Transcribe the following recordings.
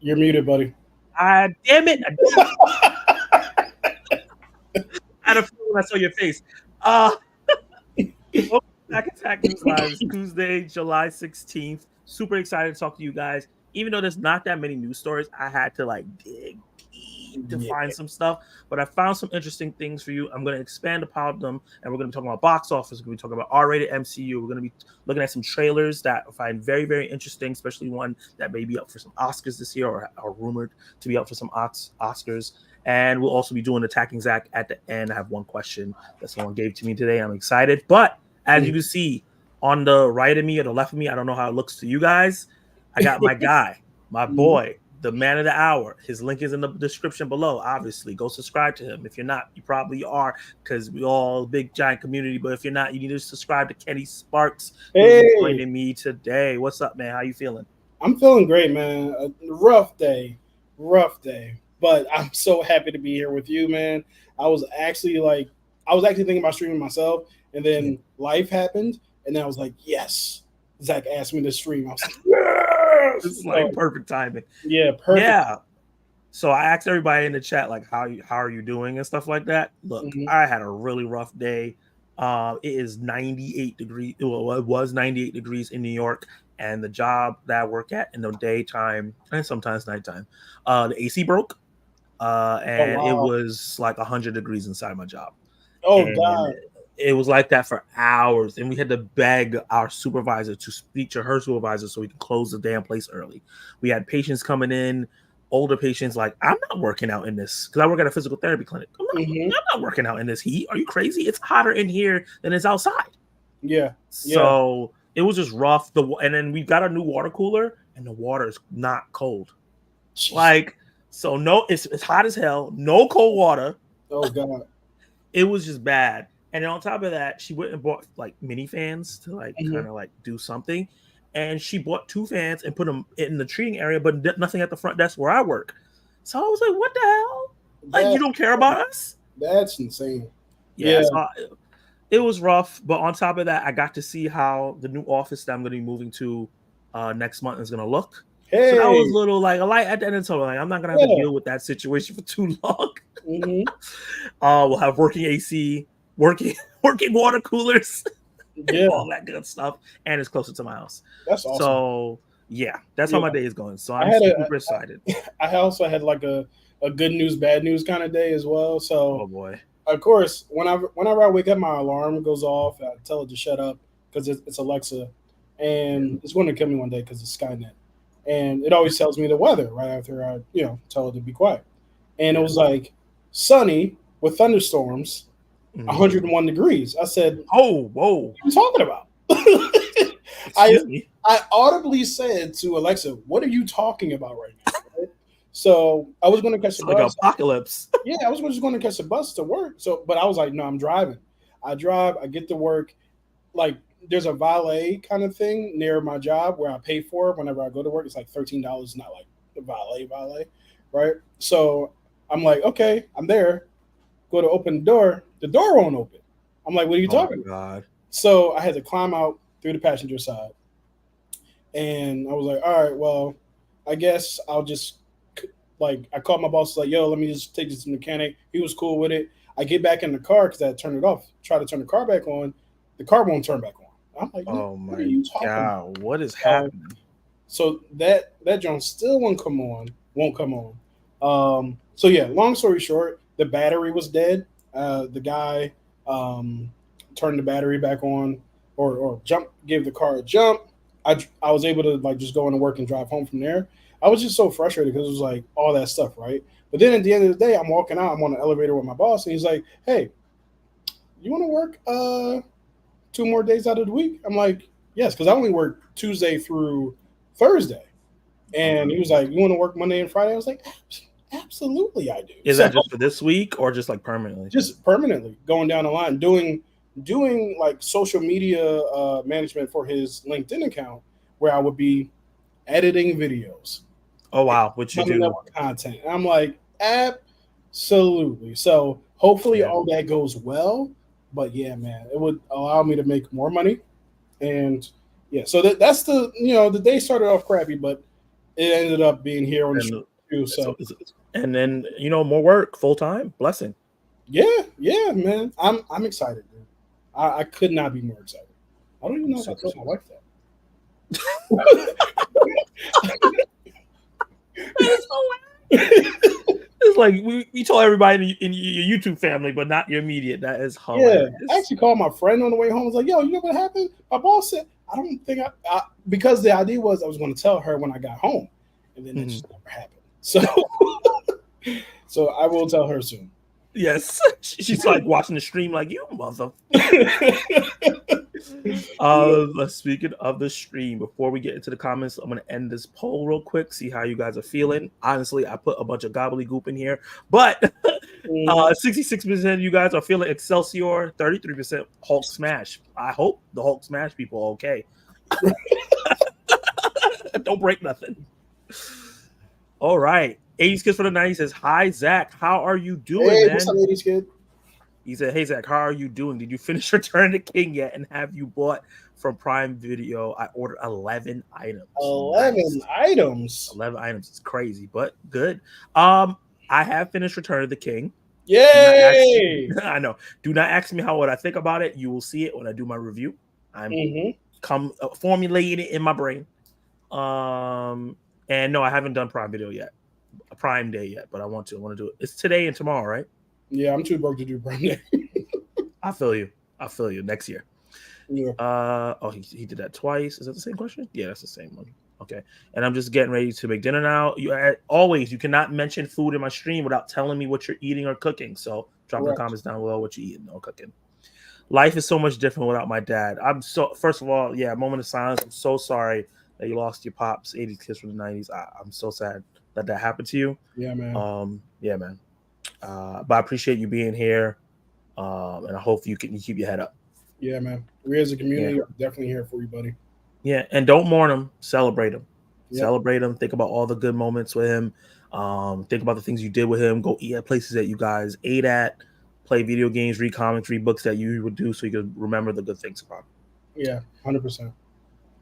You're muted, buddy. Damn it! I had a feeling when I saw your face. Uh, Welcome back Attack News Live. It's Tuesday, July 16th. Super excited to talk to you guys. Even though there's not that many news stories, I had to like dig deep to Yeah. find some stuff. But I found some interesting things for you. I'm going to expand upon them, and we're going to be talking about box office. We're going to be talking about R-rated MCU. We're going to be looking at some trailers that I find very, very interesting, especially one that may be up for some Oscars this year or are rumored to be up for some Oscars. And we'll also be doing Attacking Zach at the end. I have one question that someone gave to me today. I'm excited. But as you can see on the right of me or the left of me, I don't know how it looks to you guys. I got my guy, my boy, the man of the hour. His link is in the description below. Obviously, go subscribe to him. If you're not, you probably are because we all a big giant community. But if you're not, you need to subscribe to Kenny Sparks. Hey, who's joining me today. What's up, man? How you feeling? I'm feeling great, man. A rough day, but I'm so happy to be here with you, man. I was actually thinking about streaming myself, and then life happened, and then I was like, yes. Zach asked me to stream. I was like, yes. This is like perfect timing. Yeah, perfect. Yeah. So I asked everybody in the chat like how are you doing and stuff like that. Look, I had a really rough day. It is 98 degrees. Well, it was 98 degrees in New York, and the job that I work at in the daytime and sometimes nighttime, the AC broke, and it was like 100 degrees inside my job. Oh and God. It was like that for hours, and we had to beg our supervisor to speak to her supervisor so we can close the damn place early. We had patients coming in, older patients, like, I'm not working out in this because I work at a physical therapy clinic. I'm not working out in this heat. Are you crazy? It's hotter in here than it's outside. Yeah. So it was just rough. And then we got a new water cooler, and the water is not cold. Jeez. Like, so no, it's hot as hell. No cold water. Oh God. It was just bad. And then on top of that, she went and bought like mini fans to like kind of like do something. And she bought 2 fans and put them in the treating area, but nothing at the front desk where I work. So I was like, what the hell? Like, you don't care about us? That's insane. Yeah. So it was rough. But on top of that, I got to see how the new office that I'm going to be moving to next month is going to look. Hey. So that was a little like a light at the end of the tunnel. Like, I'm not going to have to deal with that situation for too long. We'll have working AC, working water coolers, all that good stuff, and it's closer to my house. That's awesome. So yeah, that's how my day is going. So I'm super excited. I also had like a good news, bad news kind of day as well. So oh boy, of course, whenever I wake up, my alarm goes off. I tell it to shut up because it's Alexa, and it's going to kill me one day because it's Skynet, and it always tells me the weather right after I tell it to be quiet, and it was like sunny with thunderstorms. 101 degrees. I said, "Oh, whoa! What are you talking about?" I audibly said to Alexa, "What are you talking about right now?" Right? So I was going to catch the bus. Like apocalypse. Yeah, I was just going to catch the bus to work. So, but I was like, "No, I'm driving." I drive. I get to work. Like, there's a valet kind of thing near my job where I pay for it whenever I go to work. It's like $13, not like the valet, right? So I'm like, okay, I'm there. Go to open the door won't open. I'm like, what are you talking about? So I had to climb out through the passenger side. And I was like, all right, well, I guess I'll just, like, I called my boss, like, yo, let me just take this to the mechanic. He was cool with it. I get back in the car because I turned it off. Try to turn the car back on. The car won't turn back on. I'm like, oh my God, what is happening? So that joint still won't come on. So yeah, long story short, the battery was dead. The guy turned the battery back on, or gave the car a jump. I was able to like just go into work and drive home from there. I was just so frustrated because it was like all that stuff, right? But then at the end of the day, I'm walking out. I'm on the elevator with my boss, and he's like, "Hey, you want to work 2 more days out of the week?" I'm like, "Yes," because I only work Tuesday through Thursday. And he was like, "You want to work Monday and Friday?" I was like, absolutely I do. Is that just for this week or just like permanently? Just permanently going down the line, doing like social media management for his LinkedIn account, where I would be editing videos. Oh wow, what you do? Content. And I'm like, absolutely. So hopefully all that goes well. But yeah, man, it would allow me to make more money. And yeah, so that's the the day started off crappy, but it ended up being here on the street too. So, So and then more work, full time, blessing. yeah, man. I'm excited, dude. I could not be more excited. I don't even know if I told my wife that. It's like we told everybody in your YouTube family, but not your immediate. That is hilarious. Yeah, I actually called my friend on the way home. I was like, "Yo, you know what happened?" My boss said, "I don't think because the idea was I was going to tell her when I got home, and then it just never happened." So, so I will tell her soon. Yes, she's like watching the stream, like you mother. Speaking of the stream, before we get into the comments, I'm gonna end this poll real quick, see how you guys are feeling. Honestly, I put a bunch of gobbledygook in here, but 66% of you guys are feeling Excelsior, 33% Hulk smash. I hope the Hulk smash people are okay. Don't break nothing. All right. 80s Kids for the 90s says, "Hi, Zach. How are you doing, hey, man?" What's up, 80s kid? He said, "Hey, Zach, how are you doing? Did you finish Return to King yet? And have you bought from Prime Video? I ordered 11 items. 11 items. 11 items. It's crazy, but good. I have finished Return of the King. Yay! I know. Do not ask me what I think about it. You will see it when I do my review. I'm formulating it in my brain. And no, I haven't done Prime Day yet, but I want to do it. It's today and tomorrow, right? Yeah, I'm too broke to do Prime Day. I feel you. Next year. Yeah. He did that twice. Is that the same question? Yeah, that's the same one. Okay. And I'm just getting ready to make dinner now. You cannot mention food in my stream without telling me what you're eating or cooking. So drop in the comments down below what you're eating or cooking. Life is so much different without my dad. First of all, moment of silence. I'm so sorry that you lost your pops, 80s Kids from the 90s. I'm so sad that happened to you. Yeah, man. Yeah, man. But I appreciate you being here. And I hope you keep your head up. Yeah, man. We as a community are definitely here for you, buddy. Yeah, and don't mourn him. Celebrate him. Yep. Celebrate him. Think about all the good moments with him. Think about the things you did with him. Go eat at places that you guys ate at. Play video games, read comics, read books that you would do so you could remember the good things about him. Yeah, 100%.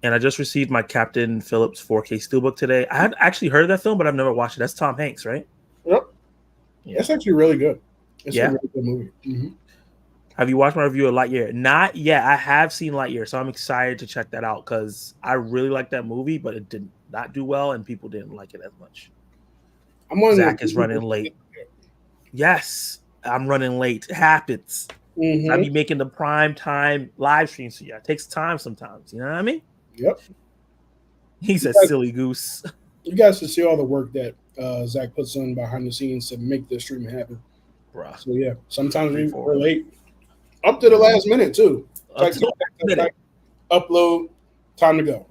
And I just received my Captain Phillips 4K Steelbook today. I had actually heard of that film, but I've never watched it. That's Tom Hanks, right? Yep. Yeah. It's actually really good. It's a really good movie. Mm-hmm. Have you watched my review of Lightyear? Not yet. I have seen Lightyear, so I'm excited to check that out because I really like that movie, but it did not do well, and people didn't like it as much. Zach is running late. Yes, I'm running late. It happens. I be making the prime time live streams for you. It takes time sometimes. You know what I mean? Yep. He's a silly goose. You guys should see all the work that Zach puts in behind the scenes to make this stream happen. Bruh. So yeah, sometimes we're late. Up to the last minute too. Upload, time to go.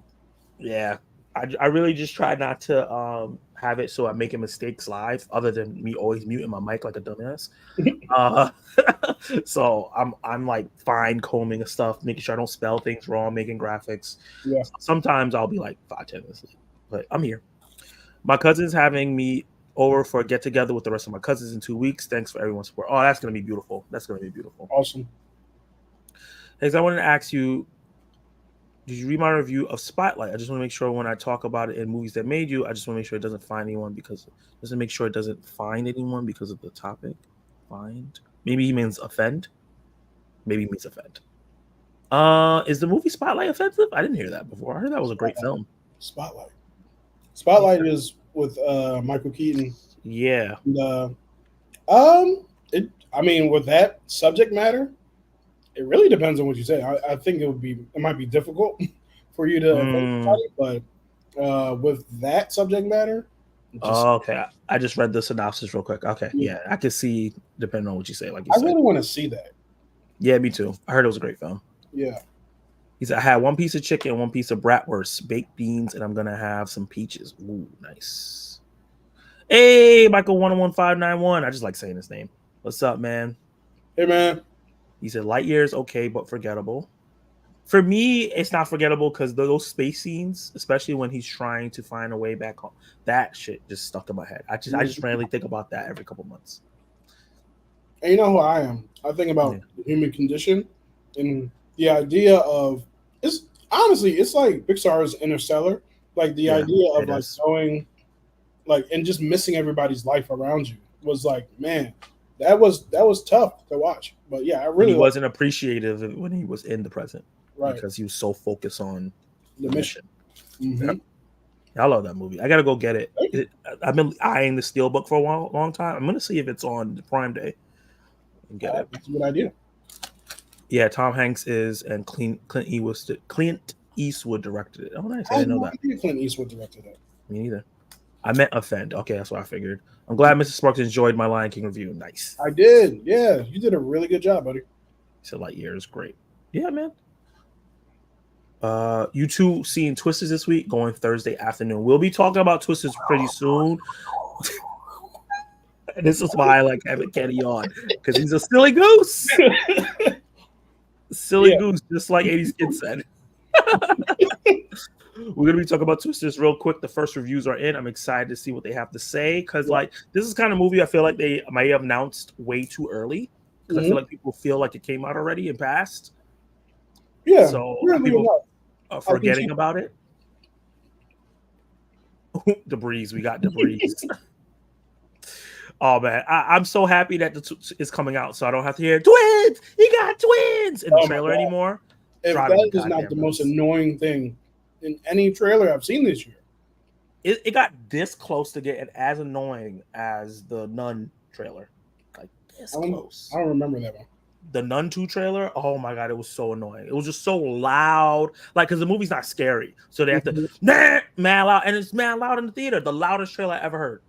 Yeah. I really just try not to have it so I'm making mistakes live, other than me always muting my mic like a dumbass. So I'm like fine combing and stuff, making sure I don't spell things wrong, making graphics. Yeah. Sometimes I'll be like 5-10 minutes late, but I'm here. My cousin's having me over for a get together with the rest of my cousins in 2 weeks. Thanks for everyone's support. Oh, that's gonna be beautiful. Awesome. Hey, I wanted to ask you, did you read my review of Spotlight? I just want to make sure when I talk about it in movies that made you, I just want to make sure it doesn't find anyone because of the topic. Find. Maybe he means offend. Maybe he means offend. Is the movie Spotlight offensive? I didn't hear that before. I heard that was a great film. Spotlight is with Michael Keaton. Yeah. And, with that subject matter, it really depends on what you say. I think it might be difficult for you to offend somebody, but with that subject matter. Okay. I just read the synopsis real quick. Okay. Yeah, I can see depending on what you say. Like you said. Really want to see that. Yeah, me too. I heard it was a great film. Yeah. He said, I had one piece of chicken, one piece of bratwurst, baked beans, and I'm going to have some peaches. Ooh, nice. Hey, Michael 101591. I just like saying his name. What's up, man? Hey, man. He said, Lightyear is okay, but forgettable. For me, it's not forgettable because those space scenes, especially when he's trying to find a way back home, that shit just stuck in my head. I just randomly think about that every couple months. And you know who I am? I think about the human condition and the idea of it's like Pixar's Interstellar. Like the idea of it like is. going, like, and just missing everybody's life around you was like, man, that was tough to watch. But yeah, I And really he like wasn't appreciative of when he was in the present right because he was so focused on the the mission. mission. Mm-hmm. Yep. I love that movie. I gotta go get it. I've been eyeing the Steelbook for a long time. I'm gonna see if it's on the Prime Day and get it. That's a good idea. Yeah, Tom Hanks is and Clint Eastwood directed it. Oh, nice. I I had didn't know no that. idea Clint Eastwood directed it. Me neither. I meant offend. Okay, that's what I figured. I'm glad Mr. Sparks enjoyed my Lion King review. Nice. I did. Yeah, you did a really good job, buddy. He said Lightyear is great. Yeah, man. You two seeing Twisters this week, going Thursday afternoon. We'll be talking about Twisters pretty soon. And this is why I like having Kenny on, because he's a silly goose. Silly goose, just like 80s Kid said. We're gonna be talking about Twisters real quick. The first reviews are in. I'm excited to see what they have to say, because like this is kind of movie I feel like they might have announced way too early, because I feel like people feel like it came out already and passed. Yeah, so really people enough. are forgetting about it. Debris, we got debris. Oh man, I'm so happy that it's coming out, so I don't have to hear twins. He got twins in the trailer anymore. If that is not the most annoying thing in any trailer I've seen this year, it got this close to getting as annoying as the Nun trailer, like this close. I don't remember that one. The Nun 2 trailer, oh my god, it was so annoying. It was just so loud, like because the movie's not scary, so they have to mad loud, and it's mad loud in the theater. The loudest trailer I ever heard.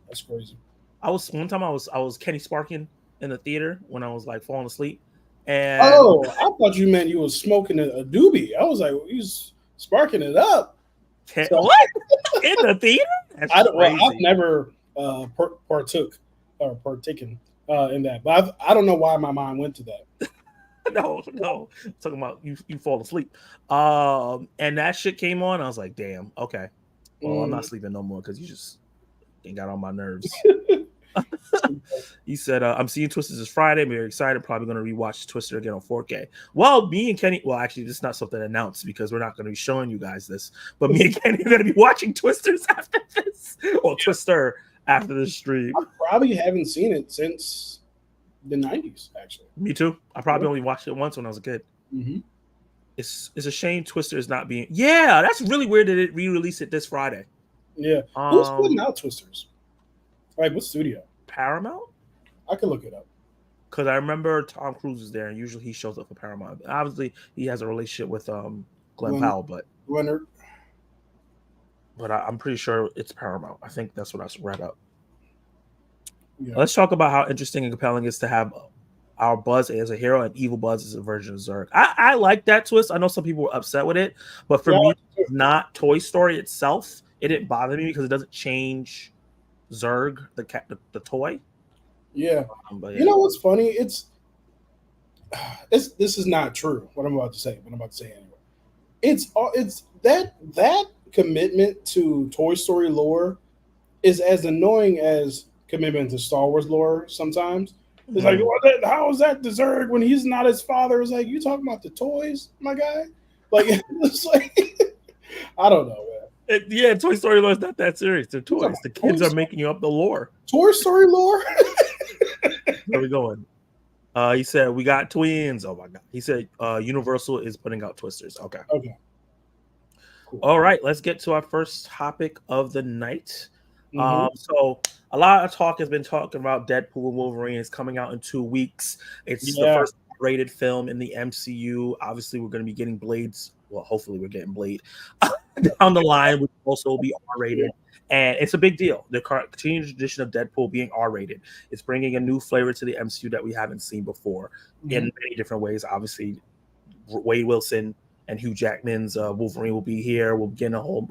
That's crazy. One time I was Kenny Sparking in the theater when I was like falling asleep. And I thought you meant you was smoking a doobie. I was like, he's sparking it up. What? In the theater? I've never partaken in that, but I don't know why my mind went to that. No, I'm talking about you fall asleep. And that shit came on. I was like, damn, okay. Well, I'm not sleeping no more because you just got on my nerves. He said, I'm seeing Twisters this Friday. I'm very excited. Probably going to rewatch Twister again on 4K. Well, me and Kenny, well, actually, this is not something announced because we're not going to be showing you guys this. But me and Kenny are going to be watching Twisters after this, or Twister after this stream. I probably haven't seen it since the 90s, actually. Me too. I probably only watched it once when I was a kid. Mm-hmm. It's a shame Twister is not being. Yeah, that's really weird that it re-released it this Friday. Yeah. Who's putting out Twisters? Like, what studio? Paramount? I can look it up. Because I remember Tom Cruise is there, and usually he shows up for Paramount. Obviously, he has a relationship with Glenn Powell, but Leonard. But I'm pretty sure it's Paramount. I think that's what I read up. Yeah. Let's talk about how interesting and compelling it is to have our Buzz as a hero and Evil Buzz as a version of Zurg. I like that twist. I know some people were upset with it, but for me, it's not Toy Story itself. It didn't bother me because it doesn't change Zurg, the toy. Yeah. But you know what's funny? It's this is not true. What I'm about to say, but I'm about to say anyway. It's that commitment to Toy Story lore is as annoying as commitment to Star Wars lore sometimes. It's like, how is that the Zurg when he's not his father? It's like, you talking about the toys, my guy? Like, it's like, I don't know, man. Yeah, Toy Story lore is not that serious. They're toys. The kids are making up the lore. Toy Story lore? Where we going? He said, we got twins. Oh, my God. He said, Universal is putting out Twisters. Okay. Okay. Cool. All right. Let's get to our first topic of the night. So a lot of talk has been talking about Deadpool and Wolverine is coming out in 2 weeks. It's the first rated film in the MCU. Obviously, we're going to be getting Blades. Well, hopefully we're getting Blade down the line, which will also be R-rated. And it's a big deal. The continued tradition of Deadpool being R-rated. It's bringing a new flavor to the MCU that we haven't seen before in many different ways. Obviously, Wade Wilson and Hugh Jackman's Wolverine will be here. We'll begin a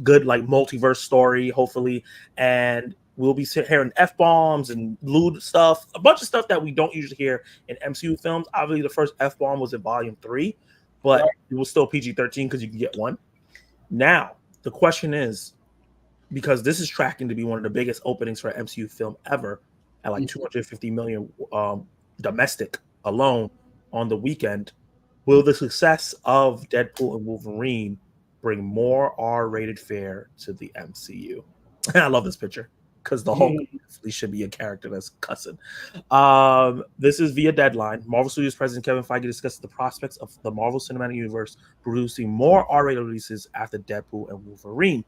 good like multiverse story, hopefully, and we'll be hearing F-bombs and lewd stuff, a bunch of stuff that we don't usually hear in MCU films. Obviously, the first F-bomb was in Volume 3, but it was still PG-13 because you can get one. Now, the question is, because this is tracking to be one of the biggest openings for an MCU film ever at like 250 million domestic alone on the weekend, will the success of Deadpool and Wolverine bring more R-rated fare to the MCU. And I love this picture because the Hulk definitely should be a character that's cussing. This is via Deadline. Marvel Studios President Kevin Feige discussed the prospects of the Marvel Cinematic Universe producing more R-rated releases after Deadpool and Wolverine.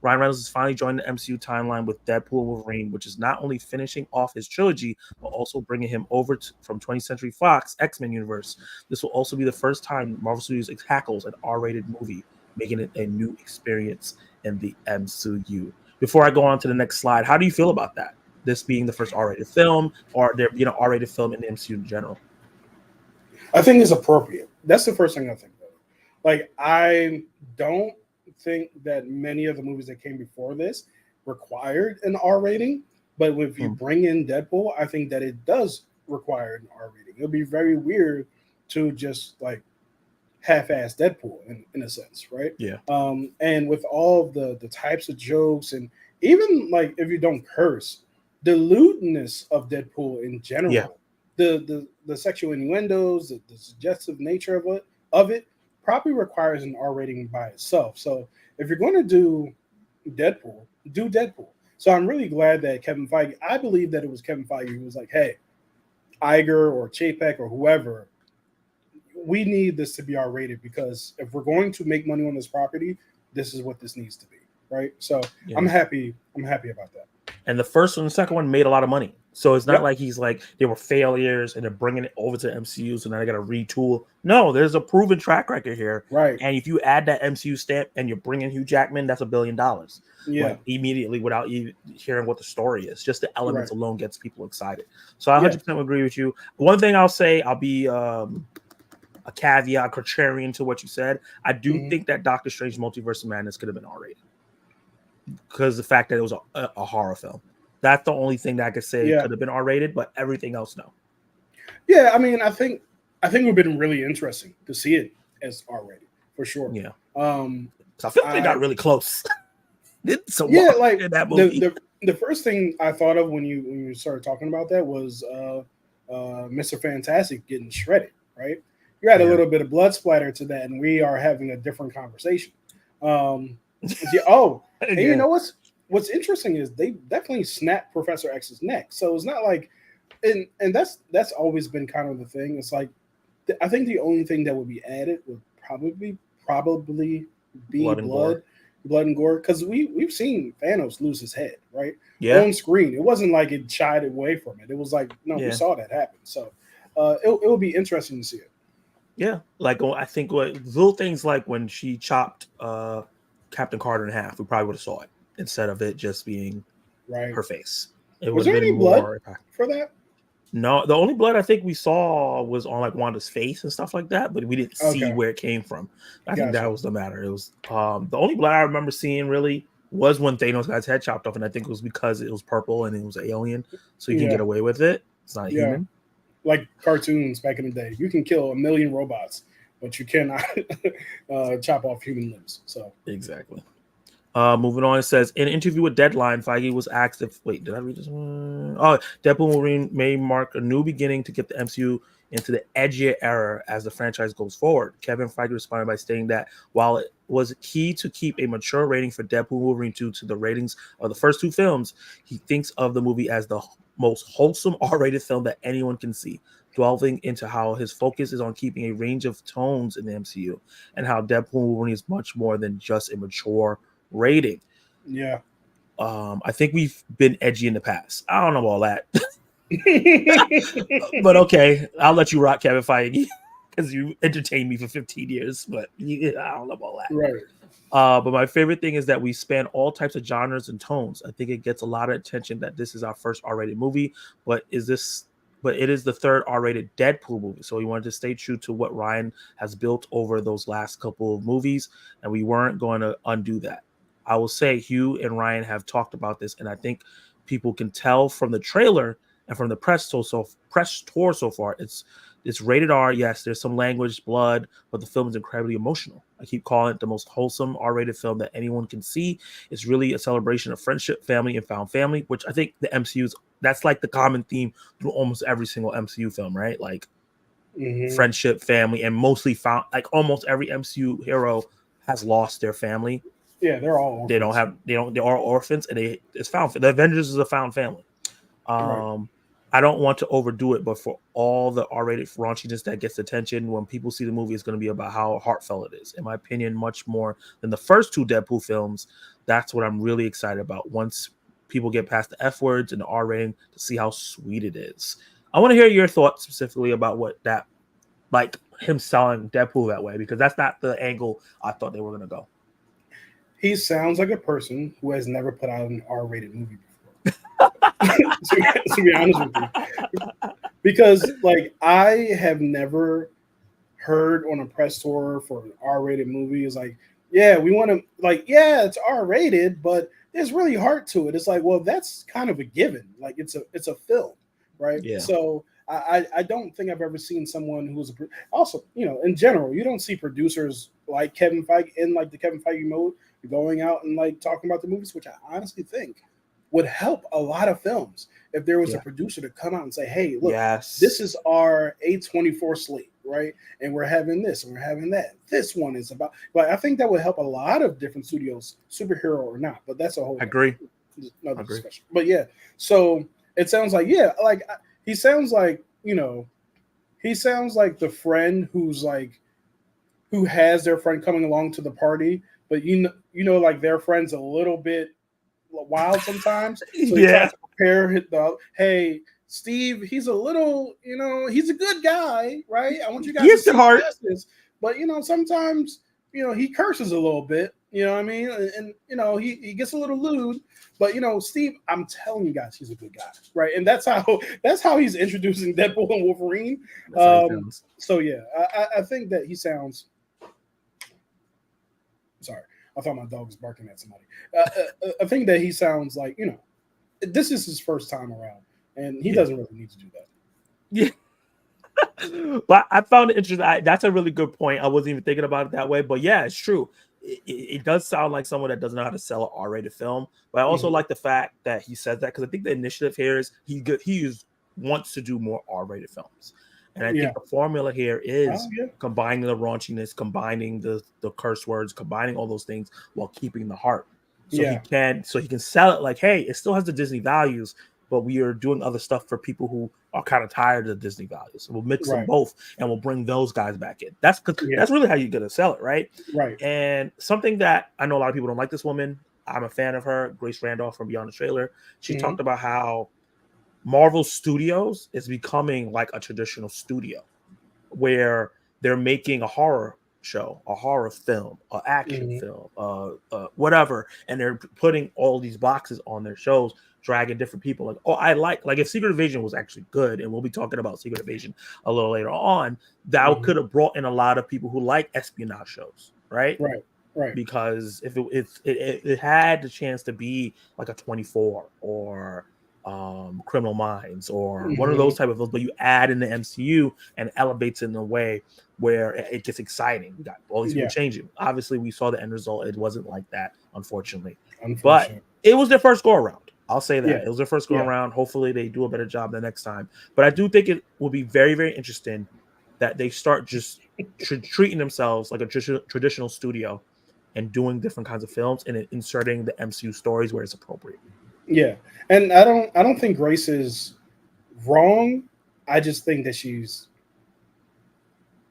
Ryan Reynolds is finally joining the MCU timeline with Deadpool and Wolverine, which is not only finishing off his trilogy, but also bringing him over from 20th Century Fox X-Men universe. This will also be the first time Marvel Studios tackles an R-rated movie, making it a new experience in the MCU. Before I go on to the next slide, how do you feel about that? This being the first R-rated film, or there being an R-rated film in the MCU in general? I think it's appropriate. That's the first thing I think of. Like, I don't think that many of the movies that came before this required an R rating, but if you bring in Deadpool, I think that it does require an R rating. It'll be very weird to just like half-ass Deadpool in a sense, right? Yeah. And with all the types of jokes, and even like if you don't curse, the lewdness of Deadpool in general, the sexual innuendos, the suggestive nature of it probably requires an R rating by itself. So if you're going to do Deadpool, do Deadpool. So I'm really glad that Kevin Feige, I believe that it was Kevin Feige who was like, hey, Iger or Chapek or whoever, we need this to be R rated because if we're going to make money on this property, this is what this needs to be. Right. So I'm happy about that. And the first one and the second one made a lot of money. So it's not like he's like they were failures and they're bringing it over to MCU, so now they got to retool. No, there's a proven track record here. Right. And if you add that MCU stamp and you're bringing Hugh Jackman, that's $1 billion. Yeah. Like, immediately without even hearing what the story is. Just the elements alone gets people excited. So I 100% agree with you. One thing I'll say, I'll be a caveat, contrarian to what you said. I do think that Doctor Strange Multiverse of Madness could have been R-rated. Because the fact that it was a horror film. That's the only thing that I could say could have been R-rated, but everything else, no. Yeah, I mean, I think it would have been really interesting to see it as R-rated, for sure. Yeah. So I feel like they got really close. So like in that movie. The first thing I thought of when you started talking about that was Mr. Fantastic getting shredded, right? You had a little bit of blood splatter to that, and we are having a different conversation. And you know what's interesting is they definitely snapped Professor X's neck. So it's not like, and that's always been kind of the thing. It's like, I think the only thing that would be added would probably be blood and gore, because we've seen Thanos lose his head, right? Yeah. On screen. It wasn't like it shied away from it. It was like, no, we saw that happen. So it will be interesting to see it. Yeah, like I think little things like when she chopped Captain Carter in half, we probably would have saw it instead of it just being her face. It was there any blood for that? No, the only blood I think we saw was on like Wanda's face and stuff like that, but we didn't see where it came from. I think that was the matter. It was the only blood I remember seeing really was when Thanos got his head chopped off, and I think it was because it was purple and it was alien, so you can get away with it. It's not human. Like cartoons back in the day, you can kill 1 million robots, but you cannot chop off human limbs. So exactly. Moving on, it says in an interview with Deadline, Feige was asked if did I read this one? Oh, Deadpool Wolverine may mark a new beginning to get the MCU into the edgier era as the franchise goes forward. Kevin Feige responded by stating that while it was key to keep a mature rating for Deadpool Wolverine 2 to the ratings of the first two films, he thinks of the movie as the most wholesome R-rated film that anyone can see, delving into how his focus is on keeping a range of tones in the MCU and how Deadpool Wolverine is much more than just a mature rating. Yeah. I think we've been edgy in the past. I don't know all that. But okay, I'll let you rock, Kevin Feige, because you entertained me for 15 years, but I don't know all that. Right. But my favorite thing is that we span all types of genres and tones. I think it gets a lot of attention that this is our first R-rated movie, but it is the third R-rated Deadpool movie. So we wanted to stay true to what Ryan has built over those last couple of movies, and we weren't going to undo that. I will say Hugh and Ryan have talked about this, and I think people can tell from the trailer and from the press tour so far. It's rated R. Yes, there's some language, blood, but the film is incredibly emotional. I keep calling it the most wholesome R-rated film that anyone can see. It's really a celebration of friendship, family, and found family, which I think the MCU's, that's like the common theme through almost every single MCU film, right? Like friendship, family, and mostly found, like almost every MCU hero has lost their family. Yeah, they're all They don't orphans. have they are orphans, and it's found. The Avengers is a found family. Right. I don't want to overdo it, but for all the R-rated raunchiness that gets attention, when people see the movie, it's going to be about how heartfelt it is. In my opinion, much more than the first two Deadpool films. That's what I'm really excited about. Once people get past the F words and the R rating, to see how sweet it is. I want to hear your thoughts specifically about what that, like him selling Deadpool that way, because that's not the angle I thought they were going to go. He sounds like a person who has never put out an R-rated movie before. To be honest with you, because like I have never heard on a press tour for an R-rated movie is like, yeah, we want to like, yeah, it's R-rated, but there's really heart to it. It's like, well, that's kind of a given. Like it's a film, right? Yeah, So I don't think I've ever seen someone who's also, in general, you don't see producers like Kevin Feige in like the Kevin Feige mode going out and like talking about the movies, which I honestly think would help a lot of films if there was a yeah, producer to come out and say, hey, look, this yes, is our A24 slate, right? And we're having this and we're having that. This one is about, like, I think that would help a lot of different studios, superhero or not, but that's a whole I agree. another I agree. discussion. But yeah, so it sounds like, yeah, like he sounds like, he sounds like the friend who's like, who has their friend coming along to the party, but like their friend's a little bit wild sometimes. So he Yeah, tries to prepare hey, Steve, he's a little, he's a good guy, right? I want you he guys to has good see heart. past this. But sometimes, he curses a little bit, you know what I mean? And he gets a little lewd. But Steve, I'm telling you guys, he's a good guy, right? And that's how he's introducing Deadpool and Wolverine. That's how he sounds. So yeah, I think that he sounds. Sorry, I thought my dog was barking at somebody. I think that he sounds like this is his first time around, and he Yeah, doesn't really need to do that. yeah. But I found it interesting. That's a really good point. I wasn't even thinking about it that way, but yeah, it's true. It does sound like someone that doesn't know how to sell an R-rated film. But I also Mhm. like the fact that he says that, because I think the initiative here is wants to do more R-rated films, and I Yeah. think the formula here Oh is yeah. combining the raunchiness, combining the curse words, combining all those things while keeping the heart. Yeah. So he can sell it like, hey, it still has the Disney values, but we are doing other stuff for people who are kind of tired of the Disney values. We'll mix them Right. both, and we'll bring those guys back in. Yeah. That's really how you're gonna sell it, right? Right. And something that I know a lot of people don't like this woman. I'm a fan of her, Grace Randolph from Beyond the Trailer. She Hmm. talked about how Marvel Studios is becoming like a traditional studio where they're making a horror show, a horror film, an action Hmm. film, whatever, and they're putting all these boxes on their shows, dragging different people. Like, oh, I like if Secret Invasion was actually good, and we'll be talking about Secret Invasion a little later on. That Hmm. could have brought in a lot of people who like espionage shows, right? Right. Right. Because if it had the chance to be like a 24 or Criminal Minds or one of those Hmm. type of films, but you add in the MCU and elevates it in a way where it gets exciting. We got all these people Yeah. changing. Obviously, we saw the end result. It wasn't like that, unfortunately, but Unfortunate. it was their first go around. I'll say Yeah. that it was their first go Yeah. around. Hopefully, they do a better job the next time. But I do think it will be very, very interesting that they start just treating themselves like a traditional studio and doing different kinds of films and inserting the MCU stories where it's appropriate. Yeah. And I don't think Grace is wrong. I just think that she's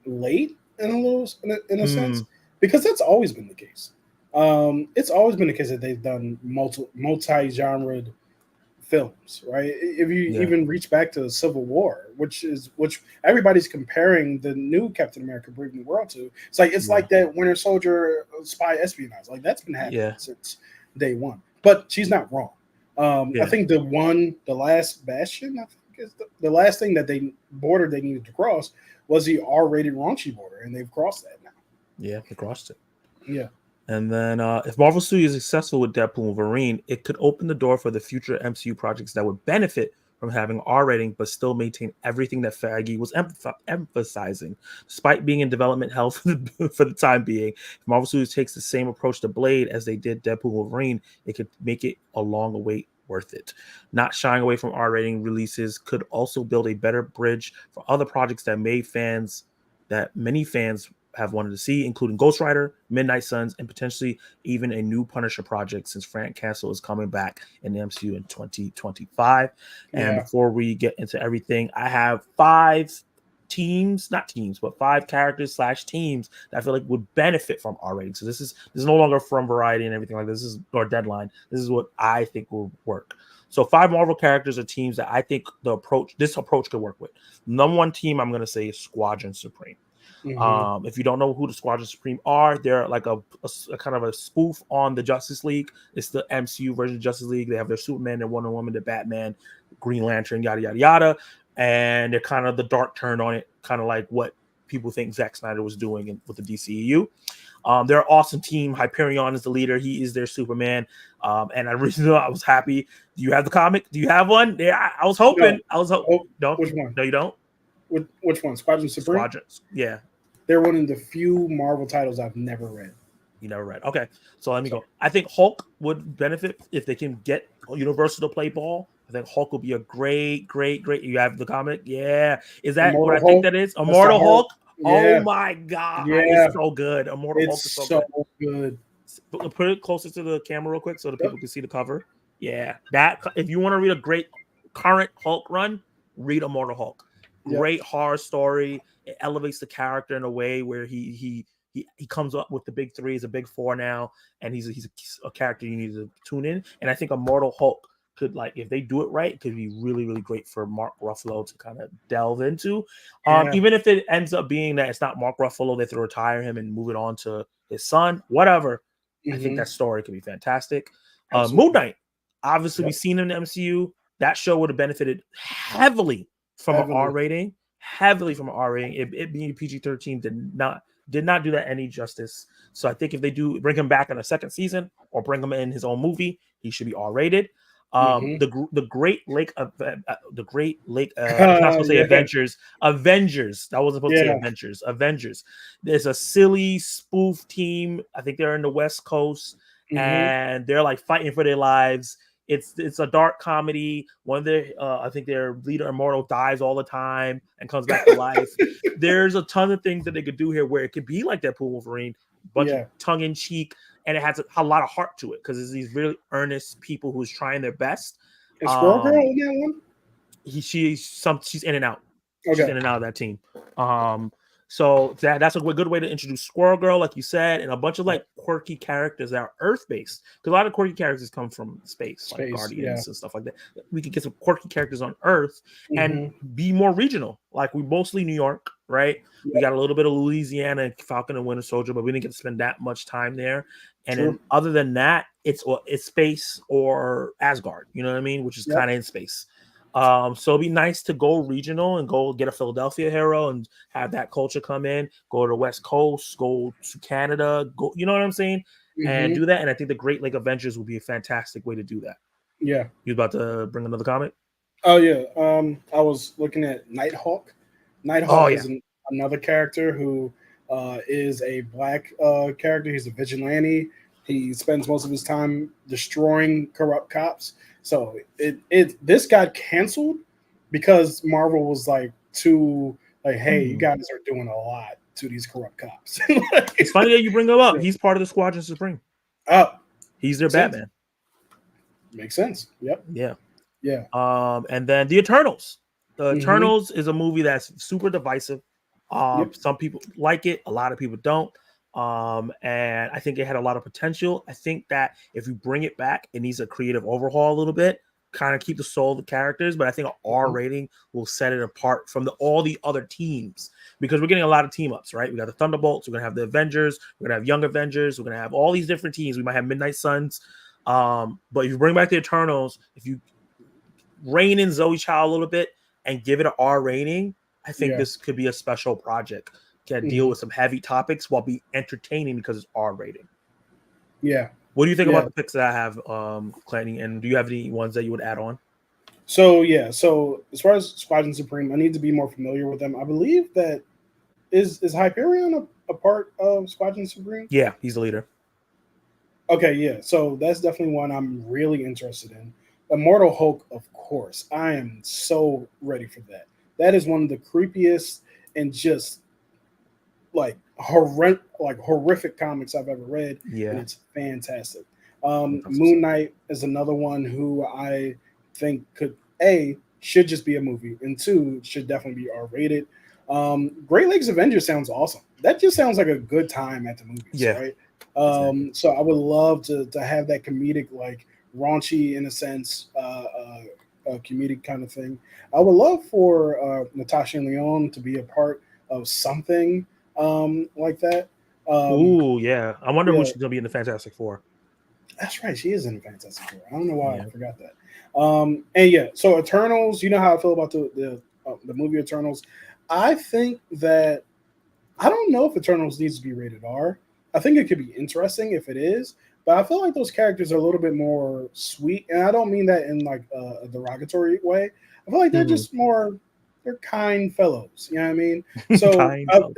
late in a Hmm. sense, because that's always been the case. It's always been the case that they've done multi-genre films, right? If you Yeah. even reach back to Civil War, which everybody's comparing the new Captain America: Brave New World to, it's like Yeah. that Winter Soldier spy espionage, like that's been happening Yeah. since day one. But she's not wrong. I Yeah. think the last bastion, I think is the last thing that they needed to cross was the R-rated raunchy border, and they've crossed that now. Yeah. They crossed it. Yeah, And then if Marvel Studios is successful with Deadpool and Wolverine, it could open the door for the future MCU projects that would benefit from having R rating, but still maintain everything that Feige was emphasizing. Despite being in development hell for the time being, if Marvel Studios takes the same approach to Blade as they did Deadpool and Wolverine, it could make it a long wait worth it. Not shying away from R rating releases could also build a better bridge for other projects that many fans have wanted to see, including Ghost Rider, Midnight Suns, and potentially even a new Punisher project since Frank Castle is coming back in the MCU in 2025. And before we get into everything, I have 5 teams, not teams, but 5 characters / teams that I feel like would benefit from R rating. So this is no longer from Variety and everything like this. This is or Deadline. This is what I think will work. So 5 Marvel characters or teams that I think this approach could work with. Number 1 team I'm going to say is Squadron Supreme. If you don't know who the Squadron Supreme are, they're like a kind of a spoof on the Justice League. It's the MCU version of Justice League. They have their Superman, their Wonder Woman, their Batman, Green Lantern, yada yada yada, and they're kind of the dark turn on it, kind of like what people think Zack Snyder was doing with the DCEU. They're an awesome team. Hyperion is the leader. He is their Superman. And I was happy. Do you have the comic? Do you have one? Yeah, I was hoping. No. Which one? No, you don't. Which one? Squadron Supreme. Squadrons. Yeah. They're one of the few Marvel titles I've never read. You never read. Okay. So let me go. I think Hulk would benefit if they can get Universal to play ball. I think Hulk would be a great. You have the comic? Yeah. Is that Immortal what I Hulk? think that is? Immortal Hulk? Yeah. Oh my God. Yeah. It's so good. Immortal Hulk is so good. Put it closer to the camera real quick so that people can see the cover. Yeah. That if you want to read a great current Hulk run, read Immortal Hulk. Great horror story. It elevates the character in a way where he comes up with the big 3, he's a big 4 now, and he's a character you need to tune in. And I think Immortal Hulk could, like, if they do it right, could be really, really great for Mark Ruffalo to kind of delve into. Even if it ends up being that it's not Mark Ruffalo, they have to retire him and move it on to his son, whatever. I think that story could be fantastic. Moon Knight, obviously we've seen him in the MCU. That show would have benefited heavily from an R rating. It being PG-13 did not do that any justice. So I think if they do bring him back in a second season or bring him in his own movie, he should be R-rated. The Great Lake I'm not supposed to say Avengers. I wasn't supposed to say Avengers. There's a silly spoof team. I think they're in the West Coast and they're like fighting for their lives. It's a dark comedy. One of their I think their leader Immortal dies all the time and comes back to life. There's a ton of things that they could do here where it could be like Deadpool Wolverine, bunch of tongue in cheek, and it has a lot of heart to it because it's these really earnest people who's trying their best. Is Squirrel Girl in that one? She's in and out. Okay. She's in and out of that team. So that's a good way to introduce Squirrel Girl, like you said, and a bunch of like quirky characters that are Earth-based. Because a lot of quirky characters come from space, like Guardians and stuff like that. We could get some quirky characters on Earth and be more regional. Like we mostly New York, right? We got a little bit of Louisiana, Falcon and Winter Soldier, but we didn't get to spend that much time there. And then other than that, it's space or Asgard. You know what I mean? Which is kind of in space. So it'd be nice to go regional and go get a Philadelphia hero and have that culture come in, go to the West Coast, go to Canada, you know what I'm saying? And do that. And I think the Great Lake Avengers would be a fantastic way to do that. Yeah. You about to bring another comment? Oh, yeah. I was looking at Nighthawk. Nighthawk is another character who is a black character. He's a vigilante. He spends most of his time destroying corrupt cops. So this got canceled because Marvel was like hey, you guys are doing a lot to these corrupt cops. It's funny that you bring him up. He's part of the Squadron Supreme. He's their Batman. Makes sense. Yep. Yeah. And then the Eternals. The Eternals is a movie that's super divisive. Some people like it, a lot of people don't. And I think it had a lot of potential. I think that if you bring it back, it needs a creative overhaul a little bit, kind of keep the soul of the characters. But I think an R rating will set it apart from all the other teams because we're getting a lot of team ups, right? We got the Thunderbolts, we're gonna have the Avengers, we're gonna have Young Avengers, we're gonna have all these different teams. We might have Midnight Suns. But if you bring back the Eternals, if you rein in Zoe Child a little bit and give it an R rating, I think this could be a special project. Can deal with some heavy topics while be entertaining because it's R rating. Yeah. What do you think about the picks that I have, Clanny? And do you have any ones that you would add on? So as far as Squadron Supreme, I need to be more familiar with them. I believe that is Hyperion a part of Squadron Supreme? Yeah, he's the leader. Okay, yeah. So that's definitely one I'm really interested in. Immortal Hulk, of course. I am so ready for that. That is one of the creepiest and just like horrific comics I've ever read, and Yeah. it's fantastic. That's what's Moon up. Knight is another one who I think could should just be a movie, and two should definitely be R-rated. Great Lakes Avenger sounds awesome. That just sounds like a good time at the movies, Yeah. right? Exactly. So I would love to have that comedic, like raunchy in a sense, comedic kind of thing. I would love for Natasha Lyonne to be a part of something like that. Um, Ooh, yeah. I wonder who yeah, she's gonna be in the Fantastic Four. that's right. She is in Fantastic Four. I don't know why I Yeah. forgot that. And yeah, so Eternals. You know how I feel about the movie Eternals. I think that I don't know if Eternals needs to be rated R. I think it could be interesting if it is, but I feel like those characters are a little bit more sweet, and I don't mean that in like a derogatory way. I feel like they're Mhm. just more they're kind fellows. You know what I mean? So Kind fellow.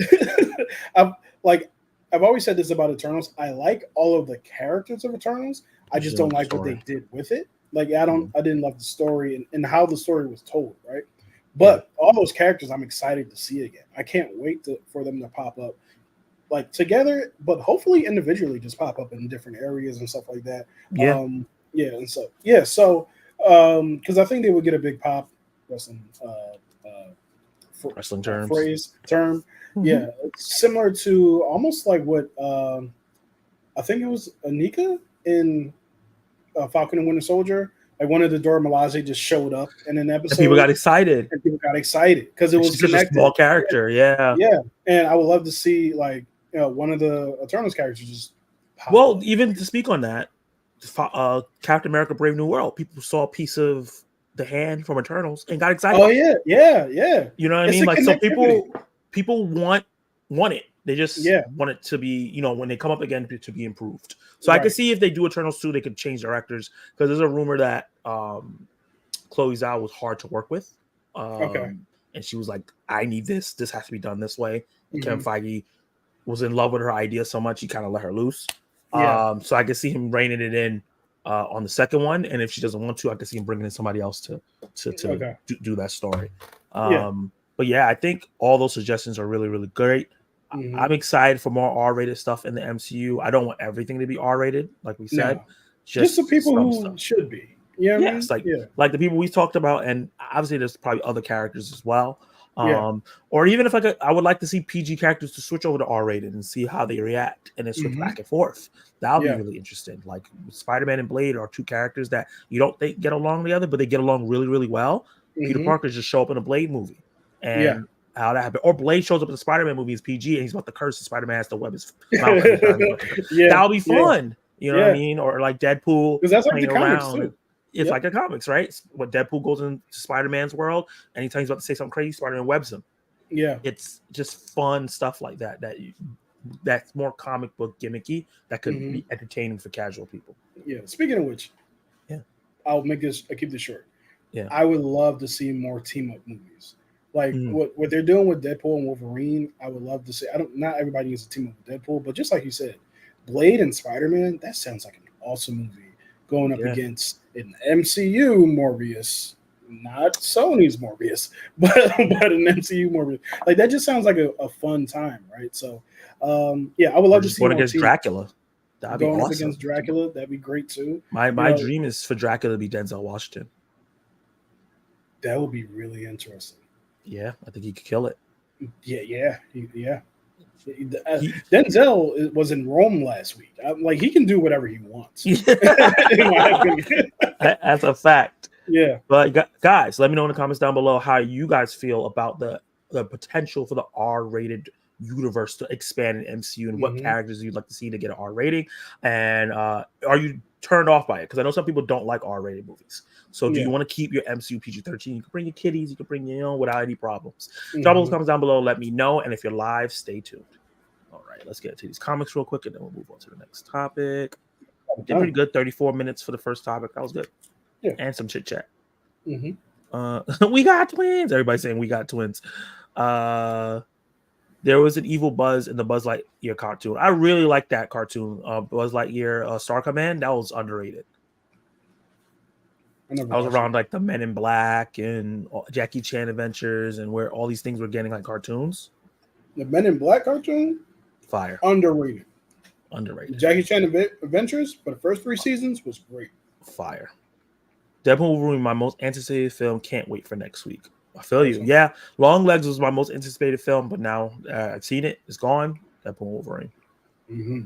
I've like I've always said this about Eternals. I like all of the characters of Eternals. I You just just don't don't know the like what they story. did with it. Like Yeah. I didn't love the story and how the story was told, right? Yeah. But all those characters I'm excited to see again. I can't wait for them to pop up like together, but hopefully individually just pop up in different areas and stuff like that. Yeah. Yeah, and so because I think they would get a big pop wrestling Wrestling terms. phrase term. Hmm. Yeah, it's similar to almost like what I think it was Anika in Falcon and Winter Soldier. Like one of the Dora Milaje just showed up in an And people episode, got excited. and people got excited because it And was she's such a small connected. character. Yeah. Yeah, and I would love to see like one of the Eternals characters just pop Well, up. even to speak on that, Captain America: Brave New World, people saw a piece of the hand from Eternals and got excited. Oh yeah, yeah, yeah. You know what I It's mean? a Like, so connectivity. people want it. They just Yeah, want it to be, when they come up again, to be improved. So I could right. see if they do Eternals 2, they could change directors, because there's a rumor that Chloe Zhao was hard to work with. Okay. And she was like, I need this. This has to be done this way. And Kevin Hmm. Feige was in love with her idea so much, he kind of let her loose. Yeah. So I could see him reining it in on the second one. And if she doesn't want to, I could see him bringing in somebody else to Okay. do that story. Yeah. But yeah, I think all those suggestions are really, really great. Hmm. I'm excited for more R-rated stuff in the MCU. I don't want everything to be R-rated, like we said, No, just the just people some who stuff. should be. You know what I Yes, mean? Yeah. like the people we talked about, and obviously there's probably other characters as well. Yeah. Or even if I would like to see PG characters to switch over to R-rated and see how they react, and then switch Hmm. back and forth. That would be Yeah. really interesting. Like Spider-Man and Blade are two characters that you don't think get along together, but they get along really, really well. Peter Hmm. Parker just show up in a Blade movie, Yeah. and how that happened. Or Blade shows up in the Spider-Man movie as PG, and he's about to curse, and Spider-Man has to web his mouth every time. Yeah. That would be Yeah. fun. You know what I Yeah. mean? Or like Deadpool Because that's like the playing comics around. too. It's Yep. like a comics, right? When Deadpool goes into Spider-Man's world, anytime he's about to say something crazy, Spider-Man webs him. Yeah. It's just fun stuff like that that's more comic book gimmicky, that could Hmm. be entertaining for casual people. Yeah. Speaking of which, Yeah. I'll keep this short. Yeah. I would love to see more team up movies. Like Mm. what they're doing with Deadpool and Wolverine, I would love to see. I don't not everybody needs to team up with Deadpool, but just like you said, Blade and Spider-Man, that sounds like an awesome movie going up Yeah. against an MCU Morbius, not Sony's Morbius, but an MCU Morbius. Like that just sounds like a fun time, right? So yeah, I would Or love to just see going more against team Dracula. That'd be going up awesome. against Dracula. That'd be great too. My dream is for Dracula to be Denzel Washington. That would be really interesting. Yeah, I think he could kill it. Yeah. He, Denzel was in Rome last week. Like he can do whatever he wants. In my opinion. that's a fact. Yeah. But guys, let me know in the comments down below how you guys feel about the potential for the R-rated universe to expand in MCU, and what Hmm. characters you'd like to see to get an R rating. And are you turned off by it? Because I know some people don't like R-rated movies. So do you Yeah. want to keep your MCU PG-13? You can bring your kiddies, you can bring your own without any problems. Hmm. Drop those comments down below. Let me know. And if you're live, stay tuned. All right, let's get to these comics real quick, and then we'll move on to the next topic. Did pretty good. 34 minutes for the first topic. That was good. Yeah. And some chit chat. Hmm. We got twins. Everybody's saying we got twins. There was an evil Buzz in the Buzz Lightyear cartoon. I really like that cartoon. Buzz Lightyear, Star Command. That was underrated. I was around like the Men in Black and Jackie Chan Adventures, and where all these things were getting like cartoons. The Men in Black cartoon, Fire. underrated. Underrated. Jackie Chan Adventures for the first 3 seasons was great. Fire. Deadpool Wolverine, my most anticipated film. Can't wait for next week. I feel you. Yeah, Long Legs was my most anticipated film, but now I've seen it. It's gone. Deadpool Wolverine. Mm-hmm.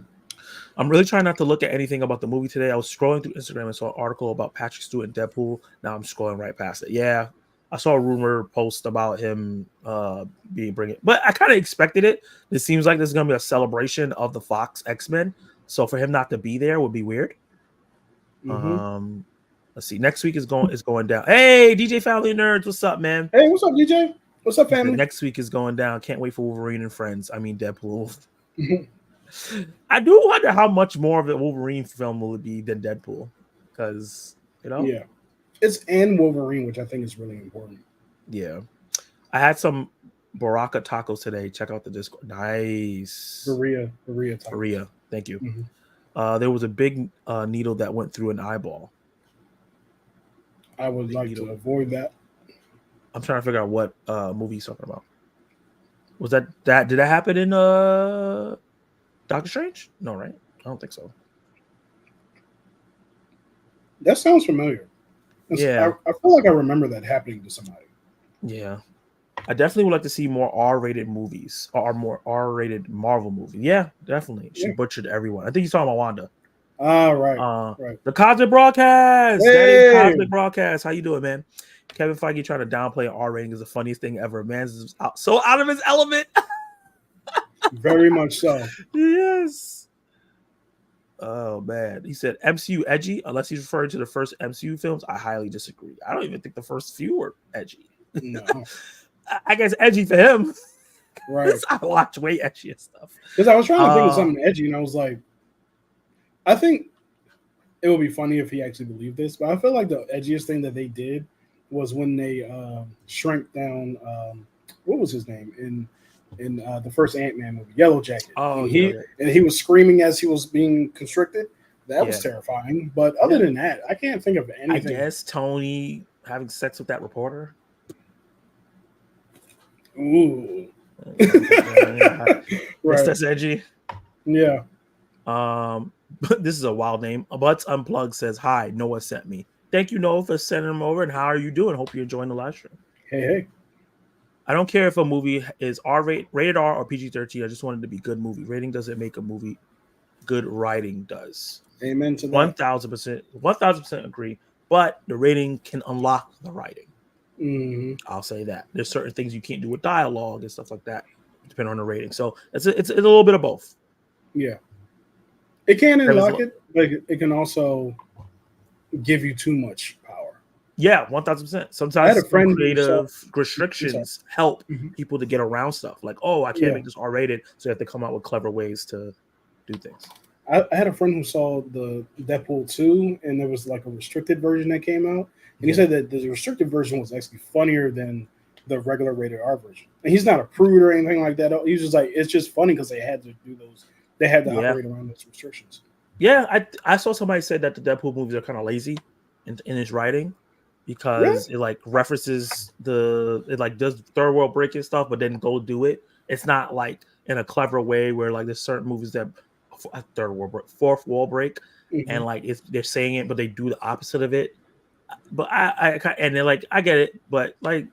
I'm really trying not to look at anything about the movie today. I was scrolling through Instagram and saw an article about Patrick Stewart and Deadpool. Now I'm scrolling right past it. Yeah, I saw a rumor post about him being bringing, but I kind of expected it. It seems like this is gonna be a celebration of the Fox X-Men. So for him not to be there would be weird. Mm-hmm. Let's see. Next week is going down. Hey, DJ Family Nerds, what's up, man? Hey, what's up, DJ? What's up, family? Next week is going down. Can't wait for Wolverine and Friends. I mean Deadpool. I do wonder how much more of a Wolverine film will it be than Deadpool, because yeah, it's and Wolverine, which I think is really important. Yeah, I had some Baraka tacos today. Check out the Discord. Nice. Berea tacos. Berea. Thank you. Mm-hmm. There was a big needle that went through an eyeball. I would like to avoid that. I'm trying to figure out what movie he's talking about. Was that did that happen in Doctor Strange? No, right? I don't think so. That sounds familiar. Yeah. I feel like I remember that happening to somebody. Yeah. I definitely would like to see more R-rated movies or more R-rated Marvel movies. Yeah, definitely. She butchered everyone. I think he's talking about Wanda. Right. The Cosmic Broadcast. Hey! That is Cosmic Broadcast. How you doing, man? Kevin Feige trying to downplay an R rating is the funniest thing ever. Man's so out of his element. Very much so. Yes. Oh man, he said MCU edgy. Unless he's referring to the first MCU films, I highly disagree. I don't even think the first few were edgy. No. I guess edgy for him. Right. I watch way edgier stuff. Because I was trying to think of something edgy, and I was like, I think it would be funny if he actually believed this, but I feel like the edgiest thing that they did was when they shrank down. What was his name in the first Ant-Man movie, Yellow Jacket? Oh, and he was screaming as he was being constricted. That was terrifying. But other than that, I can't think of anything. I guess Tony having sex with that reporter. Ooh. Right. That's edgy. Yeah. This is a wild name. Butts Unplugged says, "Hi, Noah sent me. Thank you, Noah, for sending him over. And how are you doing? Hope you're enjoying the live stream." Hey. I don't care if a movie is rated R or PG-13. I just want it to be a good movie. Rating doesn't make a movie. Good writing does. Amen to that. 1,000% agree. But the rating can unlock the writing. Mm-hmm. I'll say that. There's certain things you can't do with dialogue and stuff like that, depending on the rating. So it's a little bit of both. Yeah. It can unlock it, but it can also give you too much power. Yeah, 1,000%. Sometimes creative restrictions help people to get around stuff. Like, I can't make this R-rated, so you have to come out with clever ways to do things. I had a friend who saw the Deadpool 2, and there was like a restricted version that came out. And he said that the restricted version was actually funnier than the regular rated R version. And he's not a prude or anything like that. He's just like, it's just funny because they had to do those. They had to operate around those restrictions. Yeah, I saw somebody say that the Deadpool movies are kind of lazy in its writing because it like references it like does third world break and stuff, but then go do it. It's not like in a clever way where like there's certain movies that fourth wall break, and like they're saying it, but they do the opposite of it. But and they're like, I get it, but like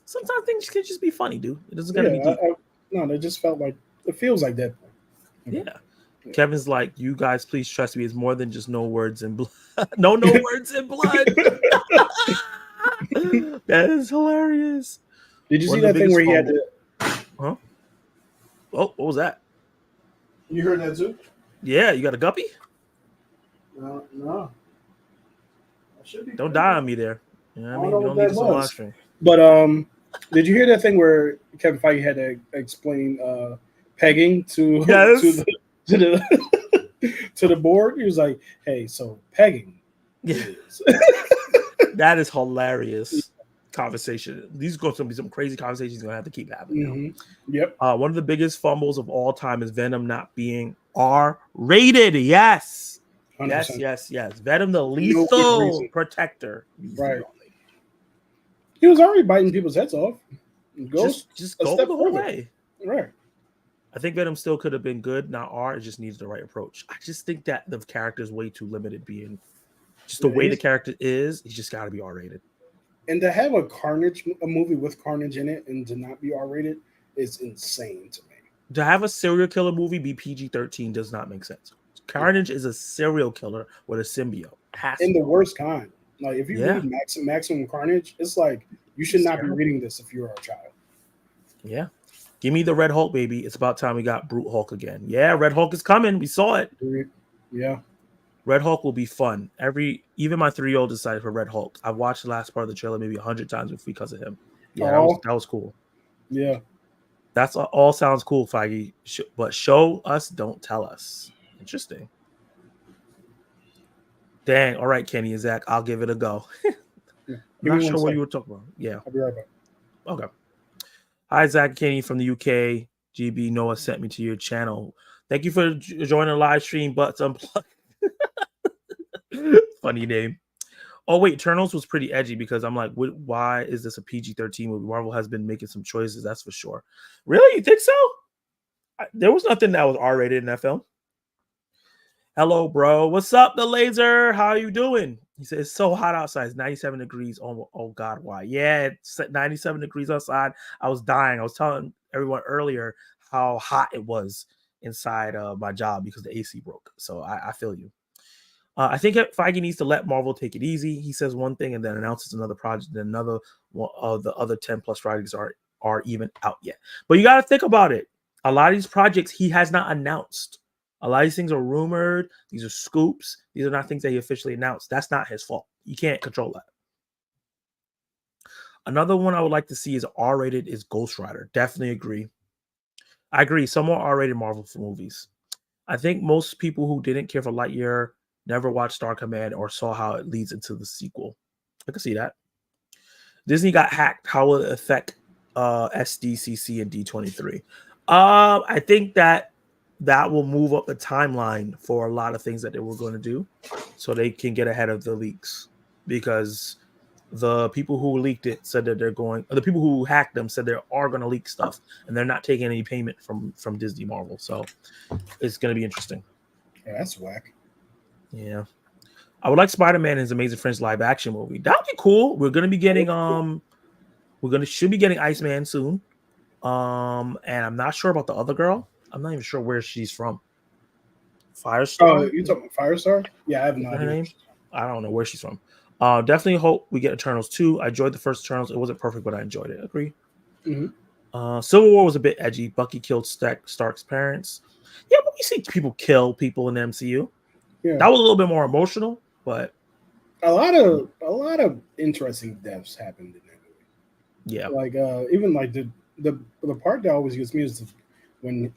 sometimes things can just be funny, dude. It doesn't gotta be deep. No, they just felt like it feels like Deadpool. Yeah. Kevin's like, you guys, please trust me. It's more than just no words and blood. no words and blood. That is hilarious. Did you see that thing where he had to? Huh? Oh, what was that? You heard that too? Yeah, you got a guppy? No. Don't die on me there. You know what I mean? We don't need this on live stream. But did you hear that thing where Kevin Feige had to explain pegging to the board? He was like, "Hey, so pegging is." That is hilarious conversation. These are going to be some crazy conversations you're going to have to keep having. Yep. One of the biggest fumbles of all time is Venom not being R-rated. Yes. 100%. Yes. Venom, the lethal protector. Right. He was already biting people's heads off. Just go the whole way. Right. I think Venom still could have been good, not R. It just needs the right approach. I just think that the character is way too limited. Being just the way the character is, he's just got to be R rated. And to have a movie with Carnage in it, and to not be R rated is insane to me. To have a serial killer movie be PG-13 does not make sense. Carnage is a serial killer with a symbiote. And the worst kind. Like if you read Maximum Carnage, it's like you should not be reading this if you're a child. Yeah. Give me the Red Hulk, baby. It's about time we got Brute Hulk again. Yeah, Red Hulk is coming. We saw it. Yeah. Red Hulk will be fun. Even my 3-year-old decided for Red Hulk. I've watched the last part of the trailer maybe 100 times because of him. Yeah, that was cool. Yeah. That's all sounds cool, Feige. But show us, don't tell us. Interesting. Dang. All right, Kenny and Zach, I'll give it a go. I'm not sure what you were talking about. Yeah. I'll be right back. Okay. Hi, Zach and Kenny from the UK. GB Noah sent me to your channel. Thank you for joining the live stream, Butts Unplugged. Funny name. Oh, wait. Eternals was pretty edgy because I'm like, why is this a PG-13 movie? Marvel has been making some choices, that's for sure. Really? You think so? There was nothing that was R-rated in that film. Hello, bro. What's up, the laser? How are you doing? He said, it's so hot outside. It's 97 degrees. Oh God, why? Yeah, it's 97 degrees outside. I was dying. I was telling everyone earlier how hot it was inside my job because the AC broke. So I feel you. I think Feige needs to let Marvel take it easy. He says one thing and then announces another project. Then another one of the other 10 plus projects are even out yet. But you got to think about it. A lot of these projects he has not announced. A lot of these things are rumored. These are scoops. These are not things that he officially announced. That's not his fault. You can't control that. Another one I would like to see is R-rated is Ghost Rider. Definitely agree. I agree. Some more R-rated Marvel movies. I think most people who didn't care for Lightyear never watched Star Command or saw how it leads into the sequel. I can see that. Disney got hacked. How will it affect SDCC and D23? I think that will move up the timeline for a lot of things that they were going to do so they can get ahead of the leaks, because the people who leaked it said that the people who hacked them said they are going to leak stuff and they're not taking any payment from Disney Marvel. So it's going to be interesting. Yeah, that's whack. Yeah. I would like Spider-Man and His Amazing Friends live action movie. That would be cool. We're going to be getting should be getting Iceman soon. And I'm not sure about the other girl. I'm not even sure where she's from. Firestar? Oh, you talking about Firestar? Yeah, I have no idea. Her name? I don't know where she's from. Definitely hope we get Eternals 2. I enjoyed the first Eternals. It wasn't perfect, but I enjoyed it. Agree. Mm-hmm. Civil War was a bit edgy. Bucky killed Stark's parents. Yeah, but we see people kill people in the MCU. Yeah. That was a little bit more emotional, but a lot of interesting deaths happened in that movie. Yeah, like even like the part that always gets me is when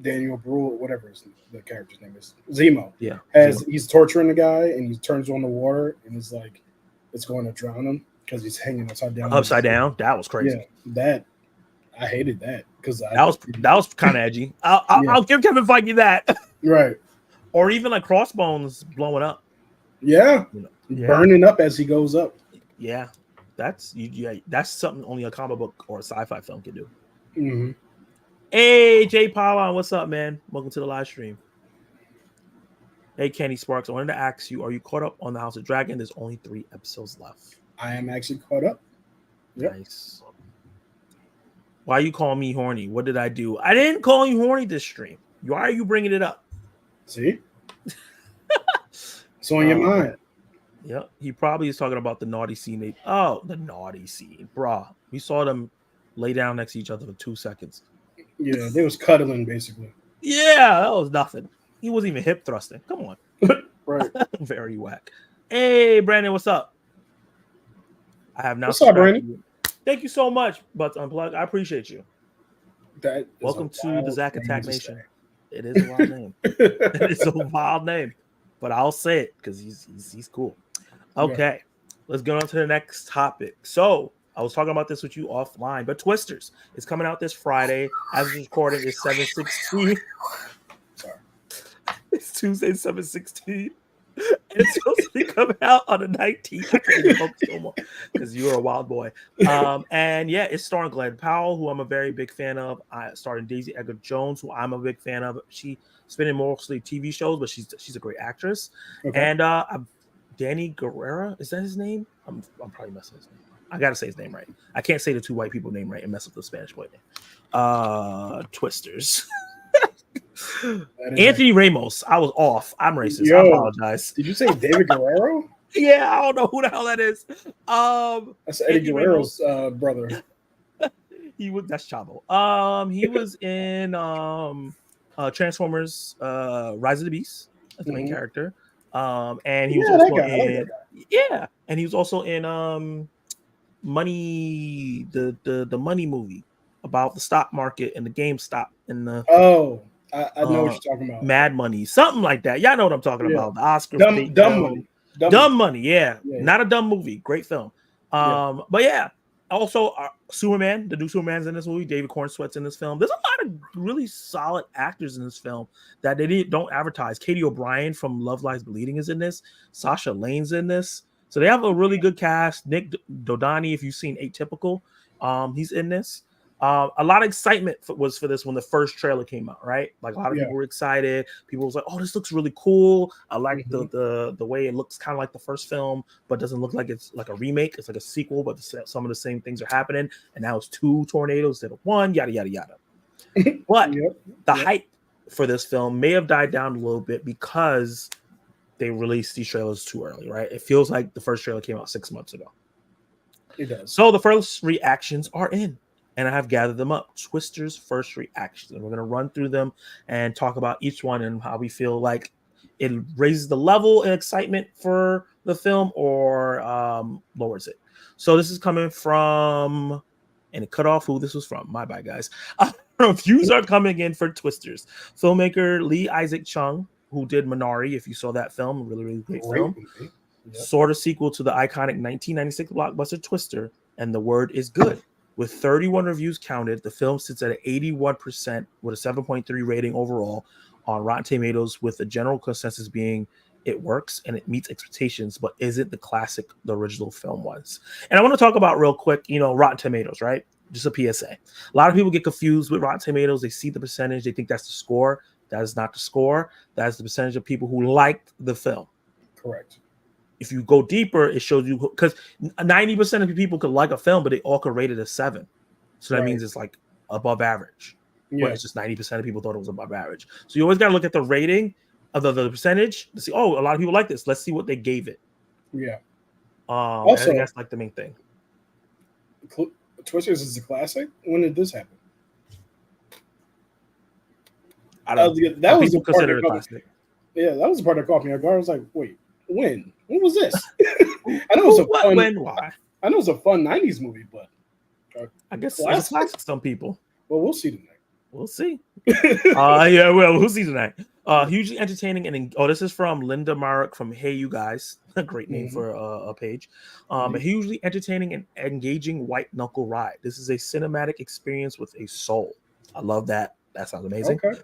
Daniel Bruhl, whatever the character's name is, Zemo. Yeah, he's torturing the guy and he turns on the water and it's like it's going to drown him because he's hanging upside down. Upside down, that was crazy. Yeah, I hated that because that was kind of edgy. I'll give Kevin Feige that. Right. Or even like Crossbones blowing up. Yeah. Burning up as he goes up. Yeah. That's something only a comic book or a sci-fi film can do. Mm-hmm. Hey, Jay Power, what's up, man? Welcome to the live stream. Hey, Kenny Sparks, I wanted to ask you, are you caught up on the House of Dragon? There's only 3 episodes left. I am actually caught up. Yep. Nice. Why are you calling me horny? What did I do? I didn't call you horny this stream. Why are you bringing it up? See? It's on your mind. Yeah, he probably is talking about the naughty scene. The naughty scene. Bruh. We saw them lay down next to each other for 2 seconds. Yeah, they was cuddling, basically. Yeah, that was nothing. He wasn't even hip thrusting. Come on. Right. Very whack. Hey, Brandon, what's up? I have now. What's up, Brandon? Thank you so much, Butts Unplugged. I appreciate you. Welcome to the Zach Attack Nation. It is a wild name. It is a wild name, but I'll say it because he's cool. Okay, let's go on to the next topic. So I was talking about this with you offline, but Twisters is coming out this Friday. As it's recording, it's 7/16. Sorry, it's Tuesday, 7/16. And it's supposed to be coming out on the 19th. I can't even focus no more because you're a wild boy. And yeah, it's starring Glenn Powell, who I'm a very big fan of. Starring Daisy Edgar Jones, who I'm a big fan of. She's been in mostly TV shows, but she's a great actress. Okay. And Danny Guerrera, is that his name? I'm probably messing his name. I gotta say his name right. I can't say the two white people name right and mess up the Spanish boy name. Twisters. Anthony Ramos. I was off. I'm racist. Yo, I apologize. Did you say David Guerrero? Yeah, I don't know who the hell that is. That's Eddie Guerrero's brother. That's Chavo. He was in Transformers Rise of the Beast as the main character. And he was also in and he was also in Money, the Money movie about the stock market and the GameStop and the I know what you're talking about. Mad Money, something like that. Y'all know what I'm talking about. The Oscar Dumb Money. Dumb Money, yeah. Not a dumb movie. Great film. But yeah, also Superman, the new Superman's in this movie. David Cornsweet's in this film. There's a lot of really solid actors in this film that they don't advertise. Katie O'Brien from Love Lies Bleeding is in this. Sasha Lane's in this. So they have a really good cast. Nick Dodani, if you've seen Atypical, he's in this. A lot of excitement was for this when the first trailer came out, right? Like a lot of people were excited. People was like, "Oh, this looks really cool." I like the way it looks, kind of like the first film, but doesn't look like it's like a remake. It's like a sequel, but some of the same things are happening. And now it's 2 tornadoes instead of 1. Yada yada yada. But the hype for this film may have died down a little bit because they released these trailers too early, right? It feels like the first trailer came out 6 months ago. It does. So the first reactions are in. And I have gathered them up. Twister's first reactions. And we're going to run through them and talk about each one and how we feel like it raises the level and excitement for the film or lowers it. So this is coming from, and it cut off who this was from. My bad, guys. Reviews are coming in for Twisters. Filmmaker Lee Isaac Chung, who did Minari, if you saw that film, really, really great film. Yep. Sort of sequel to the iconic 1996 blockbuster Twister, and the word is good. With 31 reviews counted, the film sits at 81% with a 7.3 rating overall on Rotten Tomatoes, with the general consensus being it works and it meets expectations, but isn't the classic the original film was. And I want to talk about real quick, Rotten Tomatoes, right? Just a PSA. A lot of people get confused with Rotten Tomatoes. They see the percentage. They think that's the score. That is not the score. That is the percentage of people who liked the film. Correct. If you go deeper, it shows you, because 90% of people could like a film, but they all could rate it a 7. So that means it's like above average. Yeah. But it's just 90% of people thought it was above average. So you always got to look at the rating of the percentage to see, oh, a lot of people like this. Let's see what they gave it. Yeah. Also, I think that's like the main thing. Twisters is a classic. When did this happen? I don't know. That was the part that classic. Yeah, that was the part that caught me off guard. I was like, wait, when was this? I know it was a fun. Why? I know it was a fun '90s movie, but I guess it's classic to some people. Well, we'll see tonight. We'll see. We'll see tonight. Hugely entertaining and this is from Linda Marek from Hey You Guys. A great name for a page. A hugely entertaining and engaging white knuckle ride. This is a cinematic experience with a soul. I love that. That sounds amazing. Okay.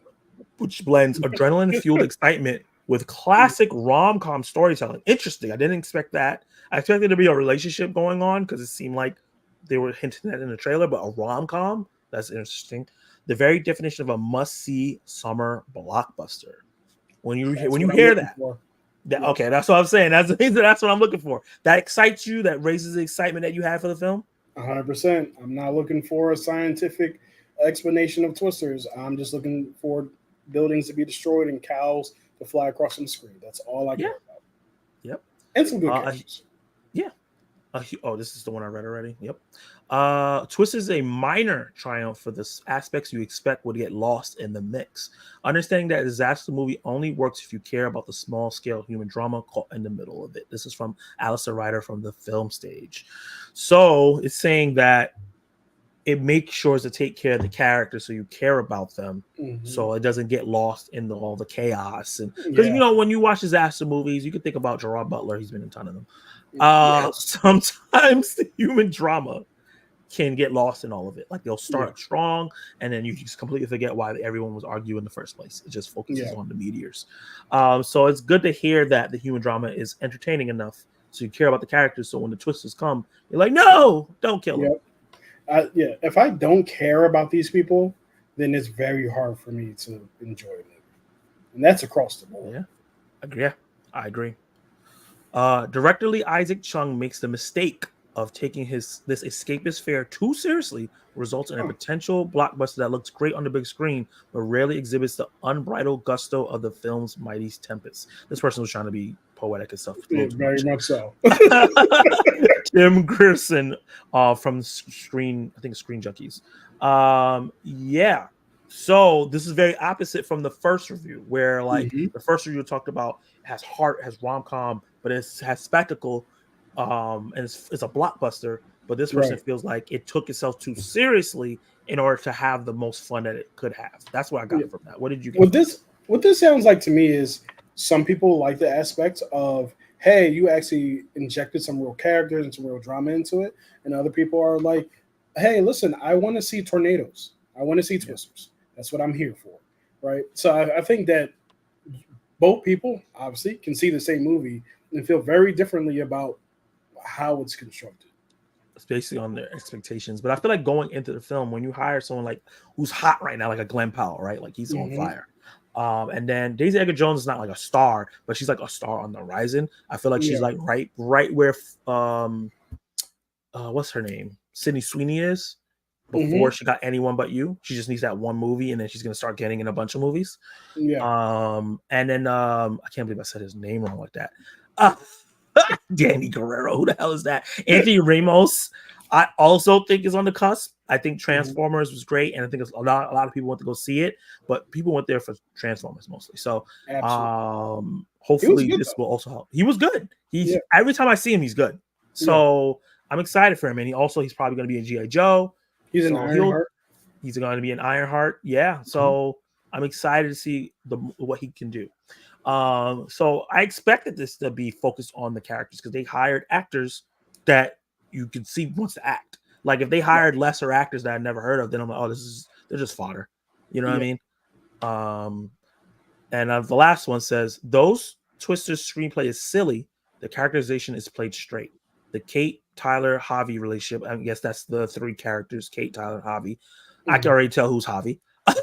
Which blends adrenaline-fueled excitement with classic rom-com storytelling. Interesting. I didn't expect that. I expected there to be a relationship going on because it seemed like they were hinting at in the trailer, but a rom-com? That's interesting. The very definition of a must-see summer blockbuster. When you hear that, okay, that's what I'm saying. That's what I'm looking for. That excites you. That raises the excitement that you have for the film. 100%. I'm not looking for a scientific explanation of Twisters. I'm just looking for buildings to be destroyed and cows to fly across the screen. That's all I care about. Yep. And some good characters. Yeah. This is the one I read already. Yep. Twist is a minor triumph for the aspects you expect would get lost in the mix. Understanding that a disaster movie only works if you care about the small-scale human drama caught in the middle of it. This is from Alistair Ryder from The Film Stage. So it's saying that it makes sure to take care of the characters so you care about them, so it doesn't get lost in all the chaos. And because when you watch disaster movies, you can think about Gerard Butler. He's been in a ton of them. Sometimes the human drama can get lost in all of it. Like they'll Yeah. start strong, and then you just completely forget why everyone was arguing in the first place. It just focuses Yeah. on the meteors. So it's good to hear that the human drama is entertaining enough so you care about the characters. So when the twisters come, you're like, no, don't kill them. Yeah. Yeah. If I don't care about these people, then it's very hard for me to enjoy a movie, and that's across the board. Yeah, I agree. Director Lee Isaac Chung makes the mistake of taking this escapist fare too seriously, results in a Huh. potential blockbuster that looks great on the big screen, but rarely exhibits the unbridled gusto of the film's mighty tempest. This person was trying to be poetic and stuff, a Yeah, little too very much. much so. Tim Grierson from Screen, I think Screen Junkies. Yeah. So this is very opposite from the first review, where like Hmm. the first review talked about it has heart, has rom com, but it has spectacle, and it's a blockbuster. But this person Right. feels like it took itself too seriously in order to have the most fun that it could have. That's what I Yeah. got from that. What did you get What from this what this sounds like to me is some people like the aspect of, hey, you actually injected some real characters and some real drama into it, and other people are like, hey, listen, I want to see tornadoes, I want to see it? Yeah, twisters. That's what I'm here for, right? So I think that both people obviously can see the same movie and feel very differently about how it's constructed. it's basically on their expectations. But I feel like going into the film, when you hire someone like who's hot right now, like a Glenn Powell, right? Like he's on Hmm. fire. And then Daisy Edgar Jones is not like a star, but she's like a star on the horizon. I feel like she's Yeah. like right where what's her name? Sydney Sweeney is before Hmm. she got Anyone But You. She just needs that one movie, and then she's gonna start getting in a bunch of movies. Yeah. And then I can't believe I said his name wrong like that. Uh, Danny Guerrero. Who the hell is that? Anthony Ramos. I also think is on the cusp. I think Hmm. Transformers was great, and I think a lot of people went to go see it, but people went there for Transformers mostly. So Absolutely. He was hopefully good this though. will also help. He was good. Yeah. Every time I see him, he's good. Yeah. So I'm excited for him, and he's probably going to be in GI Joe. He's an So Ironheart. he's going to be an Ironheart. Yeah. Mhm. So I'm excited to see what he can do. So I expected this to be focused on the characters because they hired actors that you can see wants to act. Like if they Yeah. hired lesser actors that I never heard of, then I'm like, oh, they're just fodder. You know what I Yeah. mean? And the last one says, those Twisters screenplay is silly. The characterization is played straight. The Kate, Tyler, Javi relationship, I guess that's the three characters, Kate, Tyler, Javi. I can Mhm. already tell who's Javi. Right.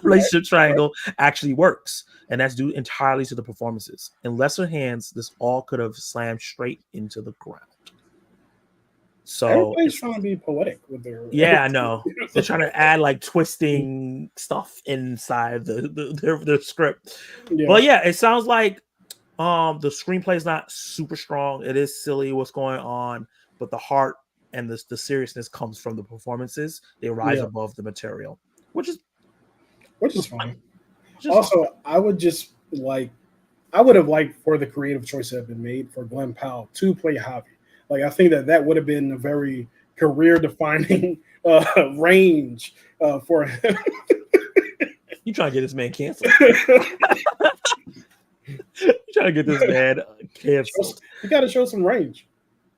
Relationship Right. triangle actually works, and that's due entirely to the performances. In lesser hands, this all could have slammed straight into the ground. So Everybody's it's trying to be poetic with their. yeah, I know they're trying to add like Mhm. twisting stuff inside their script, Yeah. but yeah, it sounds like the screenplay is not super strong. It is silly what's going on, but the heart and the seriousness comes from the performances. They rise Yeah. above the material, which is Which is was fine. fine. Just fine. Also, I would have liked for the creative choice that had been made for Glenn Powell to play Javi. Like I think that would have been a very career defining range for him. You trying to get this man canceled? You trying to get this man canceled? You got to show some range.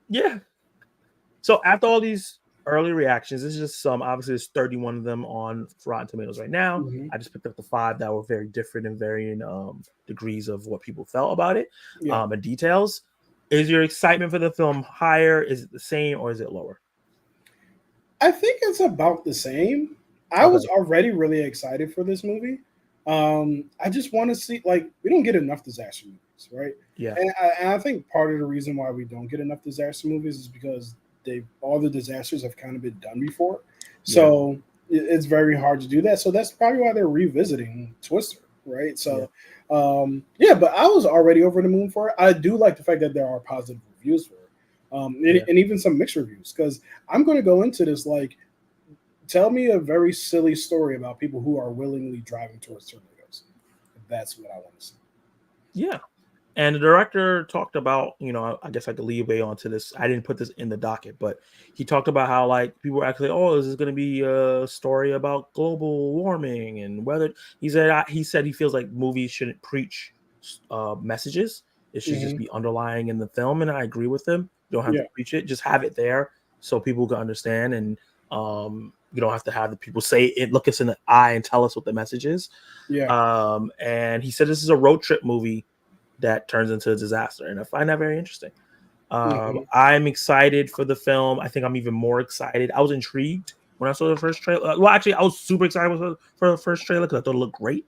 Yeah. So after all these early reactions, this is just some. Obviously, there's 31 of them on Rotten Tomatoes right now. Mhm. I just picked up the 5 that were very different and varying degrees of what people felt about it Yeah. and details. Is your excitement for the film higher? Is it the same or is it lower? I think it's about the same. I was Okay. already really excited for this movie. I just want to see, like, we don't get enough disaster movies, right? Yeah. And I think part of the reason why we don't get enough disaster movies is because all the disasters have kind of been done before. Yeah. So it's very hard to do that. So that's probably why they're revisiting Twister, right? Yeah. So yeah, but I was already over the moon for it. I do like the fact that there are positive reviews for it. Yeah. And even some mixed reviews, because I'm going to go into this like, tell me a very silly story about people who are willingly driving towards tornadoes. That's what I want to see. Yeah. And the director talked about, I guess I could leeway onto this. I didn't put this in the docket, but he talked about how like people were actually, oh, this is going to be a story about global warming and weather. He said he feels like movies shouldn't preach messages. It should just Hmm. be underlying in the film, and I agree with him. You don't have to Yeah, preach it; just have it there. so people can understand, and you don't have to have the people say it, look us in the eye and tell us what the message is. Yeah. And he said this is a road trip movie that turns into a disaster, and I find that very interesting. I'm excited for the film. I think I'm even more excited. I was intrigued when I saw the first trailer. Well, actually, I was super excited for the first trailer because I thought it looked great.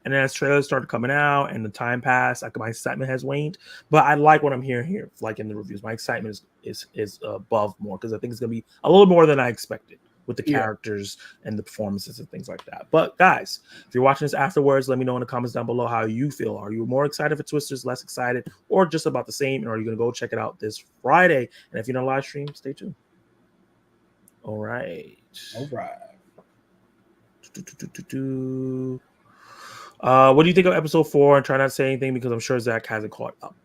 And then as trailers started coming out and the time passed, my excitement has waned. But I like what I'm hearing here, like in the reviews. My excitement is above more because I think it's gonna be a little more than I expected with the characters and the performances and things like that. But guys, if you're watching this afterwards, let me know in the comments down below how you feel. Are you more excited for Twisters, less excited, or just about the same? And are you gonna go check it out this Friday? And if you're not live stream, stay tuned. All right. What do you think of episode 4? And try not to say anything because I'm sure Zach hasn't caught up.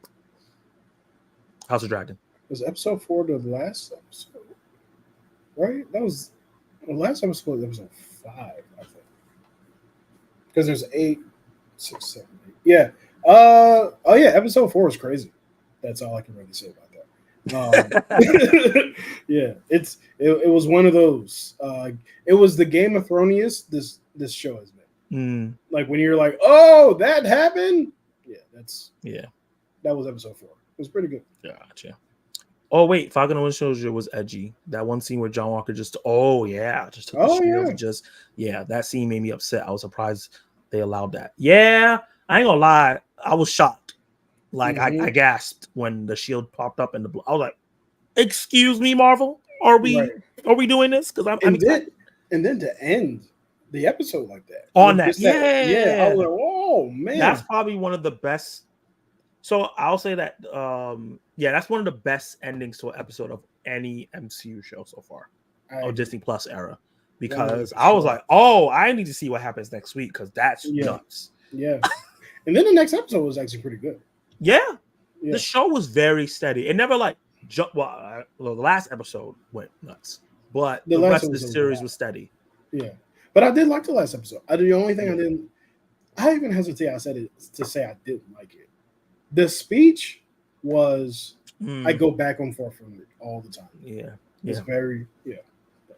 House of Dragon. Was episode 4 the last episode? Right? That was the last episode. Was episode 5, I think. Because there's 8, 6, 7, 8. Yeah. Oh yeah. Episode 4 is crazy. That's all I can really say about that. Yeah. It was one of those. It was the Game of Thrones this show has been. Like when you're like, oh, that happened. Yeah. That was episode 4. It was pretty good. Gotcha. Oh wait, Falcon and Winter Soldier was edgy. That one scene where John Walker just took the shield and that scene made me upset. I was surprised they allowed that. Yeah, I ain't gonna lie, I was shocked. Like I gasped when the shield popped up in the I was like, excuse me, Marvel, are we doing this? Because I'm excited. And then to end the episode like that. On like that. I was like, oh man. That's probably one of the best. So I'll say that that's one of the best endings to an episode of any MCU show so far. Or Disney Plus era. Because I was like, oh, I need to see what happens next week because that's nuts. Yeah. And then the next episode was actually pretty good. Yeah. The show was very steady. It never like jumped. Well, the last episode went nuts. But the rest of the series was steady. Yeah. But I did like the last episode. The only thing I even hesitate to say I didn't like it. The speech was I go back and forth from it all the time. It's very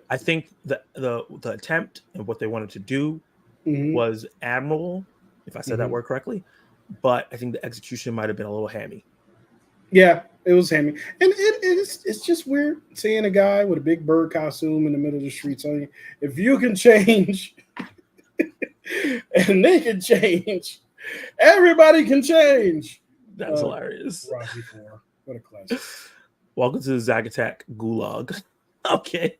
I think the attempt and what they wanted to do was admirable, if I said that word correctly. But I think the execution might have been a little hammy. Yeah, it was hammy. And it's just weird seeing a guy with a big bird costume in the middle of the street telling you, if you can change and they can change, everybody can change. That's hilarious. Rocky IV. What a classic. Welcome to the Zag Attack Gulag. Okay.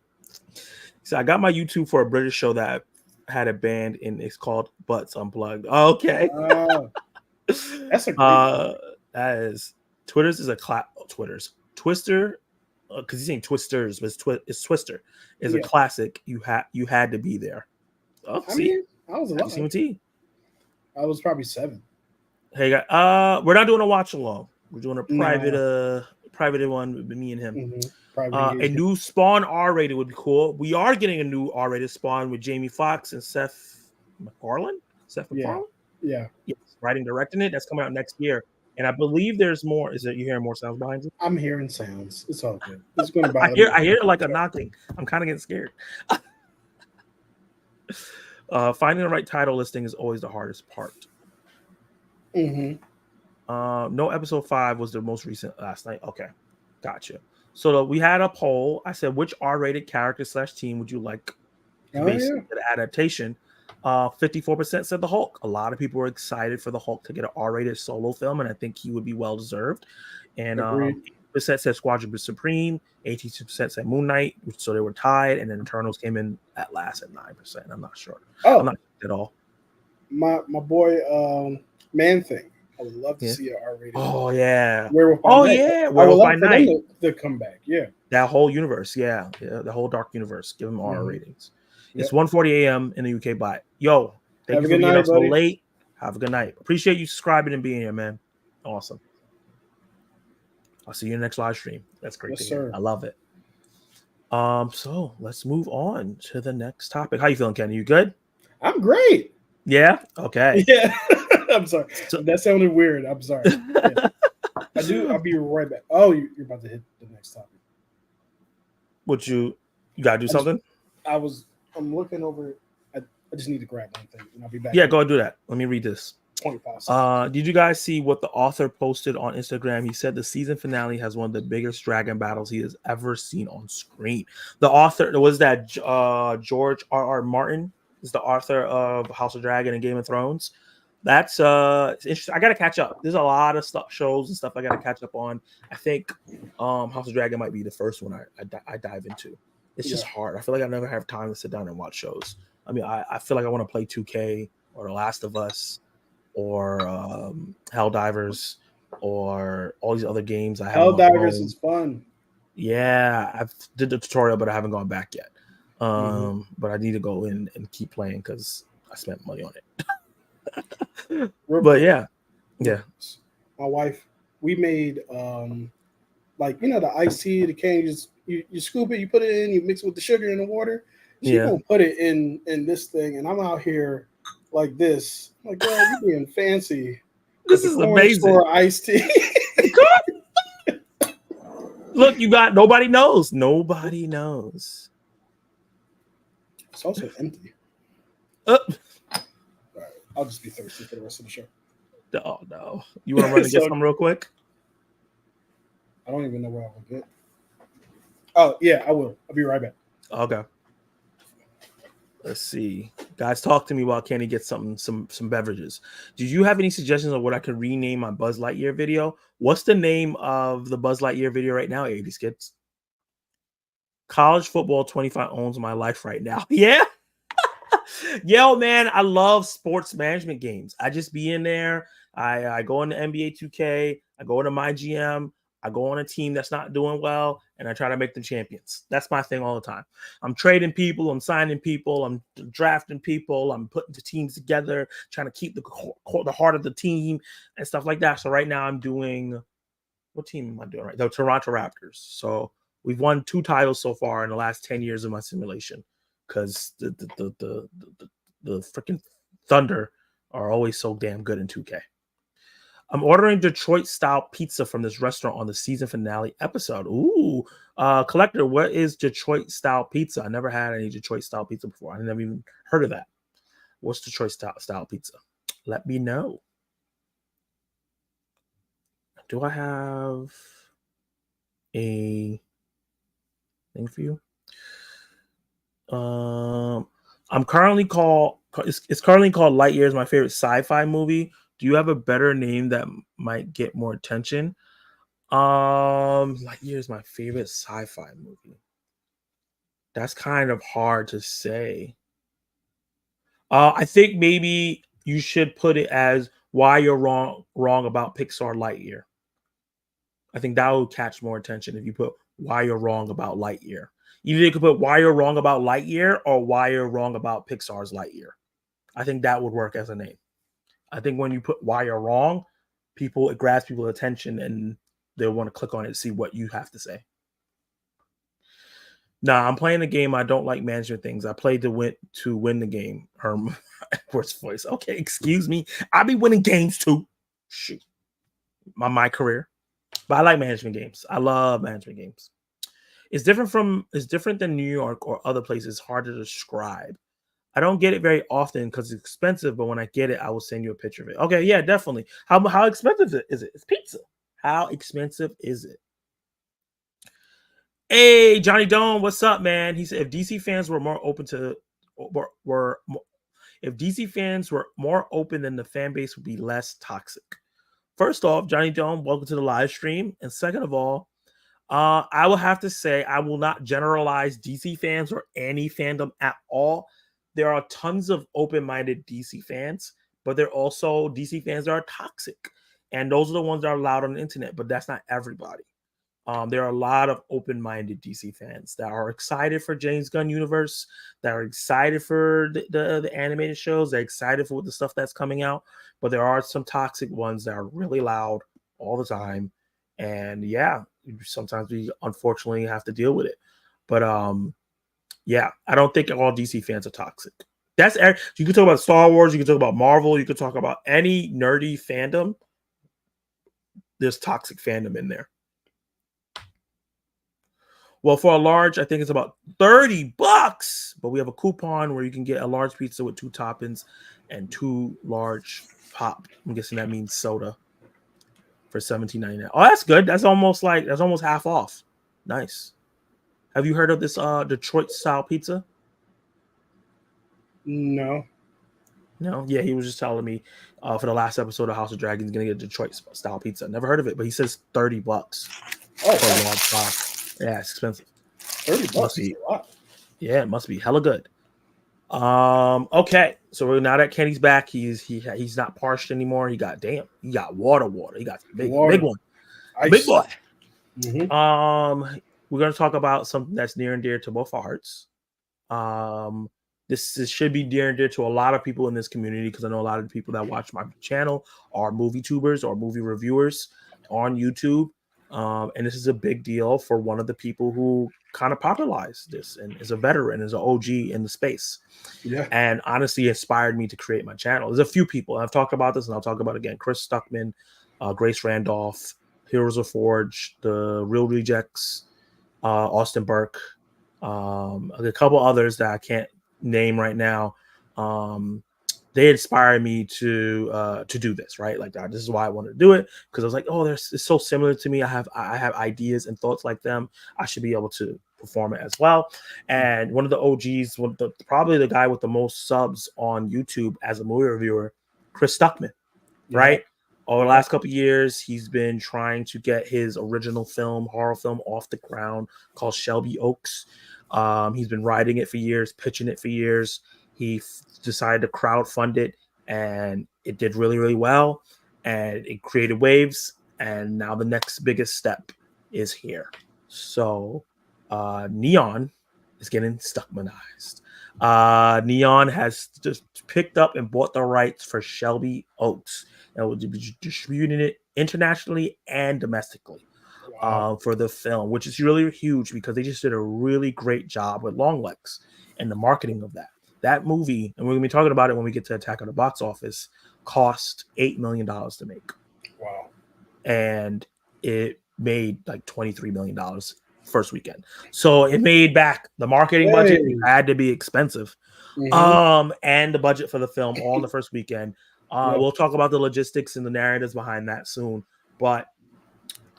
So I got my YouTube for a British show that had a band and it's called Butts Unplugged. Okay. That's a great that is Twitter's is a Twitter's Twister because he's saying Twisters, but it's Twister is a classic. You had to be there. Oh, I mean, I was a lot. I was probably 7. Hey guys, we're not doing a watch along. We're doing a private one with me and him. A new Spawn R-rated would be cool. We are getting a new R-rated Spawn with Jamie Foxx and Seth MacFarlane. Yeah. Yes, writing, directing it. That's coming out next year. And I believe there's more. Is it you hearing more sounds behind you? I'm hearing sounds. It's all good. It's going to bother me. I hear like a knocking. I'm kind of getting scared. Finding the right title listing is always the hardest part. No, episode 5 was the most recent last night. Okay, gotcha. So we had a poll. I said, which R-rated character / team would you like to base the adaptation? 54% said the Hulk. A lot of people were excited for the Hulk to get an R-rated solo film, and I think he would be well deserved. And 8% said Squadron Supreme, 82% said Moon Knight, so they were tied, and then Eternals came in at last at 9%. I'm not sure. I'm not sure at all. My boy, Man Thing. I would love to see an R-rated. Oh yeah. Werewolf by Night. Werewolf by Night. To come back. Yeah. That whole universe. Yeah. The whole dark universe. Give them R ratings. It's 1:40 a.m. in the UK. Bye. Yo, thank you for being up so late. Have a good night. Appreciate you subscribing and being here, man. Awesome. I'll see you in the next live stream. That's great. Yes, sir. I love it. So let's move on to the next topic. How you feeling, Kenny? You good? I'm great. Yeah. Okay. Yeah. I'm sorry. That sounded weird. I'm sorry. Yeah. I'll be right back. Oh, you're about to hit the next topic. What you gotta do something? I'm looking over. I just need to grab one thing, and I'll be back. Yeah, go ahead, do that. Let me read this. 25 seconds. Did you guys see what the author posted on Instagram? He said the season finale has one of the biggest dragon battles he has ever seen on screen. The author was that George R.R. Martin is the author of House of Dragon and Game of Thrones. That's it's interesting. I gotta catch up. There's a lot of shows and stuff I gotta catch up on. I think House of Dragon might be the first one I dive into. It's just hard. I feel like I never have time to sit down and watch shows. I mean, I feel like I want to play 2K or The Last of Us or Helldivers or all these other games I haven't. Helldivers is fun. Yeah, I've did the tutorial, but I haven't gone back yet. But I need to go in and keep playing because I spent money on it. But yeah. My wife, we made like the iced tea, the can. You scoop it, you put it in, you mix it with the sugar and the water. She gonna put it in this thing, and I'm out here like this. I'm like, girl, you being fancy. This is amazing. Store iced tea. Look, you got nobody knows. Nobody knows. It's also empty. All right, I'll just be thirsty for the rest of the show. Oh no! You want to run and get some real quick? I don't even know where I will get. Oh yeah, I will. I'll be right back. Okay. Let's see. Guys, talk to me while Kenny gets some beverages. Do you have any suggestions on what I could rename my Buzz Lightyear video? What's the name of the Buzz Lightyear video right now, 80s kids? College football 25 owns my life right now. Yeah. Yo, man, I love sports management games. I just be in there. I go into NBA 2K. I go into my GM. I go on a team that's not doing well, and I try to make them champions. That's my thing all the time. I'm trading people. I'm signing people. I'm drafting people. I'm putting the teams together, trying to keep the heart of the team and stuff like that. So right now I'm doing – what team am I doing right now? The Toronto Raptors. So we've won 2 titles so far in the last 10 years of my simulation because the freaking Thunder are always so damn good in 2K. I'm ordering Detroit-style pizza from this restaurant on the season finale episode. Ooh, Collector, what is Detroit-style pizza? I never had any Detroit-style pizza before. I never even heard of that. What's Detroit-style pizza? Let me know. Do I have a thing for you? It's currently called Lightyear. Is my favorite sci-fi movie. Do you have a better name that might get more attention? Lightyear is my favorite sci-fi movie. That's kind of hard to say. I think maybe you should put it as why you're wrong about Pixar Lightyear. I think that would catch more attention if you put why you're wrong about Lightyear. Either you could put why you're wrong about Lightyear or why you're wrong about Pixar's Lightyear. I think that would work as a name. I think when you put why you're wrong, it grabs people's attention and they'll want to click on it to see what you have to say. Nah, I'm playing a game. I don't like management things. I played to win the game. Her worst voice. Okay, excuse me. I'll be winning games too. Shoot. My career. But I like management games. I love management games. It's different than New York or other places. Hard to describe. I don't get it very often because it's expensive, but when I get it, I will send you a picture of it. Okay, yeah, definitely. How expensive is it? It's pizza. How expensive is it? Hey, Johnny Dome, what's up, man? He said if DC fans were more open if DC fans were more open, then the fan base would be less toxic. First off, Johnny Dome, welcome to the live stream. And second of all, I will have to say I will not generalize DC fans or any fandom at all. There are tons of open-minded DC fans, but there are also DC fans that are toxic. And those are the ones that are loud on the internet, but that's not everybody. There are a lot of open-minded DC fans that are excited for James Gunn universe, that are excited for the animated shows, they're excited for the stuff that's coming out, but there are some toxic ones that are really loud all the time. And yeah, sometimes we unfortunately have to deal with it. But yeah, I don't think all DC fans are toxic. You can talk about Star Wars, you can talk about Marvel, you can talk about any nerdy fandom. There's toxic fandom in there. Well, for a large, I think it's about $30, but we have a coupon where you can get a large pizza with 2 toppings and 2 large pop. I'm guessing that means soda for $17.99. Oh, that's good. That's almost half off. Nice. Have you heard of this Detroit style pizza? No. No, yeah, he was just telling me for the last episode of House of Dragons, gonna get Detroit style pizza. Never heard of it, but he says $30 Oh, for a wow. large pop. Yeah, it's expensive. $30 Must is be. a lot. Yeah, it must be hella good. Okay, so now that Kenny's back, he's not parched anymore. He got water. He got big Water, one, the big ice. boy. Mm-hmm. We're gonna talk about something that's near and dear to both our hearts. This should be dear and dear to a lot of people in this community because I know a lot of the people that watch my channel are movie tubers or movie reviewers on YouTube. And this is a big deal for one of the people who kind of popularized this and is a veteran, is an OG in the space. Yeah. And honestly inspired me to create my channel. There's a few people, and I've talked about this and I'll talk about it again. Chris Stuckman, Grace Randolph, Heroes of Forge, The Real Rejects, Austin Burke, a couple others that I can't name right now. They inspired me to do this, right? Like that. This is why I wanted to do it, because I was like, oh, it's so similar to me. I have ideas and thoughts like them. I should be able to perform it as well. And one of the OGs, probably the guy with the most subs on YouTube as a movie reviewer, Chris Stuckman, right? Over the last couple of years, he's been trying to get his original horror film off the ground called Shelby Oaks. He's been writing it for years, pitching it for years. He decided to crowdfund it, and it did really, really well. And it created waves. And now the next biggest step is here. So Neon is getting Stuckmanized. Neon has just picked up and bought the rights for Shelby Oaks and will be distributing it internationally and domestically. Wow. For the film, which is really huge because they just did a really great job with Longlegs and the marketing of that. That movie, and we're going to be talking about it when we get to Attack on the Box Office, cost $8 million to make. Wow. And it made like $23 million first weekend. So it made back the marketing budget. It had to be expensive. And the budget for the film all in the first weekend. We'll talk about the logistics and the narratives behind that soon. But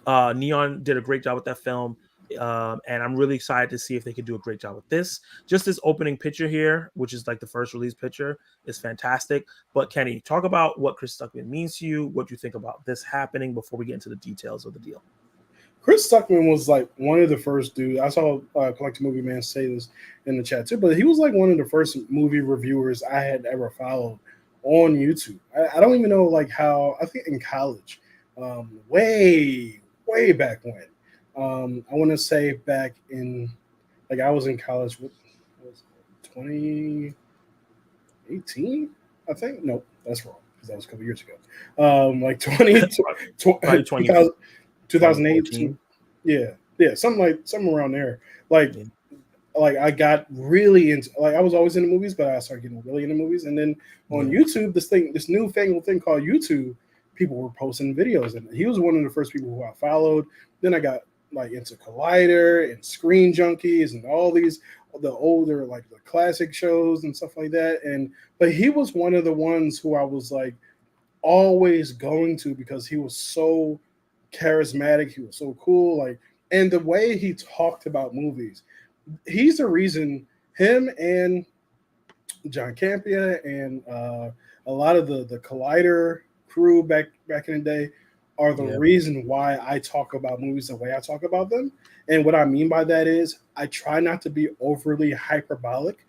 Neon did a great job with that film. And I'm really excited to see if they could do a great job with this. Just this opening picture here, which is like the first release picture, is fantastic. But Kenny, talk about what Chris Stuckman means to you, what you think about this happening before we get into the details of the deal. Chris Stuckman was like one of the first dudes. I saw Collective Movie Man say this in the chat too, but he was like one of the first movie reviewers I had ever followed on YouTube. I don't even know like how, I think in college, way back when. I want to say back in, like I was in college, what was it, 2018, I think? No, that's wrong because that was a couple years ago. Like 2018. Yeah, something around there. Like I got really into, like I was always into movies, but I started getting really into movies. And then on YouTube, this newfangled thing called YouTube, people were posting videos, and he was one of the first people who I followed. Then I got like into Collider and Screen Junkies and all these the older like the classic shows and stuff like that. But he was one of the ones who I was like always going to because he was so charismatic, he was so cool, like, and the way he talked about movies, he's the reason him and John Campia and a lot of the Collider crew back in the day are the reason why I talk about movies the way I talk about them. And what I mean by that is I try not to be overly hyperbolic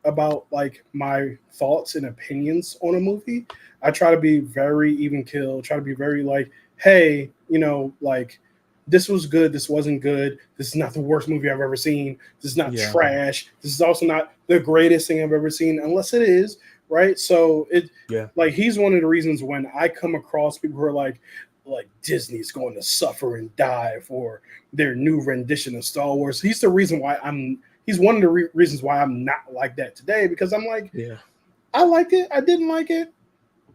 about like my thoughts and opinions on a movie. I try to be very even keel, try to be very like, hey, like this was good, this wasn't good, this is not the worst movie I've ever seen, this is not trash, this is also not the greatest thing I've ever seen, unless it is, right? So like he's one of the reasons when I come across people who are like Disney's going to suffer and die for their new rendition of Star Wars. He's the reason why he's one of the reasons why I'm not like that today, because I'm like, I liked it, I didn't like it.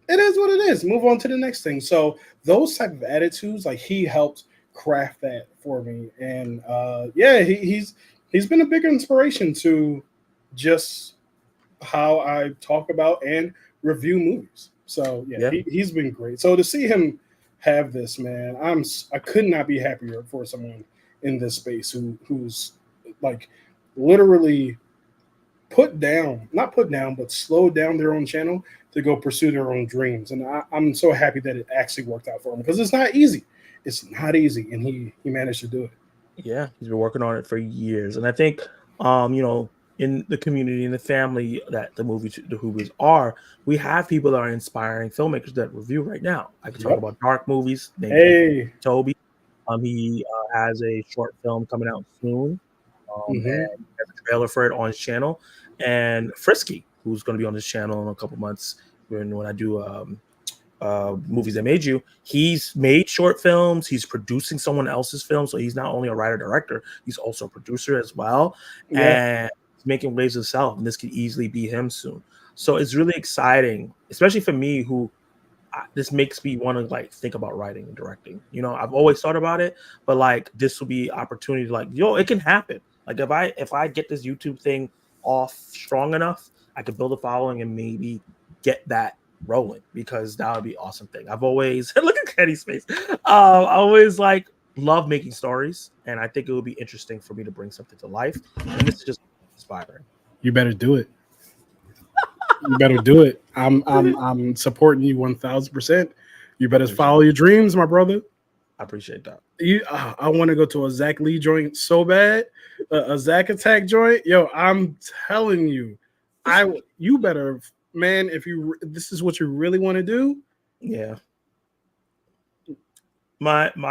It is what it is. Move on to the next thing. So those type of attitudes, like he helped craft that for me. And yeah, he's been a big inspiration to just how I talk about and review movies. So yeah, Yeah. he's been great. So to see him have this, man, I could not be happier for someone in this space who's like literally put down, not put down, but slowed down their own channel to go pursue their own dreams. And I'm so happy that it actually worked out for him because it's not easy. It's not easy, and he managed to do it. Yeah, he's been working on it for years, and I think, you know, in the community, in the family that the Hoovers are, we have people that are inspiring filmmakers that review right now. I could talk Yep. about dark movies, named Hey. Toby. He has a short film coming out soon, Hmm. and he has a trailer for it on his channel. And Frisky, who's going to be on this channel in a couple months when I do movies that made you. He's made short films. He's producing someone else's film, so he's not only a writer director, he's also a producer as well, Yeah. and he's making waves himself. And this could easily be him soon. So it's really exciting, especially for me, who this makes me want to like think about writing and directing. You know, I've always thought about it, but like this will be opportunity. Like, yo, it can happen. Like if I get this YouTube thing off strong enough, I could build a following and maybe get that rolling because that would be an awesome thing. I've always look at Kenny's face. I always like love making stories, and I think it would be interesting for me to bring something to life. And this is just inspiring. You better do it. You better do it. I'm supporting you 1,000%. You I better appreciate follow your dreams, my brother. I appreciate that. I want to go to a Zach Lee joint so bad, a Zach Attack joint. Yo, I'm telling you, you better, man. If this is what you really want to do, Yeah. My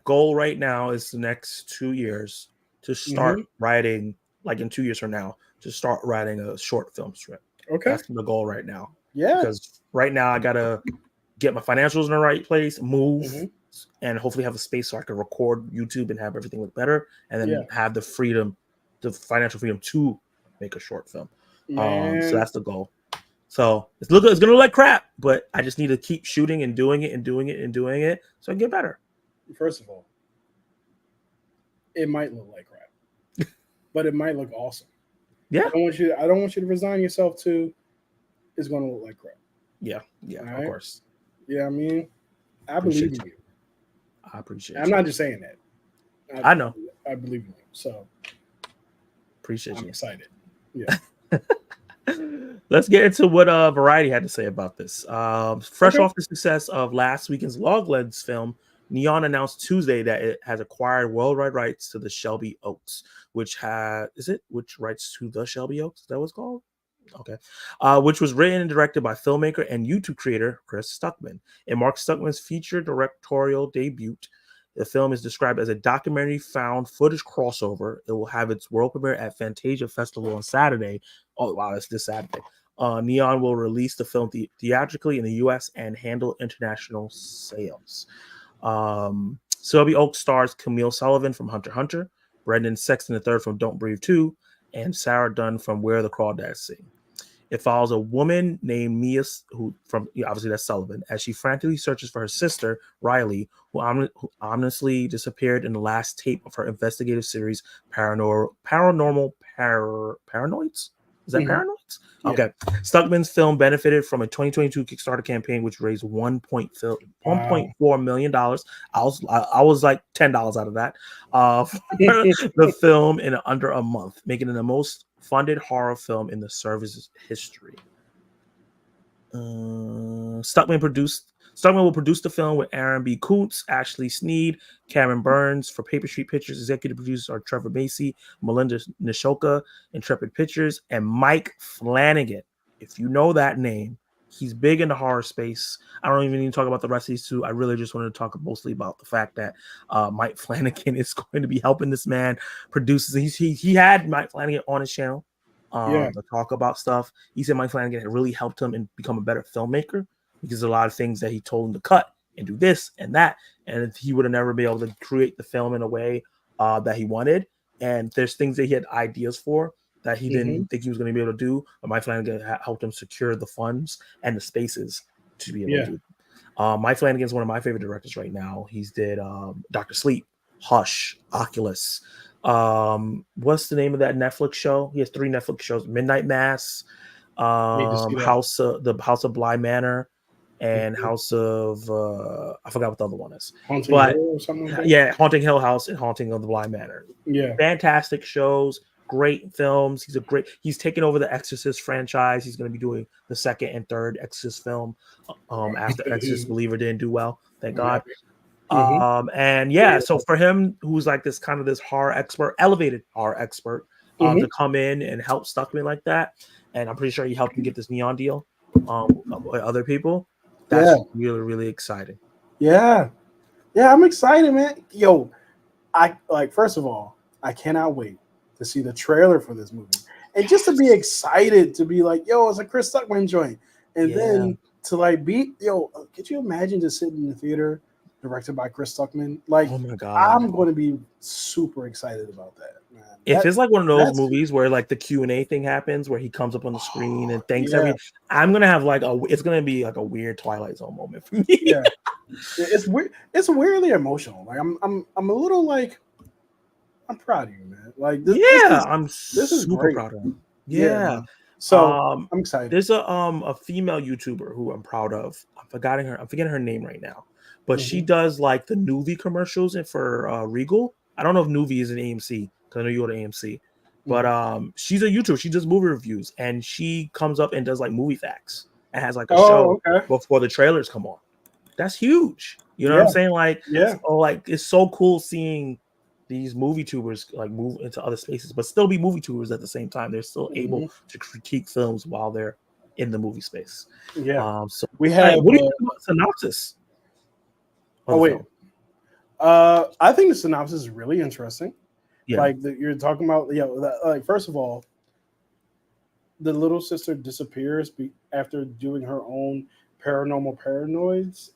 goal right now is the next 2 years to start hmm writing, like in 2 years from now, to start writing a short film script. okay, That's the goal right now. yeah, Because right now I gotta get my financials in the right place, move, hmm and hopefully have a space so I can record YouTube and have everything look better, and yeah, then have the freedom, the financial freedom to make a short film. So man. that's the goal. So it's gonna look like crap, but I just need to keep shooting and doing it and doing it and doing it so I can get better. First of all, it might look like crap, but it might look awesome. Yeah, I don't want you to resign yourself to. It's going to look like crap. yeah, All yeah. Of right. course, Yeah, I mean, I believe appreciate in you. you. I appreciate I'm you. not just saying that. I know. I believe in you. So Appreciate I'm you. excited. Yeah. Let's get into what Variety had to say about this. Fresh Okay. off the success of last weekend's Loglands film, Neon announced Tuesday that it has acquired worldwide rights to the Shelby Oaks, which rights to the Shelby Oaks? Is that what it's called? Okay. Which was written and directed by filmmaker and YouTube creator Chris Stuckman. In Mark Stuckman's feature directorial debut, the film is described as a documentary found footage crossover. It will have its world premiere at Fantasia Festival on Saturday. Oh, wow, it's this Saturday. Neon will release the film theatrically in the US and handle international sales. Shelby Oak stars Camille Sullivan from Hunter x Hunter, Brendan Sexton III from Don't Breathe 2, and Sarah Dunn from Where the Crawdads Sing. It follows a woman named Mia, who from obviously that's Sullivan, as she frantically searches for her sister Riley, who ominously disappeared in the last tape of her investigative series, Paranoids. Is that hmm Paranoids? Yeah. Okay. Stuckman's film benefited from a 2022 Kickstarter campaign, which raised Wow. $1.4 million. I was like $10 out of that for the film in under a month, making it the most funded horror film in the service's history. Stuckman will produce the film with Aaron B. Koontz, Ashley Sneed, Cameron Burns. For Paper Street Pictures, executive producers are Trevor Macy, Melinda Nishoka, Intrepid Pictures, and Mike Flanagan. If you know that name, he's big in the horror space. I don't even need to talk about the rest of these two. I really just wanted to talk mostly about the fact that Mike Flanagan is going to be helping this man produce. He had Mike Flanagan on his channel Yeah. to talk about stuff. He said Mike Flanagan had really helped him and become a better filmmaker because a lot of things that he told him to cut and do this and that, and he would have never been able to create the film in a way that he wanted. And there's things that he had ideas for that he hmm didn't think he was going to be able to do, but Mike Flanagan helped him secure the funds and the spaces to be able Yeah. to do. Mike Flanagan's one of my favorite directors right now. He's did Doctor Sleep, Hush, Oculus. What's the name of that Netflix show? He has 3 Netflix shows: Midnight Mass, Need to see that. the House of Bly Manor, and Mhm. House of I forgot what the other one is. Haunting But Hill or something like that. yeah, Haunting Hill House and Haunting of the Bly Manor. Yeah. Fantastic shows, great films. He's taken over the Exorcist franchise. He's going to be doing the 2nd and 3rd Exorcist film after Exorcist Believer didn't do well, thank I'm God. happy. Mhm. And yeah, so for him, who's like this kind of this horror expert, elevated horror expert, Mhm. to come in and help Stuckman like that, and I'm pretty sure he helped him get this Neon deal with other people. That's Yeah. really, really exciting. Yeah. Yeah, I'm excited, man. Yo, first of all, I cannot wait to see the trailer for this movie. And just to be excited to be like, yo, it's a Chris Stuckman joint. And Yeah. then to like be, yo, could you imagine just sitting in the theater directed by Chris Stuckman? Like, Oh my God. I'm going to be super excited about that, man. If it's like one of those that's- movies where like the Q&A thing happens where he comes up on the screen and thanks yeah. I'm gonna have like it's gonna be like a weird Twilight Zone moment for me. Yeah. It's weird. It's weirdly emotional. Like I'm a little like, I'm proud of you, man. Like I'm this is super great. proud of him. Yeah. Yeah. So I'm excited. There's a female YouTuber who I'm proud of. I'm forgetting her name right now, but she does like the Nuvi commercials and for Regal. I don't know if Nuvi is an AMC because I know you go to AMC, but she's a YouTuber. She does movie reviews and she comes up and does like movie facts and has like a show before the trailers come on. That's huge. You know what I'm saying? Like, it's so cool seeing these movie tubers like move into other spaces, but still be movie tubers at the same time. They're still able to critique films while they're in the movie space. Yeah. So we have. What do you think about synopsis? Wait. I think the synopsis is really interesting. Yeah. Like you're talking about, like first of all, the little sister disappears after doing her own Paranormal Paranoids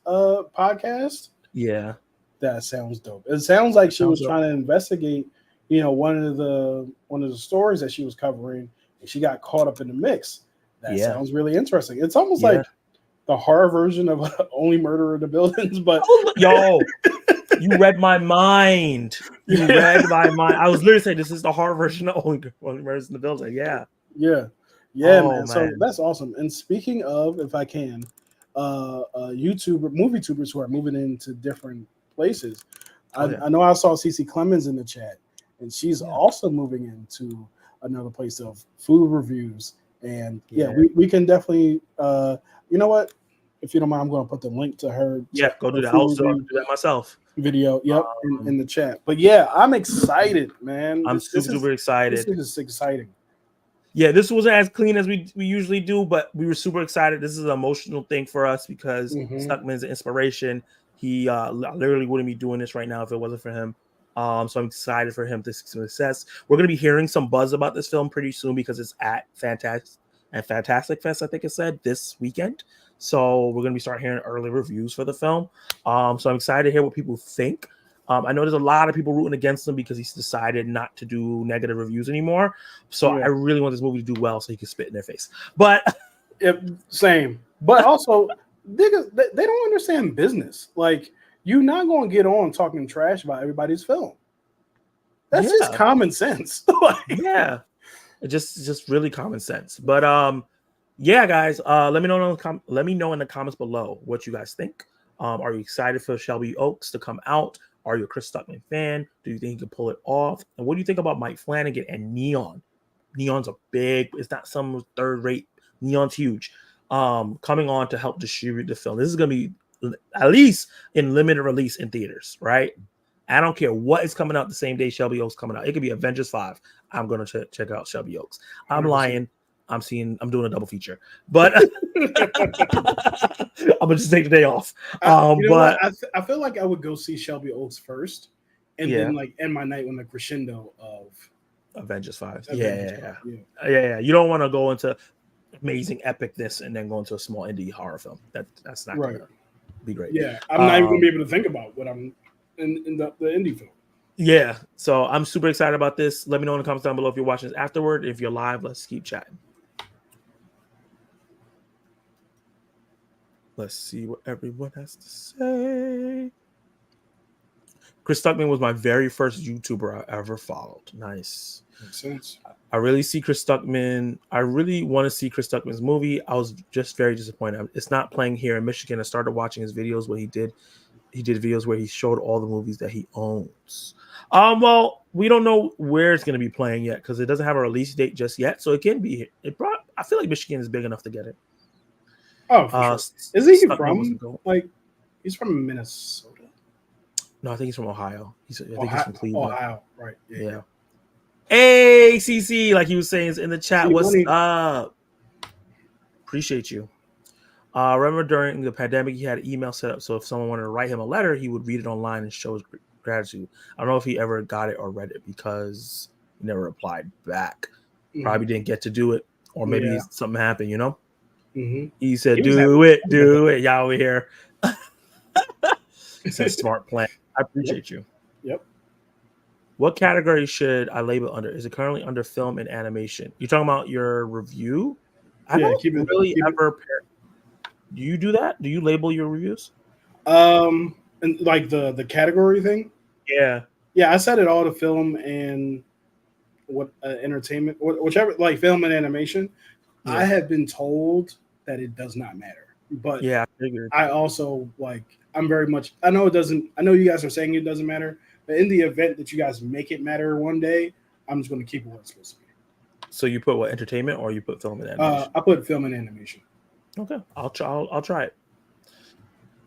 podcast. Yeah. That sounds dope. It sounds like she was trying to investigate, one of the stories that she was covering, and she got caught up in the mix. That sounds really interesting. It's almost like the horror version of Only Murder in the Buildings, but yo, you read my mind. You read my mind. I was literally saying this is the horror version of Only Murders in the Building. Yeah. Man. So that's awesome. And speaking of, if I can, movie tubers who are moving into different places. I know I saw Cece Clemens in the chat, and she's also moving into another place of food reviews. And we can definitely, you know what? If you don't mind, I'm going to put the link to her. Yeah, go do that. I'll do that myself. Video, in the chat. But yeah, I'm excited, man. I'm super excited. This is exciting. Yeah, this wasn't as clean as we usually do, but we were super excited. This is an emotional thing for us because Stuckman's an inspiration. He literally wouldn't be doing this right now if it wasn't for him. So I'm excited for him to success. We're going to be hearing some buzz about this film pretty soon because it's at Fantastic Fest, I think it said, this weekend. So we're going to be starting hearing early reviews for the film. So I'm excited to hear what people think. I know there's a lot of people rooting against him because he's decided not to do negative reviews anymore. So I really want this movie to do well so he can spit in their face. But same. But also, they don't understand business. Like, you're not going to get on talking trash about everybody's film. That's just common sense. Just really common sense. But guys, let me know in the comments below what you guys think. Are you excited for Shelby Oaks to come out? Are you a Chris Stuckman fan? Do you think he can pull it off? And what do you think about Mike Flanagan and Neon? Neon's it's not some third-rate. Neon's huge. Coming on to help distribute the film. This is going to be at least in limited release in theaters, right? I don't care what is coming out the same day Shelby Oaks coming out. It could be Avengers 5. I'm going to check out Shelby Oaks. I'm 100%. Lying. I'm doing a double feature, but I'm gonna just take the day off. I feel like I would go see Shelby Oaks first, and then like end my night with the crescendo of Avengers 5. Yeah. You don't want to go into amazing epicness and then go into a small indie horror film. That's not gonna be great. Yeah, I'm not even gonna be able to think about what I'm in the indie film. Yeah, so I'm super excited about this. Let me know in the comments down below if you're watching this afterward. If you're live, let's keep chatting. Let's see what everyone has to say. Chris Stuckman was my very first YouTuber I ever followed. Nice. Makes sense. I really see Chris Stuckman. I really want to see Chris Stuckman's movie. I was just very disappointed. It's not playing here in Michigan. I started watching his videos where he did videos where he showed all the movies that he owns. Well, we don't know where it's going to be playing yet because it doesn't have a release date just yet. So it can be. I feel like Michigan is big enough to get it. Oh, for sure. Isn't he from like? He's from Minnesota. No, I think he's from Ohio. I think he's from Cleveland. Ohio, right? Yeah. Hey, CC, like he was saying in the chat, what's up? Appreciate you. Remember during the pandemic, he had an email set up, so if someone wanted to write him a letter, he would read it online and show his gratitude. I don't know if he ever got it or read it because he never replied back. Probably didn't get to do it, or maybe something happened, you know? Mm-hmm. He said, do it. Y'all over here. He said, smart plan. I appreciate you. Yep. What category should I label under? Is it currently under film and animation? You're talking about your review? I don't really ever. Do you do that? Do you label your reviews? And like the category thing? Yeah. Yeah, I set it all to film and entertainment, whichever, like film and animation. Yeah. I have been told that it does not matter, but yeah, I figured. I also I'm very much. I know it doesn't. I know you guys are saying it doesn't matter, but in the event that you guys make it matter one day, I'm just going to keep it what it's supposed to be. So you put what, entertainment, or you put film and animation? I put film and animation. Okay, I'll try it.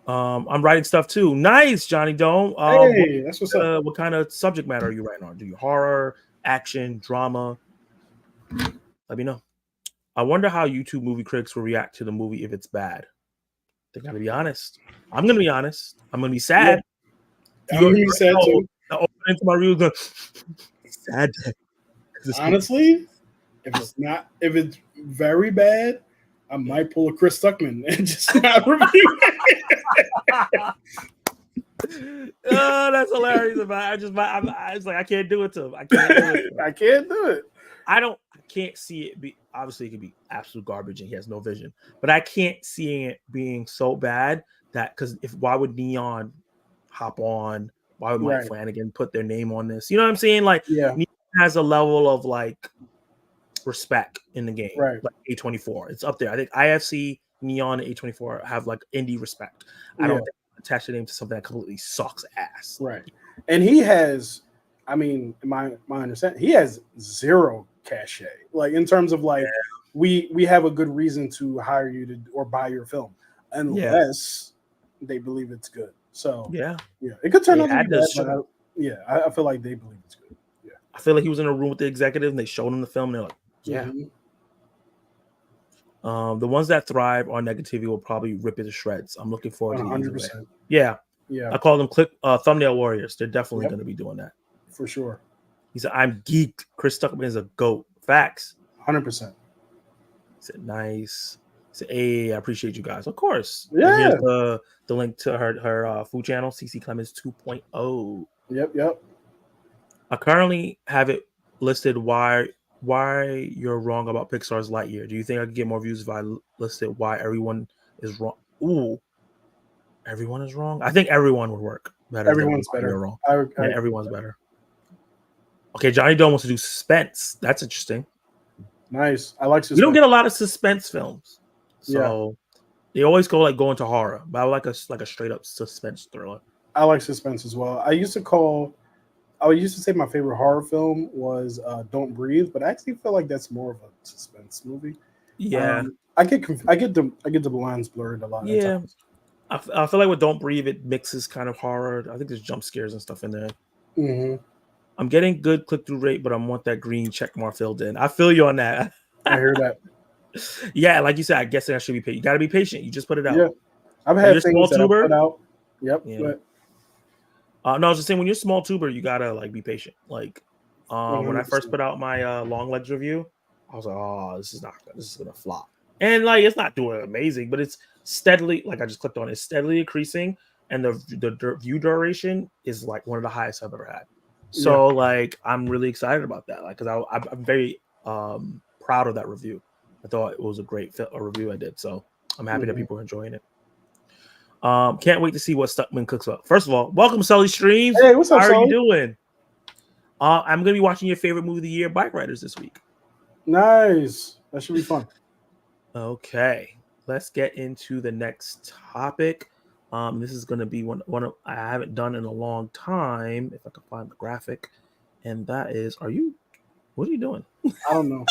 I'm writing stuff too. Nice, Johnny Dome. Hey, that's what's up. What kind of subject matter are you writing on? Do you horror, action, drama? Let me know. I wonder how YouTube movie critics will react to the movie if it's bad. They gotta be honest. I'm gonna be honest. I'm gonna be sad. Yeah. I'm gonna be sad too. I open into my review going sad. Honestly, if it's very bad, I might pull a Chris Stuckman and just not review it. Oh, that's hilarious. I was like, I can't do it to him. I can't do it. I can't do it. I can't see it be. Obviously, it could be absolute garbage and he has no vision. But I can't see it being so bad that why would Neon hop on? Why would Mike Flanagan put their name on this? You know what I'm saying? Like, Neon has a level of like respect in the game, right? Like A24, it's up there. I think IFC, Neon, and A24 have like indie respect. I don't think attach the name to something that completely sucks ass, right? And he has, I mean, my understanding, he has zero cachet. Like in terms of like, we have a good reason to hire you to or buy your film, unless they believe it's good. So it could turn out to be bad, but I feel like they believe it's good. Yeah, I feel like he was in a room with the executive and they showed him the film and they're like, the ones that thrive on negativity will probably rip it to shreds. I'm looking forward to 100%. Yeah. I call them thumbnail warriors. They're definitely going to be doing that for sure. He said, "I'm geeked. Chris Stuckman is a goat." Facts. 100%. He said, "Nice." He said, "Hey, I appreciate you guys." Of course. Yeah. And here's the link to her food channel, CC Clemens 2.0. Yep. I currently have it listed why you're wrong about Pixar's Lightyear. Do you think I could get more views if I listed why everyone is wrong? Ooh, everyone is wrong. I think everyone would work better. Everyone's better. Wrong. Everyone's better. Okay, Johnny Dome wants to do suspense. That's interesting. Nice. I like suspense. We don't get a lot of suspense films, so they always go into horror. But I like a straight up suspense thriller. I like suspense as well. I used to say my favorite horror film was Don't Breathe, but I actually feel like that's more of a suspense movie. Yeah, I get the lines blurred a lot. Yeah, I feel like with Don't Breathe, it mixes kind of horror. I think there's jump scares and stuff in there. Mm-hmm. I'm getting good click-through rate, but I want that green check mark filled in. I feel you on that. I hear that. Yeah, like you said, I guess I should be patient. You got to be patient. You just put it out. Yeah, I've had things that I put out. Yep. Yeah. No, I was just saying, when you're a small tuber, you gotta be patient. Like, when I first put out my long legs review, I was like, "Oh, this is gonna flop." And it's not doing amazing, but it's steadily, I just clicked on it, steadily increasing, and the view duration is one of the highest I've ever had. So I'm really excited about that. Because I'm very proud of that review. I thought it was a great review I did. So I'm happy that people are enjoying it. Can't wait to see what Stuckman cooks up. First of all, welcome Sully Streams. Hey, what's up, How are you Sully? doing? I'm gonna be watching your favorite movie of the year, Bike Riders, this week. Nice. That should be fun. Okay, let's get into the next topic. This is gonna be one of I haven't done in a long time. If I can find the graphic, and that is, what are you doing? I don't know.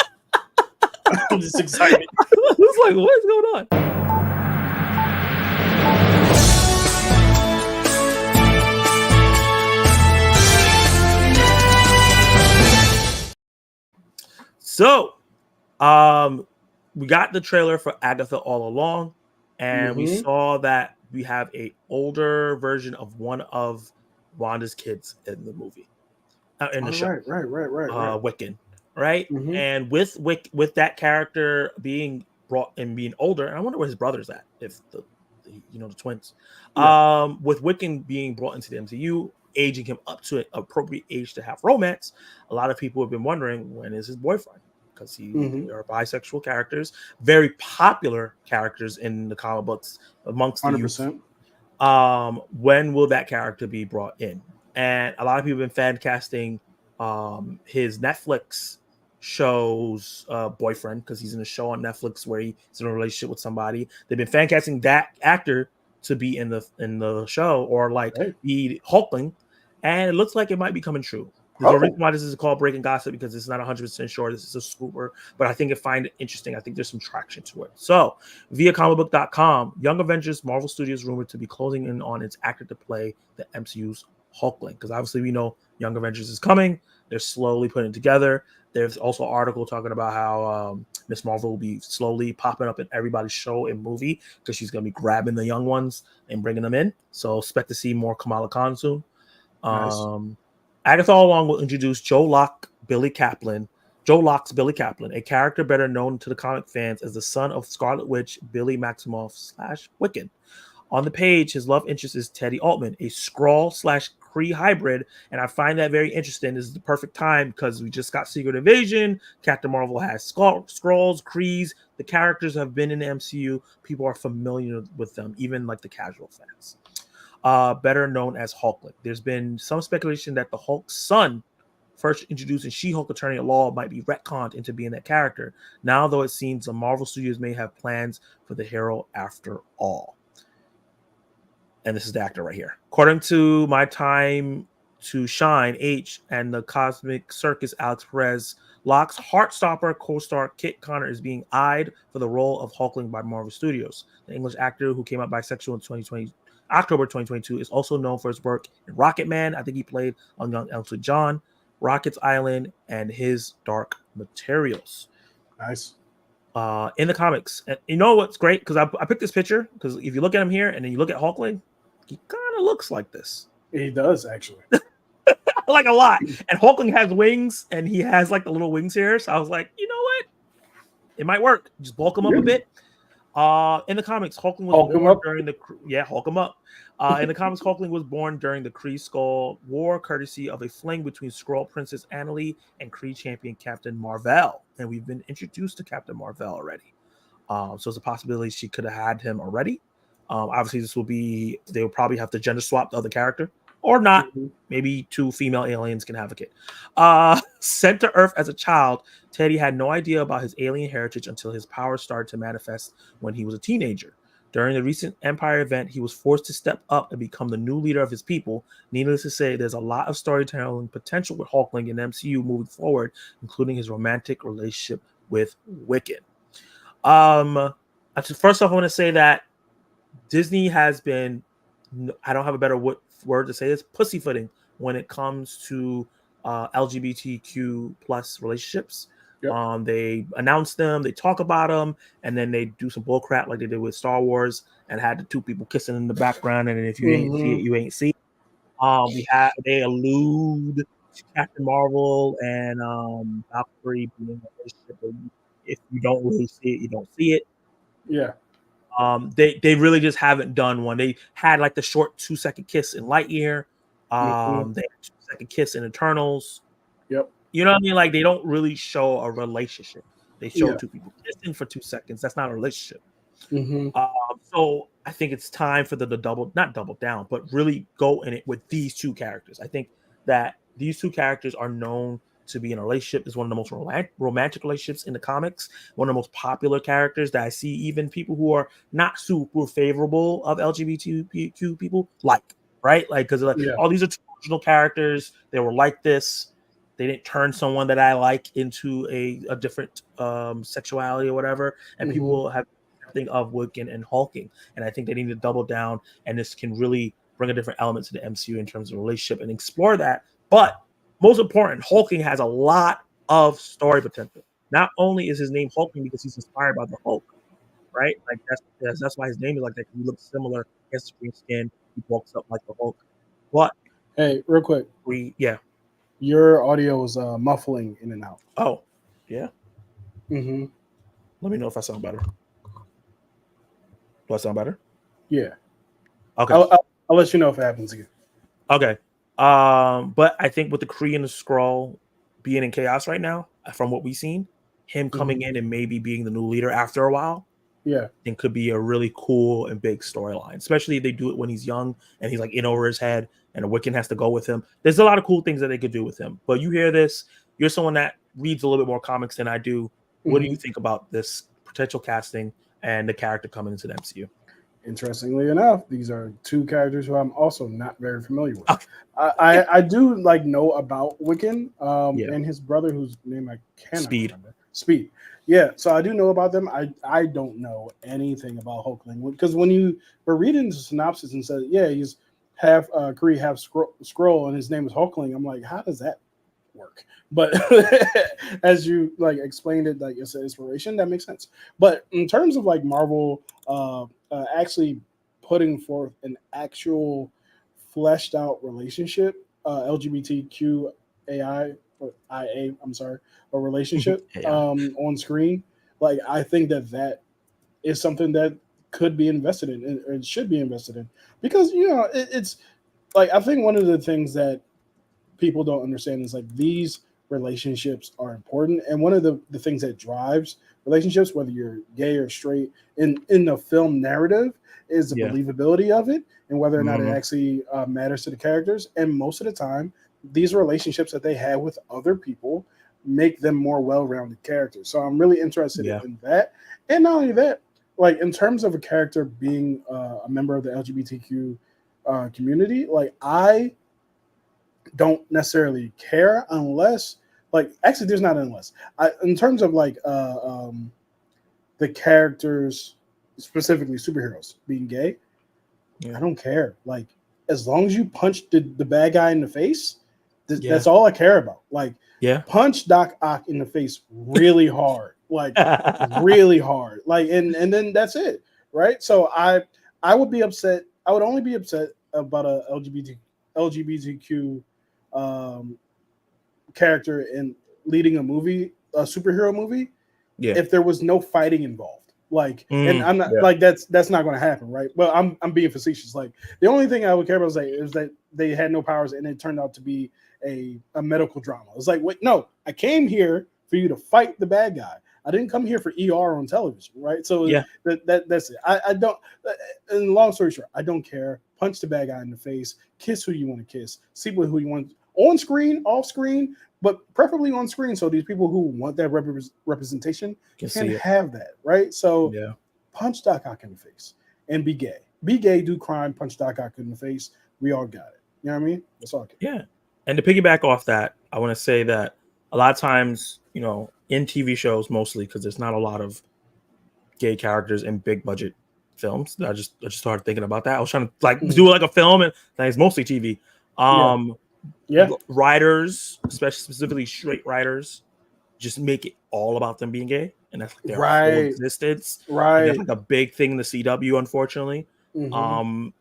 I'm just excited. I was like, what is going on? So, we got the trailer for Agatha All Along, and we saw that we have a older version of one of Wanda's kids in the movie, in the show. Right. Wiccan, right? And with that character being brought and being older, and I wonder where his brother's at, if the twins. Yeah. With Wiccan being brought into the MCU, aging him up to an appropriate age to have romance, a lot of people have been wondering, when is his boyfriend? Because they are bisexual characters, very popular characters in the comic books amongst the 100%. Youth. When will that character be brought in? And a lot of people have been fan casting his Netflix show's boyfriend, because he's in a show on Netflix where he's in a relationship with somebody. They've been fan casting that actor to be in the show, or be Hulkling, and it looks like it might be coming true. There's a reason why this is called Breaking Gossip, because it's not 100% sure. This is a scooper, but I think I find it interesting. I think there's some traction to it. So, via comicbook.com, Young Avengers Marvel Studios rumored to be closing in on its actor to play the MCU's Hulkling, because obviously we know Young Avengers is coming. They're slowly putting it together. There's also an article talking about how Miss Marvel will be slowly popping up in everybody's show and movie, because she's going to be grabbing the young ones and bringing them in. So expect to see more Kamala Khan soon. Nice. Agatha All Along will introduce Joe Locke's Billy Kaplan, a character better known to the comic fans as the son of Scarlet Witch Billy Maximoff / Wiccan. On the page, his love interest is Teddy Altman, a Skrull / Kree hybrid, and I find that very interesting. This is the perfect time, because we just got Secret Invasion. Captain Marvel has Skrulls, Krees. The characters have been in the MCU. People are familiar with them, even like the casual fans. Better known as Hulkling. There's been some speculation that the Hulk's son, first introduced in She-Hulk Attorney at Law, might be retconned into being that character. Now, though, it seems the Marvel Studios may have plans for the hero after all. And this is the actor right here. According to My Time to Shine, H, and the Cosmic Circus, Alex Perez, Locke's Heartstopper co-star Kit Connor is being eyed for the role of Hulkling by Marvel Studios. The English actor, who came out bisexual in October 2022, is also known for his work in Rocket Man. I think he played on Young Elton John, Rocket's Island, and His Dark Materials. Nice. In the comics, and you know what's great? Because I picked this picture, because if you look at him here and then you look at Hulkling, he kind of looks like this. He does, actually. Like a lot. And Hulkling has wings, and he has like the little wings here. So I was like, you know what? It might work. Just bulk him up a bit. In the comics, Hulkling was born during Hulk him up. In the comics, Hulkling was born during the Kree Skull War, courtesy of a fling between Skrull Princess Annalie and Kree champion Captain Marvel. And we've been introduced to Captain Marvel already. So it's a possibility she could have had him already. Obviously, they will probably have to gender swap the other character, or not. Maybe 2 female aliens can have a kid. Sent to Earth as a child, Teddy had no idea about his alien heritage until his powers started to manifest when he was a teenager. During the recent Empire event, he was forced to step up and become the new leader of his people. Needless to say, there's a lot of storytelling potential with Hulkling in MCU moving forward, including his romantic relationship with Wiccan. First off, I want to say that Disney has been, I don't have a better word to say this, pussyfooting when it comes to LGBTQ plus relationships. Yep. They announce them, they talk about them, and then they do some bullcrap like they did with Star Wars and had the 2 people kissing in the background, and if you ain't see it, you ain't see it. They allude to Captain Marvel and Valkyrie being in a relationship. If you don't really see it, you don't see it. Yeah. They really just haven't done one. They had like the short 2-second kiss in Lightyear. They had a 2-second kiss in Eternals. Yep. You know what I mean? Like, they don't really show a relationship. They show 2 people kissing for 2 seconds. That's not a relationship. So I think it's time for them to not double down, but really go in it with these two characters. I think that these two characters are known to be in a relationship. Is one of the most romantic relationships in the comics. One of the most popular characters that I see even people who are not super favorable of LGBTQ people like, right? Like, because like, Yeah. oh, these are two original characters. They were like this. They didn't turn someone that I like into a different sexuality or whatever. And Mm-hmm. people have think of Wiccan and hulking. And I think they need to double down, and this can really bring a different element to the MCU in terms of relationship and explore that. But most important, hulking has a lot of story potential. Not only is his name hulking because he's inspired by the Hulk, right? Like that's why his name is like that. He looks similar, he has green skin, he walks up like the Hulk. But Hey, real quick, yeah. your audio is muffling in and out. Oh, yeah. Mm-hmm. Let me know if I sound better. Do I sound better? Yeah. Okay. I'll let you know if it happens again. Okay. But I think with the Kree and the Skrull being in chaos right now, from what we've seen, him coming in and maybe being the new leader after a while, Yeah. and could be a really cool and big storyline, especially if they do it when he's young and he's like in over his head and a Wiccan has to go with him. There's a lot of cool things that they could do with him. But you hear this, you're someone that reads a little bit more comics than I do. What do you think about this potential casting and the character coming into the MCU? Interestingly enough, these are two characters who I'm also not very familiar with. Okay. I do like know about Wiccan Yeah. and his brother, whose name I cannot remember. Speed. Yeah, so I do know about them. I don't know anything about Hulkling because when you were reading the synopsis and said, yeah, he's half Kree, half Skrull, and his name is Hulkling, I'm like, how does that work? But as you like explained it, like it's an inspiration, that makes sense. But in terms of like Marvel actually putting forth an actual fleshed out relationship, LGBTQ AI or IA, I'm sorry, a relationship on screen, like I think that is something that could be invested in and should be invested in because it's like I think one of the things that people don't understand is like these relationships are important, and one of the things that drives relationships, whether you're gay or straight, in the film narrative, is the believability of it and whether or not it actually matters to the characters. And most of the time, these relationships that they have with other people make them more well-rounded characters. So I'm really interested in that. And not only that, like in terms of a character being a member of the LGBTQ community, like I don't necessarily care unless like actually there's not unless in terms of like the characters, specifically superheroes being gay, I don't care. Like as long as you punch the bad guy in the face, that's all I care about. Like punch Doc Ock in the face really hard, like really hard, like and then that's it, right? So I would be upset. I would only be upset about a LGBTQ character in leading a superhero movie, if there was no fighting involved. Like, and I'm not like that's not going to happen, right? Well, I'm being facetious. Like, the only thing I would care about is that they had no powers, and it turned out to be a medical drama. It's like, wait, no, I came here for you to fight the bad guy. I didn't come here for ER on television, right? So that's it. I don't. And long story short, I don't care. Punch the bad guy in the face. Kiss who you want to kiss. Sleep with who you want on screen, off screen, but preferably on screen. So these people who want that representation can have that, right? So punch Doc Ock in the face and be gay. Be gay, do crime, punch Doc Ock in the face. We all got it. You know what I mean? That's all I can. Yeah. And to piggyback off that, I want to say that a lot of times, in TV shows mostly, because there's not a lot of gay characters in big budget films. I just started thinking about that. I was trying to do like a film, and it's mostly TV. Writers, especially specifically straight writers, just make it all about them being gay, and that's like their whole existence. Right, and that's like a big thing in the CW, unfortunately.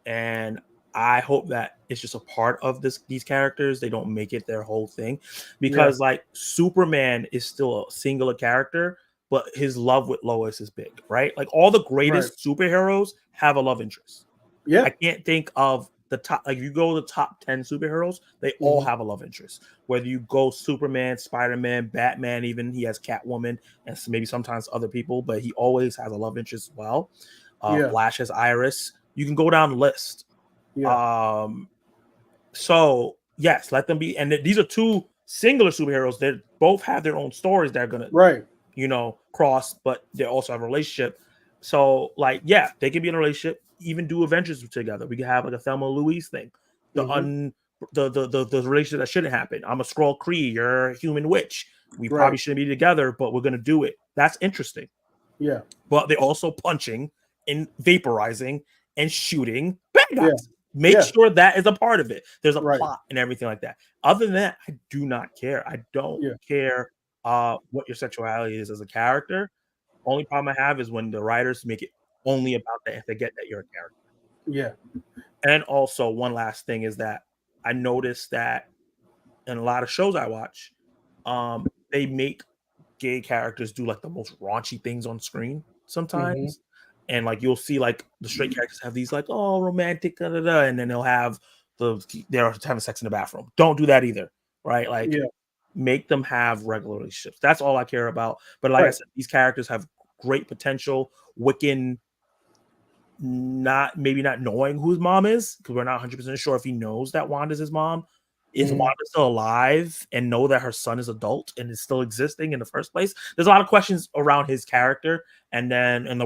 And I hope that it's just a part of these characters. They don't make it their whole thing, because like Superman is still a singular character, but his love with Lois is big, right? Like all the greatest superheroes have a love interest. I can't think of the top, like if you go to the top 10 superheroes, they all have a love interest. Whether you go Superman, Spider-Man, Batman, even he has Catwoman, and maybe sometimes other people, but he always has a love interest as well. Flash as Iris. You can go down the list. Yeah. So yes, let them be. And these are two singular superheroes that both have their own stories that are gonna, Right. cross, but they also have a relationship. So like, yeah, they can be in a relationship, even do Avengers together. We can have like a Thelma and Louise thing. The relationship that shouldn't happen. I'm a Skrull Kree, you're a human witch. We probably Right. shouldn't be together, but we're gonna do it. That's interesting. Yeah. But they're also punching and vaporizing and shooting bad guys. Yeah. Make Yeah. sure that is a part of it. There's a Right. plot and everything like that. Other than that, I do not care. I don't Yeah. care what your sexuality is as a character. Only problem I have is when the writers make it only about that if they get that you're a character. Yeah. And also, one last thing is that I noticed that in a lot of shows I watch, they make gay characters do like the most raunchy things on screen sometimes. And like you'll see like the straight characters have these like, oh, romantic, da, da, da, and then they'll have they're having sex in the bathroom. Don't do that either, right? Like Yeah. make them have regular relationships. That's all I care about. But like I Right. said, these characters have great potential. Wiccan maybe not knowing who his mom is, because we're not 100% sure if he knows that Wanda's his mom. Is Wanda still alive and know that her son is adult and is still existing in the first place? There's a lot of questions around his character and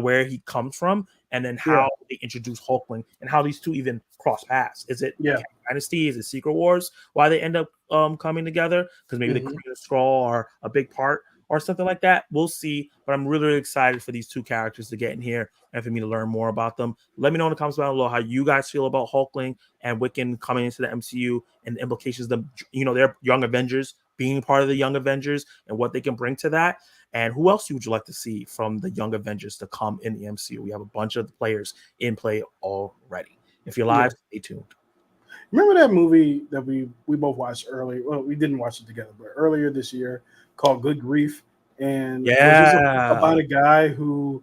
where he comes from, and then Yeah. how they introduce Hulkling and how these two even cross paths. Is it Yeah. Dynasty? Is it Secret Wars? Why they end up coming together? Because maybe the Kree and Skrull are a big part or something like that. We'll see. But I'm really, really excited for these two characters to get in here and for me to learn more about them. Let me know in the comments down below how you guys feel about Hulkling and Wiccan coming into the MCU and the implications of them, they're Young Avengers, being part of the Young Avengers and what they can bring to that. And who else would you like to see from the Young Avengers to come in the MCU? We have a bunch of players in play already. If you're live, stay tuned. Remember that movie that we both watched earlier? Well, we didn't watch it together, but earlier this year called Good Grief, and it was just about a guy who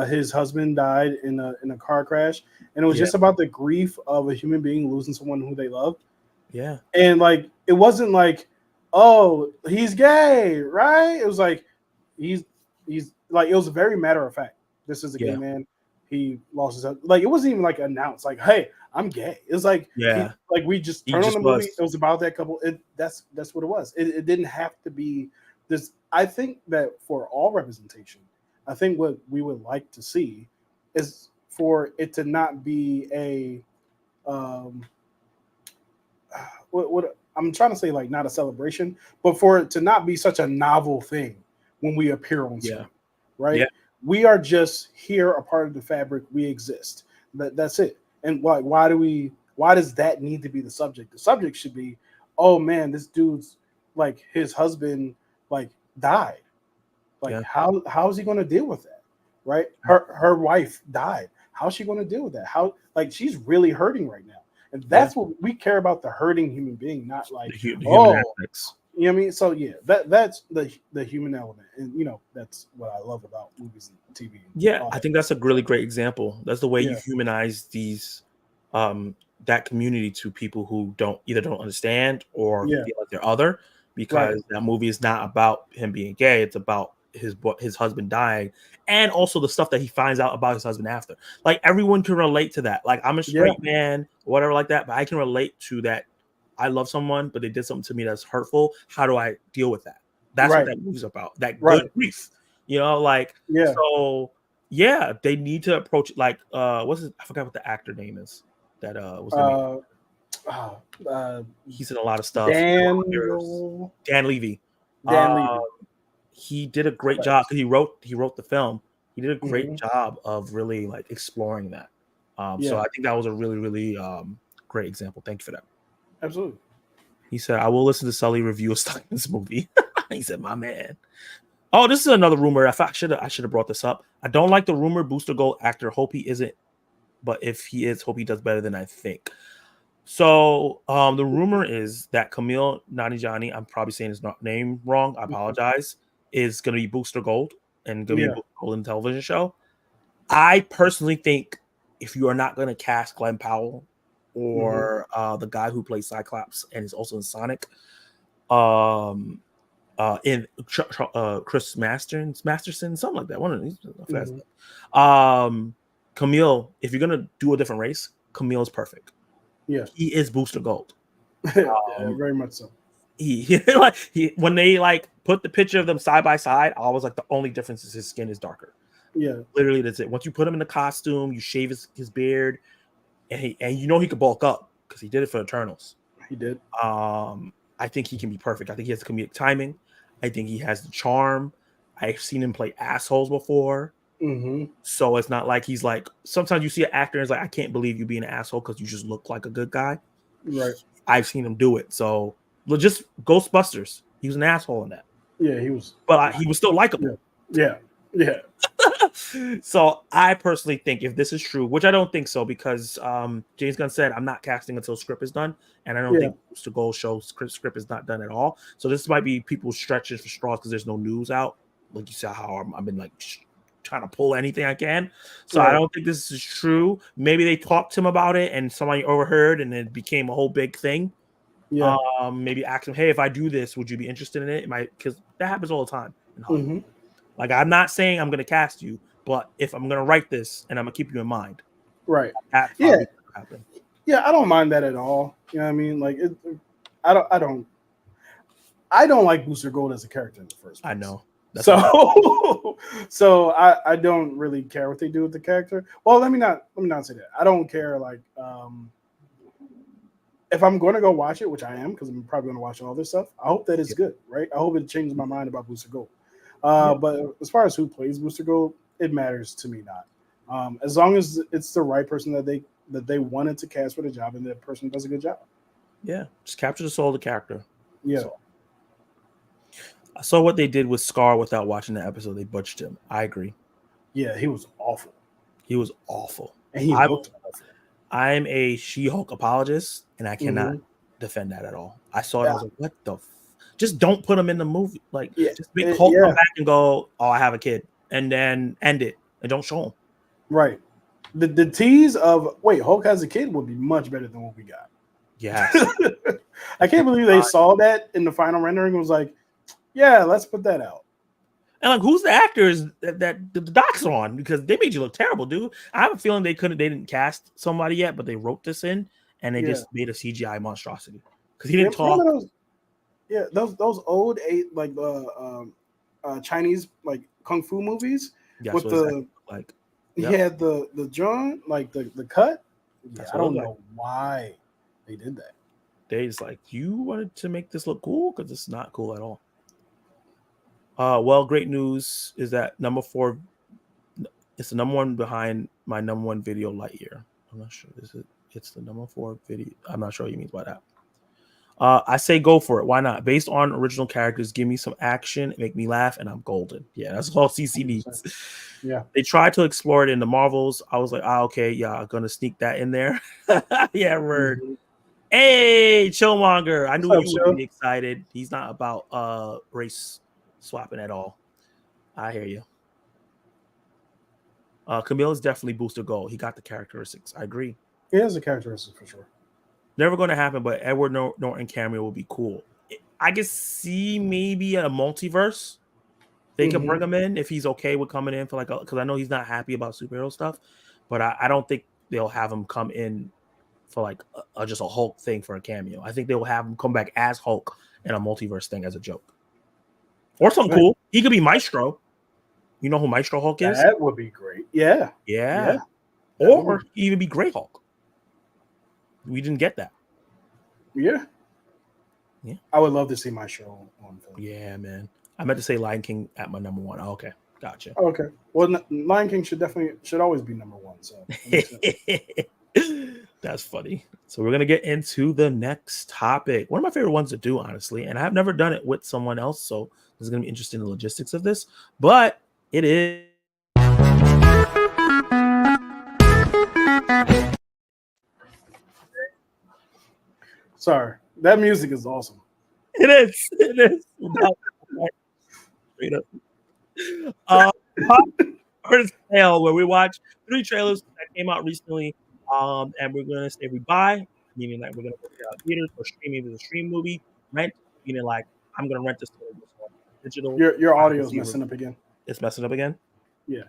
his husband died in a car crash, and it was just about the grief of a human being losing someone who they loved. Yeah, and like it wasn't like, oh, he's gay, right? It was like he's like, it was very matter of fact. This is a gay man. He lost his, like, it wasn't even like announced like, hey, I'm gay. It was like, we just turned on the movie. It was about that couple. That's what it was. It didn't have to be this. I think that for all representation, I think what we would like to see is for it to not be a what I'm trying to say, like, not a celebration, but for it to not be such a novel thing when we appear on screen, right? Yeah. We are just here, a part of the fabric. We exist. That's it. And why does that need to be the subject? The subject should be, oh man, this dude's, like, his husband, like, died. Like, how is he going to deal with that, right? Her wife died. How's she going to deal with that? How, like, she's really hurting right now. And that's what we care about, the hurting human being, not like the human aspects. You know what I mean? So yeah, that's the human element, and that's what I love about movies and TV. Yeah, I think that's a really great example. That's the way you humanize these that community to people who don't understand or feel like they're other, because that movie is not about him being gay. It's about his husband dying, and also the stuff that he finds out about his husband after. Like, everyone can relate to that. Like, I'm a straight man, whatever, like that, but I can relate to that. I love someone, but they did something to me that's hurtful. How do I deal with that? That's what that movie's about. That good grief, like, so yeah, they need to approach it like what's his, I forgot what the actor name is that was he's in a lot of stuff. Dan Levy. Levy. He did a great job because he wrote the film. He did a great job of really, like, exploring that. So I think that was a really, really great example. Thank you for that. Absolutely. He said, I will listen to Sully review a Stuckman's movie. He said, my man. Oh, this is another rumor. I should have brought this up. I don't like the rumor Booster Gold actor. Hope he isn't. But if he is, hope he does better than I think. So the rumor is that Camille Nanjiani, I'm probably saying his name wrong, I apologize, is going to be Booster Gold and going to be Booster Gold in the television show. I personally think if you are not going to cast Glenn Powell or the guy who plays Cyclops and is also in Sonic, in Chris Masterson, something like that. One of these, Camille, if you're gonna do a different race, Camille is perfect. Yeah. He is Booster Gold. Yeah, very much so. When they like put the picture of them side by side, I was like, the only difference is his skin is darker. Yeah. Literally, that's it. Once you put him in the costume, you shave his beard, and he could bulk up because he did it for Eternals. He did. I think he can be perfect. I think he has the comedic timing. I think he has the charm. I've seen him play assholes before. Mm-hmm. So it's not like he's like, sometimes you see an actor and it's like, I can't believe you being an asshole because you just look like a good guy. Right. I've seen him do it. So just Ghostbusters, he was an asshole in that. Yeah, he was. But he was still likable. Yeah. So I personally think if this is true, which I don't think so, because James Gunn said, I'm not casting until script is done. And I don't think Booster Gold show script is not done at all. So this might be people stretching for straws because there's no news out. Like you saw how I've been like trying to pull anything I can. So I don't think this is true. Maybe they talked to him about it and somebody overheard and it became a whole big thing. Yeah. Maybe ask him, hey, if I do this, would you be interested in it? Because that happens all the time in Hollywood. Mm-hmm. Like, I'm not saying I'm going to cast you, but if I'm going to write this and I'm going to keep you in mind. Right. That's probably happen. Yeah, I don't mind that at all. You know what I mean? Like, I don't like Booster Gold as a character in the first place. I know. So I don't really care what they do with the character. Well, let me not say that. I don't care, like, if I'm going to go watch it, which I am, because I'm probably going to watch all this stuff, I hope that it's good, right? I hope it changes my mind about Booster Gold. But as far as who plays Booster Gold, it matters to me not. As long as it's the right person that they wanted to cast for the job and that person does a good job. Yeah, just capture the soul of the character. Yeah. So, I saw what they did with Scar without watching the episode. They butchered him. I agree. Yeah, he was awful. He was awful. And he looked awful. I'm a She-Hulk apologist, and I cannot defend that at all. I saw it. I was like, what the just don't put him in the movie. Like, just make Hulk come back and go, oh, I have a kid. And then end it. And don't show him. Right. The tease of, wait, Hulk has a kid would be much better than what we got. Yeah. I can't believe they saw that in the final rendering and was like, yeah, let's put that out. And like, who's the actors that the doc's on? Because they made you look terrible, dude. I have a feeling they didn't cast somebody yet, but they wrote this in and they just made a CGI monstrosity. Because he didn't talk. Those old Chinese like kung fu movies with the like he had the John like the cut. Yeah, I don't know why they did that. They just like, you wanted to make this look cool because it's not cool at all. Well, great news is that number 4, it's the number 1 behind my number 1 video, Lightyear. I'm not sure. It's the number 4 video. I'm not sure what he means by that. I say go for it. Why not? Based on original characters, give me some action, make me laugh, and I'm golden. Yeah, that's all CC needs. Yeah. They tried to explore it in the Marvels. I was like, okay, yeah, I'm gonna sneak that in there. Yeah, word. Mm-hmm. Hey, Chillmonger. I knew you would be excited. He's not about race swapping at all. I hear you. Camille is definitely Booster Gold. He got the characteristics. I agree. He has the characteristics for sure. Never going to happen, but Edward Norton cameo would be cool. I could see maybe a multiverse. They could bring him in if he's okay with coming in for like, because I know he's not happy about superhero stuff, but I don't think they'll have him come in for like just a Hulk thing for a cameo. I think they'll have him come back as Hulk in a multiverse thing as a joke. Or something cool. He could be Maestro. You know who Maestro Hulk is? That would be great. Yeah. Or even be Grey Hulk. We didn't get that. Yeah. I would love to see Maestro on film. Yeah, man. I meant to say Lion King at my number 1. Oh, okay. Gotcha. Okay. Well, Lion King should always be number 1. So that's funny. So we're gonna get into the next topic. One of my favorite ones to do, honestly, and I've never done it with someone else, so this is gonna be interesting in the logistics of this. But it is. Sorry, that music is awesome. It is. Straight up. First Tale, where we watch 3 trailers that came out recently, and we're gonna say we buy, meaning like we're gonna put it out theaters or streaming as a stream movie. Rent, meaning like I'm gonna rent this digital. Your audio is messing up again. It's messing up again. Yeah.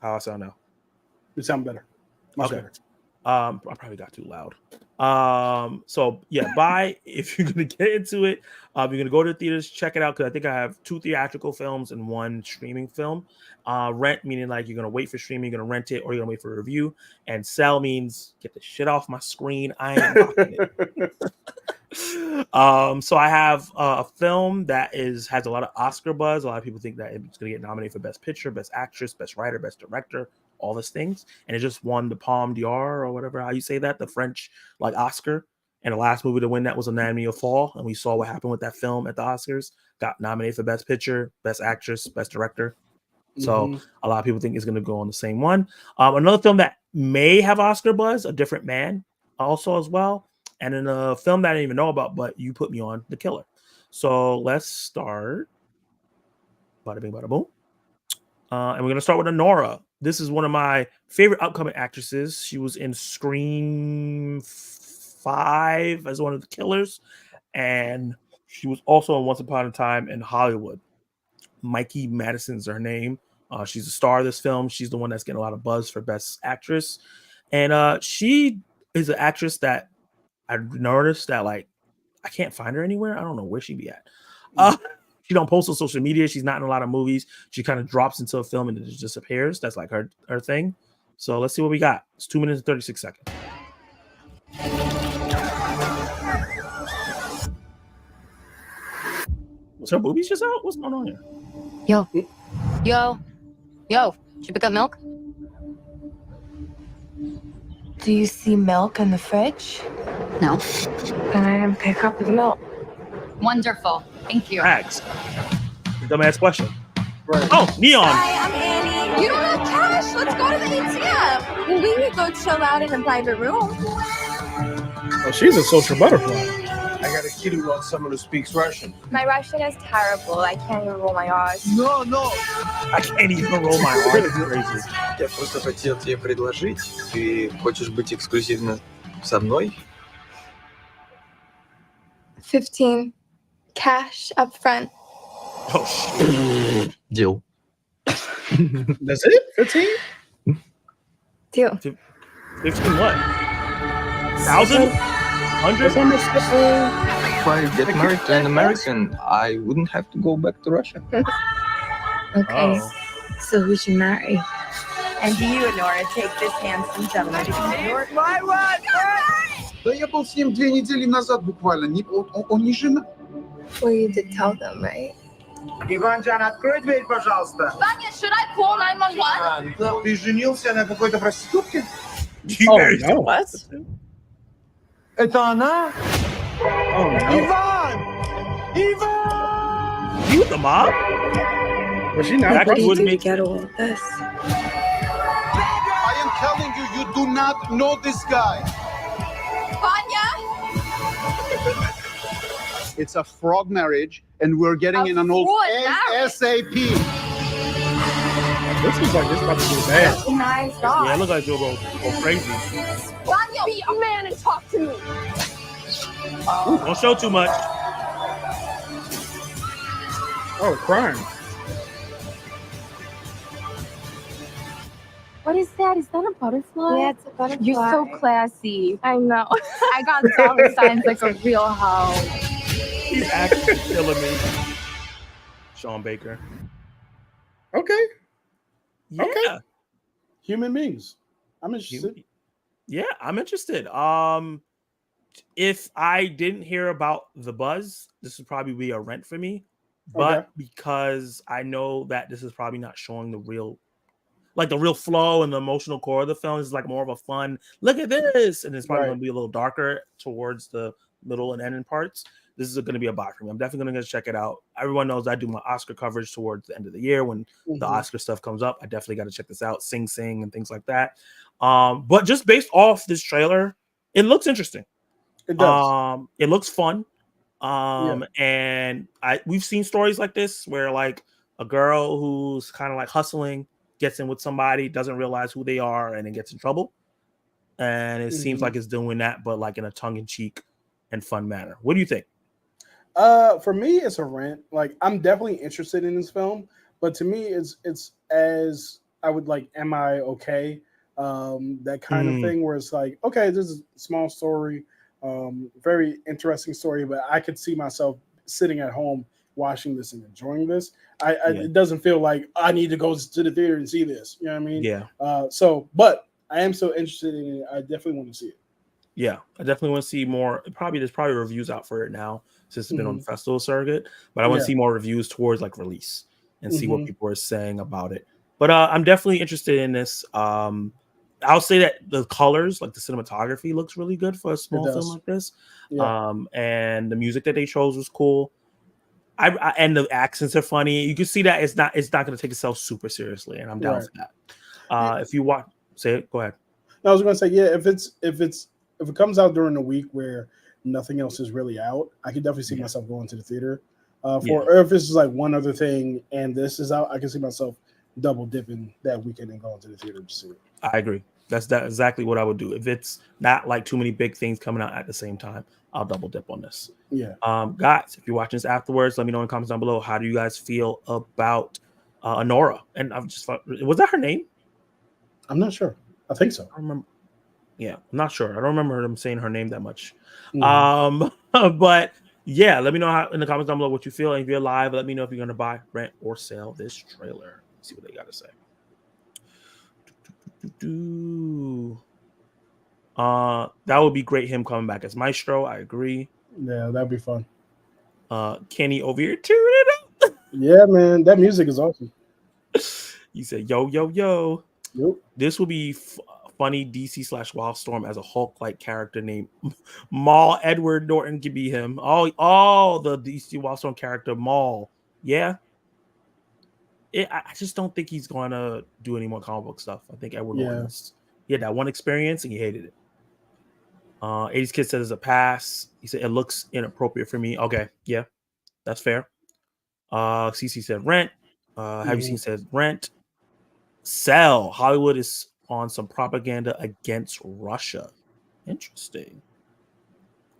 How I sound now? It sounds better. Much Okay. better. I probably got too loud. So yeah, if you're gonna get into it, you're gonna go to the theaters, check it out, because I think I have 2 theatrical films and 1 streaming film. Rent meaning like you're gonna wait for streaming, you're gonna rent it, or you're gonna wait for a review. And sell means get the shit off my screen. I ain't watching it. So I have a film that has a lot of Oscar buzz. A lot of people think that it's going to get nominated for Best Picture, Best Actress, Best Writer, Best Director, all these things, and it just won the Palme d'Or or whatever how you say that, the French like Oscar. And the last movie to win that was Anatomy of Fall, and we saw what happened with that film at the Oscars. Got nominated for Best Picture, Best Actress, Best Director. So a lot of people think it's going to go on the same one. Another film that may have Oscar buzz, A Different Man, also as well. And in a film that I didn't even know about, but you put me on, The Killer. So let's start. Bada bing, bada boom. And we're going to start with Honora. This is one of my favorite upcoming actresses. She was in Scream 5 as one of the killers. And she was also in Once Upon a Time in Hollywood. Mikey Madison's her name. She's a star of this film. She's the one that's getting a lot of buzz for Best Actress. And she is an actress that I noticed that like I can't find her anywhere. I don't know where she be at. She don't post on social media. She's not in a lot of movies. She kind of drops into a film and it just disappears. That's like her thing. So let's see what we got. It's 2 minutes and 36 seconds. Was her boobies just out? What's going on here? Yo. Should you pick up milk? Do you see milk in the fridge? No. Then I didn't pick up the milk. Wonderful. Thank you. Ask. Dumbass question. Right. Oh, Neon. Hi, I'm Annie. You don't have cash? Let's go to the ATM. Well, we could go chill out in a private room. Oh, she's a social butterfly. I got a kid who wants someone who speaks Russian. My Russian is terrible. I can't even roll my R's. No. I can't even roll my R. It's crazy. Я просто хотел тебе предложить. Ты хочешь быть эксклюзивно со мной? 15. Cash up front. Oh, shit. Deal. That's it? 15? Deal. 15 what? 1,000? 100? If I get married to an American, I wouldn't have to go back to Russia. Okay. Oh. So who should marry? And do you, Honora, take this handsome gentleman to be your Да я был с ним 2 недели назад буквально. Он не женат. Well, you did tell them, right? Иванжан, открой дверь, пожалуйста. Vanya, should I call 911? Ты женился на какой-то проститутке? You married no. What? Это она? Oh, no. Иван! You with the mob? Was she not Actually, Russian? wouldn't Did you make get all of this? I am telling you, you do not know this guy. Vanya? It's a fraud marriage, and we're getting in an old fraud marriage? SAP. This is like this about to be bad. Nice Yeah, dog. it looks like you'll go crazy. Vanya, be a man and talk to me. Don't show too much. Oh, crime. What is that? Is that a butterfly? Yeah, it's a butterfly. You're so classy. I know. I got dollar signs like a real hoe. He's actually killing me. Sean Baker. Okay. Yeah. Okay. Human beings. I'm interested. Yeah, I'm interested. If I didn't hear about the buzz, this would probably be a rent for me. But Okay. because I know that this is probably not showing the real flow and the emotional core of the film, is like more of a fun look at this, and it's probably Right. going to be a little darker towards the middle and ending parts. This is going to be a buy for me. I'm definitely going to check it out. Everyone knows I do my Oscar coverage towards the end of the year when the Oscar stuff comes up. I definitely got to check this out. Sing Sing and things like that. But just based off this trailer, it looks interesting. It does. It looks fun. And we've seen stories like this where like a girl who's kind of like hustling gets in with somebody, doesn't realize who they are, and then gets in trouble. And it seems like it's doing that, but like in a tongue-in-cheek and fun manner. What do you think? For me, it's a rent. Like, I'm definitely interested in this film, but to me, it's as I would like. Am I okay that kind of thing where it's like, okay, this is a small story, very interesting story, but I could see myself sitting at home watching this and enjoying this. It doesn't feel like I need to go to the theater and see this. You know what I mean? Yeah. But I am so interested in it. I definitely want to see it. Yeah, I definitely want to see more. There's probably reviews out for it now since it's been on the festival circuit. But I want to see more reviews towards like release and see what people are saying about it. But I'm definitely interested in this. I'll say that the colors, like the cinematography, looks really good for a small film like this. Yeah. And the music that they chose was cool. And the accents are funny. You can see that it's not going to take itself super seriously, and I'm down for that. If you watch, say it. Go ahead. I was going to say, yeah. If it comes out during a week where nothing else is really out, I could definitely see myself going to the theater. Or if this is like one other thing and this is out, I can see myself double dipping that weekend and going to the theater to see it. I agree. That's exactly what I would do. If it's not like too many big things coming out at the same time, I'll double dip on this. Yeah. Guys, if you're watching this afterwards, let me know in the comments down below. How do you guys feel about Honora? And I've just thought, was that her name? I'm not sure. I think so. I remember. Yeah, I'm not sure. I don't remember them saying her name that much. But yeah, let me know in the comments down below what you feel. And if you're live, let me know if you're going to buy, rent, or sell this trailer. Let's see what they got to say. That would be great, him coming back as Maestro. I agree. Yeah, that'd be fun. Kenny over here tearing it up. Yeah, man, that music is awesome. You said, yo, yo, yo. Yep. This will be funny DC/Wildstorm as a Hulk-like character named Maul. Edward Norton could be him. Oh, the DC Wildstorm character Maul. Yeah. I just don't think he's going to do any more comic book stuff. I think Edward Norton, he had that one experience and he hated it. 80s Kid said it's a pass. He said it looks inappropriate for me. Okay, yeah, that's fair. CC said rent. Have you seen said rent? Sell. Hollywood is on some propaganda against Russia. Interesting.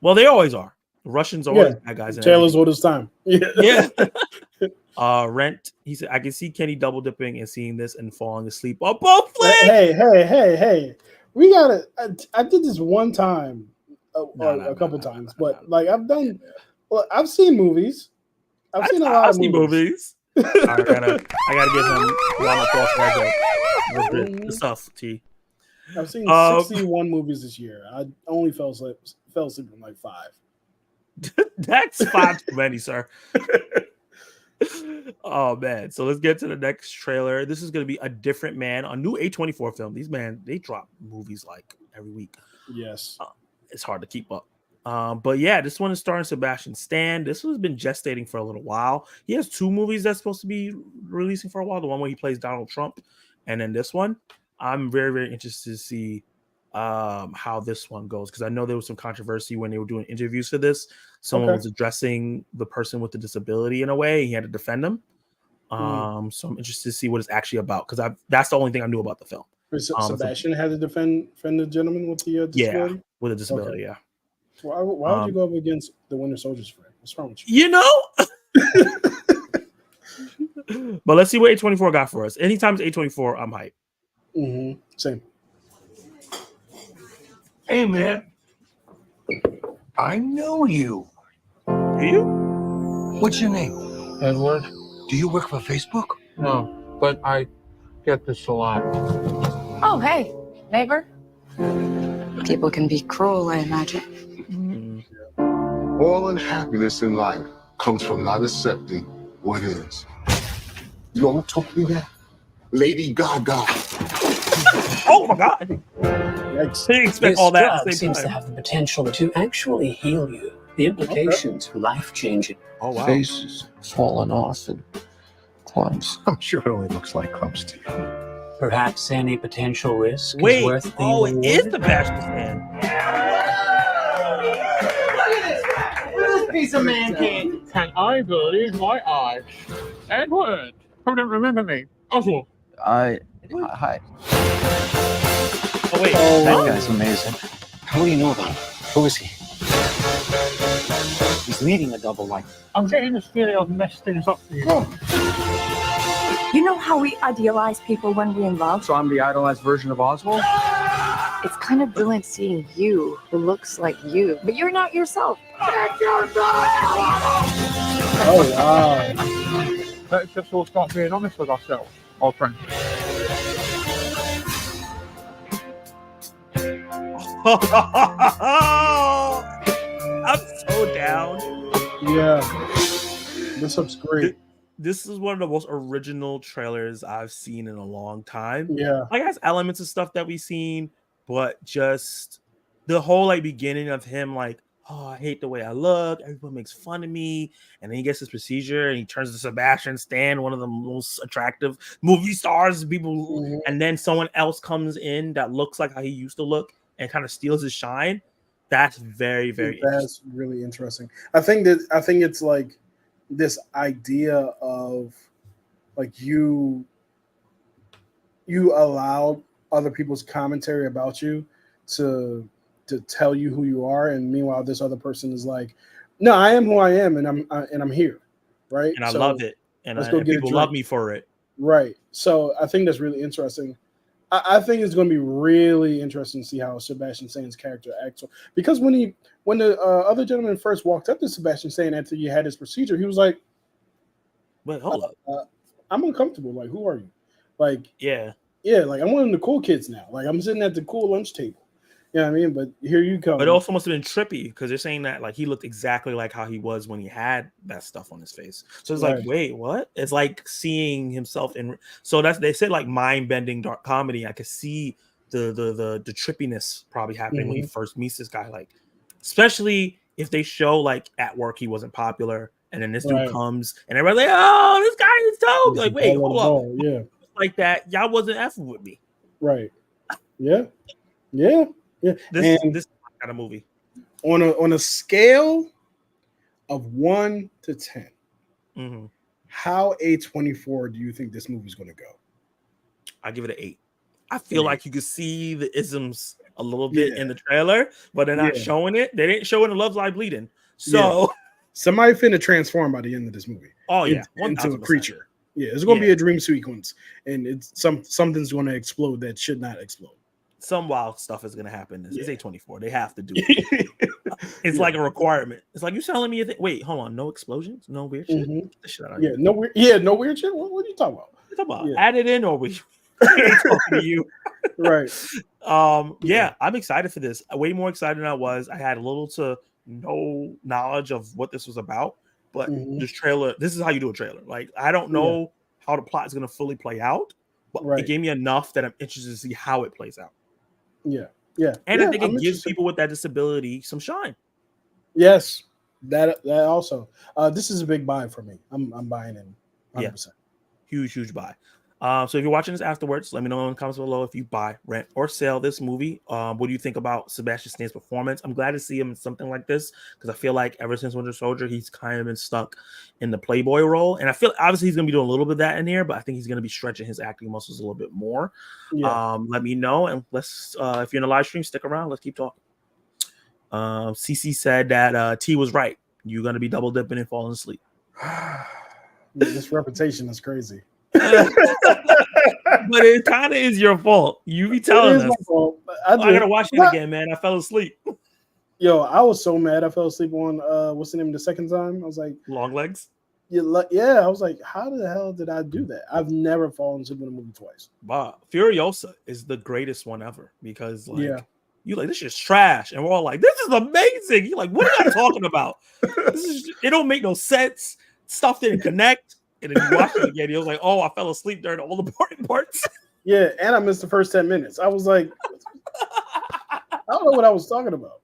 Well, they always are. The Russians are always bad guys. Taylor's what it's time. Yeah. Rent. He said, I can see Kenny double dipping and seeing this and falling asleep. Oh, both flags. Hey. We gotta. I did this one time, a couple times, but like I've done. Well, I've seen movies. I've seen a lot of movies. I gotta give him one applause. The stuff, T. I've seen 61 movies this year. I only fell asleep in like 5. That's 5 too many, sir. Oh man, so let's get to the next trailer. This is going to be A Different Man, a new A24 film. These they drop movies like every week. Yes, it's hard to keep up. But yeah, this one is starring Sebastian Stan. This one's been gestating for a little while. He has 2 movies that's supposed to be releasing for a while. The one where he plays Donald Trump, and then this one. I'm very, very interested to see how this one goes, because I know there was some controversy when they were doing interviews for this. Someone was addressing the person with the disability in a way. He had to defend them. So I'm interested to see what it's actually about, because that's the only thing I knew about the film. Sebastian had to defend the gentleman with the disability? Yeah, with a disability, yeah. Why would you go up against the Winter Soldier's friend? What's wrong with you? You know? But let's see what A24 got for us. Anytime it's A24, I'm hyped. Same. Hey, man. I know you. Do you? What's your name? Edward? Do you work for Facebook? No, but I get this a lot. Oh, hey, neighbor. People can be cruel, I imagine. All unhappiness in life comes from not accepting what is. You know what I'm talking about? Lady Gaga. Oh my God! Didn't expect all that. This drug seems to have the potential to actually heal you. The implications are life-changing. Oh wow! Face fallen off and clumps. I'm sure it only looks like clumps to you. Perhaps any potential risk Wait, is worth the reward. It is the Sebastian Stan. Look at this! This piece of man candy. Can I believe my eyes? Edward, who didn't remember me? Oswald. Hi. Oh wait, That guy's amazing. How do you know about him? Who is he? He's leading a double life. I'm getting this feeling I've messed things up for you. You know how we idealize people when we're in love? So I'm the idolized version of Oswald? It's kind of brilliant seeing you who looks like you, but you're not yourself. Oh wow. Let's just all start being honest with ourselves, old friend. I'm so down. Yeah. This looks great. This is one of the most original trailers I've seen in a long time. Yeah. Like, it has elements of stuff that we've seen, but just the whole like beginning of him like, oh, I hate the way I look. Everyone makes fun of me. And then he gets his procedure and he turns to Sebastian Stan, one of the most attractive movie stars, people. And then someone else comes in that looks like how he used to look and kind of steals his shine. That's very, very That's really interesting. I think it's like this idea of like you allow other people's commentary about you to tell you who you are, and meanwhile this other person is like, no, I am who I am, and I'm here, right? And I love it, and let's go get people love me for it, right? So I think that's really interesting. I think it's going to be really interesting to see how Sebastian Stan's character acts, because when the other gentleman first walked up to Sebastian Stan after he had his procedure, he was like, "Wait, hold up, I'm uncomfortable. Like, who are you? Like, yeah, like I'm one of the cool kids now. Like, I'm sitting at the cool lunch table. You know what I mean? But here you come." But it also must have been trippy because they're saying that like he looked exactly like how he was when he had that stuff on his face. So it's like, wait, what? It's like seeing himself in. So that's, they said, like mind-bending dark comedy. I could see the trippiness probably happening when he first meets this guy. Like, especially if they show like at work he wasn't popular, and then this dude comes and everybody's like, oh, this guy is dope. Like, wait, hold up, yeah, like that. Y'all wasn't effing with me, right? Yeah, yeah. Yeah, this kind of movie on a scale of 1 to 10, how A24 do you think this movie is going to go? I give it an 8. I feel like you could see the isms a little bit in the trailer, but they're not showing it. They didn't show it in Love Live Bleeding. So somebody finna transform by the end of this movie. Oh yeah, into a creature. Yeah, it's going to be a dream sequence, and it's something's going to explode that should not explode. Some wild stuff is going to happen. It's A24. They have to do it. It's like a requirement. It's like, you telling me, wait, hold on, no explosions, no weird shit. Get the shit out of here. No weird shit. What are you talking about? What are you talking about? Add it in, or we ain't talking to you. Right. I'm excited for this. Way more excited than I was. I had little to no knowledge of what this was about, but this trailer, this is how you do a trailer. Like, I don't know how the plot is going to fully play out, but it gave me enough that I'm interested to see how it plays out. Yeah. And I think it gives people with that disability some shine. Yes, that also. This is a big buy for me. I'm buying in 100%. Huge buy. So if you're watching this afterwards, let me know in the comments below if you buy, rent, or sell this movie. What do you think about Sebastian Stan's performance? I'm glad to see him in something like this, because I feel like ever since Winter Soldier, he's kind of been stuck in the playboy role. And I feel obviously he's going to be doing a little bit of that in here, but I think he's going to be stretching his acting muscles a little bit more. Let me know. And let's, if you're in the live stream, stick around. Let's keep talking. CC said that T was right. You're going to be double dipping and falling asleep. This reputation is crazy. But it kind of is your fault. You be telling us. I gotta watch it again, man. I fell asleep. Yo, I was so mad. I fell asleep on what's the name the second time? I was like, Long Legs. Yeah, I was like, how the hell did I do that? I've never fallen asleep in a movie twice. Wow, Furiosa is the greatest one ever, because you like, this shit's trash, and we're all like, this is amazing. You're like, what are you talking about? It don't make no sense. Stuff didn't connect. And then you watch it again, he was like, oh, I fell asleep during all the important parts. Yeah, and I missed the first 10 minutes. I was like, I don't know what I was talking about.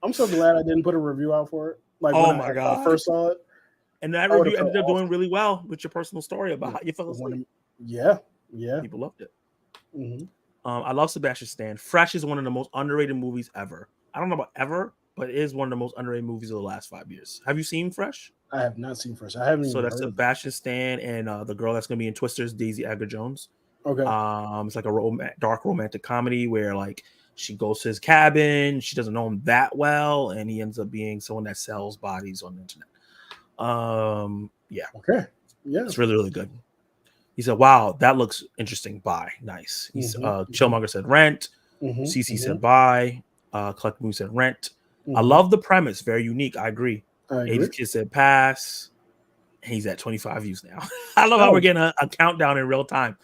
I'm so glad I didn't put a review out for it. Like, oh when my God. I first saw it. And that review ended up doing really well with your personal story about how you fell asleep. Yeah. People loved it. I love Sebastian Stan. Fresh is one of the most underrated movies ever. I don't know about ever, but it is one of the most underrated movies of the last 5 years. Have you seen Fresh? I have not seen Fresh. I haven't. So that's Sebastian Stan and the girl that's going to be in Twisters, Daisy Edgar Jones. Okay. It's like a dark romantic comedy where like she goes to his cabin. She doesn't know him that well, and he ends up being someone that sells bodies on the internet. Yeah. Okay. Yeah. It's really, really good. He said, "Wow, that looks interesting. Buy, nice." He's Chillmonger said rent. CC said buy. Collect Movie said rent. I love the premise. Very unique. I agree. 80s Kid said pass. He's at 25 views now. I love how we're getting a countdown in real time.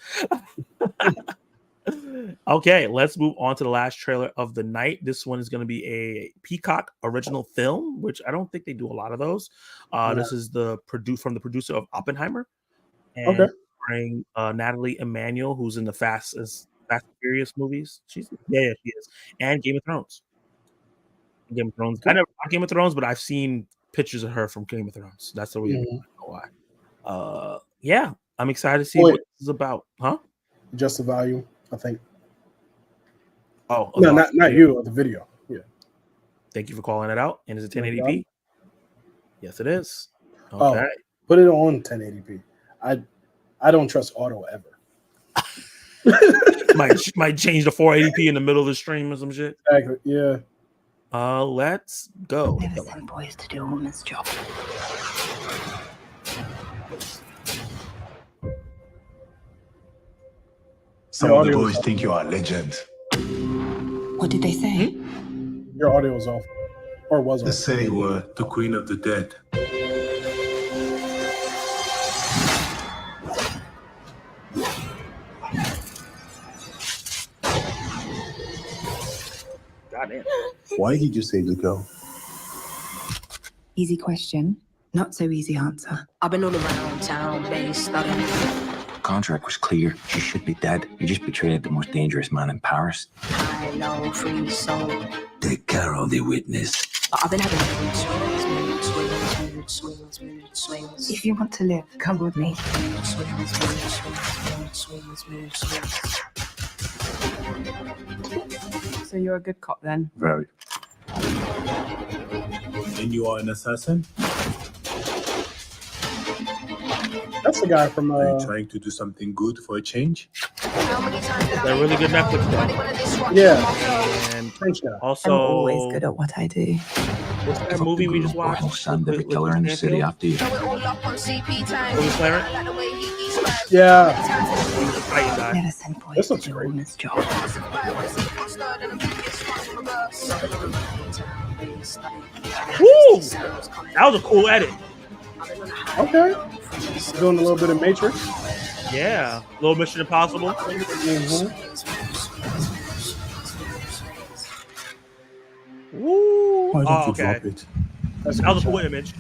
Okay, let's move on to the last trailer of the night. This one is going to be a Peacock original film, which I don't think they do a lot of those. This is from the producer of Oppenheimer, and starring Natalie Emmanuel, who's in the Fast and Furious movies. She is, and Game of Thrones. Game of Thrones. I never watched Game of Thrones, but I've seen pictures of her from Game of Thrones. That's the reason why. Yeah, I'm excited to see what this is about. Huh? Just the volume, I think. Oh, no, not you. The video. Yeah. Thank you for calling it out. And is it 1080p? Yes, it is. Okay. Oh, put it on 1080p. I don't trust auto ever. might change to 480p in the middle of the stream or some shit. Exactly. Yeah. Let's go. Never send boys to do a woman's job. Some of the boys think you are a legend. What did they say? Your audio was off. Or was off. They say you were the queen of the dead. Goddamn. Why did you say to go? Easy question, not so easy answer. I've been all around town, based Contract was clear. She should be dead. You just betrayed the most dangerous man in Paris. high, low, free soul. Take care of the witness. I've been having mood swings. If you want to live, come with me. So you're a good cop then? Very. And you are an assassin? That's the guy from. Are you trying to do something good for a change? They're really good Netflix. Yeah. And I'm always good at what I do. What's that movie we just watched? Send every killer in the city after you. Yeah. Never send boys This to looks do a great. woman's job. Woo! That was a cool edit. Okay. Doing a little bit of Matrix. Yeah. Little Mission Impossible. Woo! Why don't you okay. drop it? That's That was a cool image.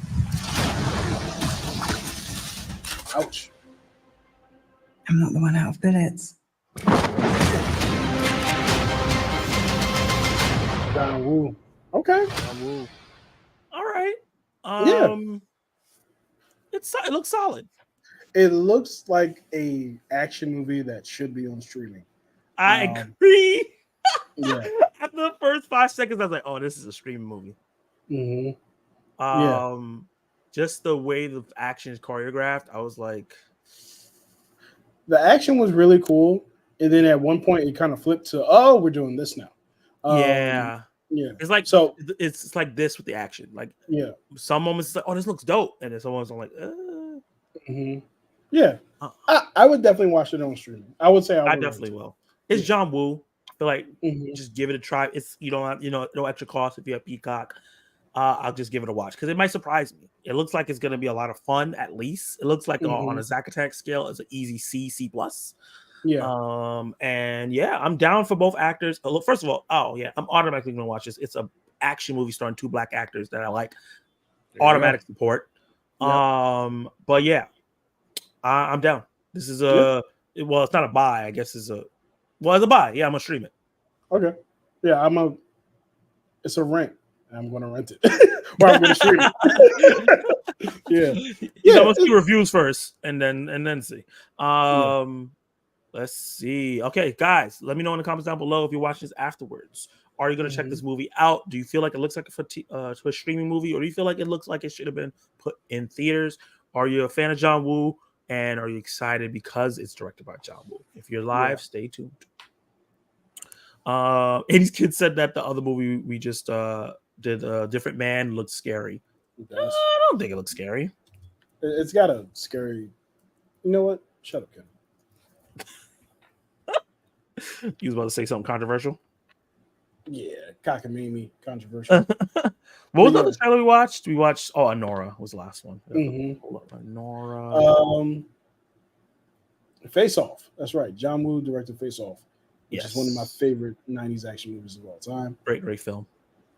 Ouch. I'm not the one out of bullets. John Woo. Okay. All right. It looks solid. It looks like a action movie that should be on streaming. I agree. Yeah. After the first 5 seconds, I was like, "Oh, this is a streaming movie." Just the way the action is choreographed, I was like, The action was really cool, and then at one point it kind of flipped to, "Oh, we're doing this now." yeah. It's like So it's like this with the action. Like some moments, it's like, "Oh, this looks dope," and then some moments I'm like, Yeah, I would definitely watch it on streaming. I would say I definitely will. It's John Woo. I feel like just give it a try. It's you don't have no extra cost if you have Peacock. I'll just give it a watch because it might surprise me. It looks like it's going to be a lot of fun. At least it looks like on a Zacatec scale, it's an easy C++. Yeah. And yeah, I'm down for both actors. Look, first of all, I'm automatically going to watch this. It's a action movie starring 2 black actors that I like. Automatic support. Yep. But yeah, I'm down. This is it's not a buy. I guess it's a buy. Yeah, I'm gonna stream it. Okay. Yeah, it's a rent. I'm gonna rent it. Or I'm gonna stream it. Yeah. I'm gonna see reviews first and then see. Let's see. Okay, guys, let me know in the comments down below if you're watching this afterwards. Are you going to check this movie out? Do you feel like it looks like a streaming movie, or do you feel like it looks like it should have been put in theaters? Are you a fan of John Woo, and are you excited because it's directed by John Woo? If you're live, stay tuned. 80's Kid said that the other movie we just did, Different Man, looks scary. I don't think it looks scary. It's got a scary. You know what? Shut up, Kevin. You was about to say something controversial. Yeah, cockamamie, controversial. What was the Yeah. other trailer we watched? We watched Anora was the last one. Mhm. Hold up, Anora. Face Off. That's right. John Woo directed Face Off, which is one of my Yes. favorite '90s action movies of all time. Great film.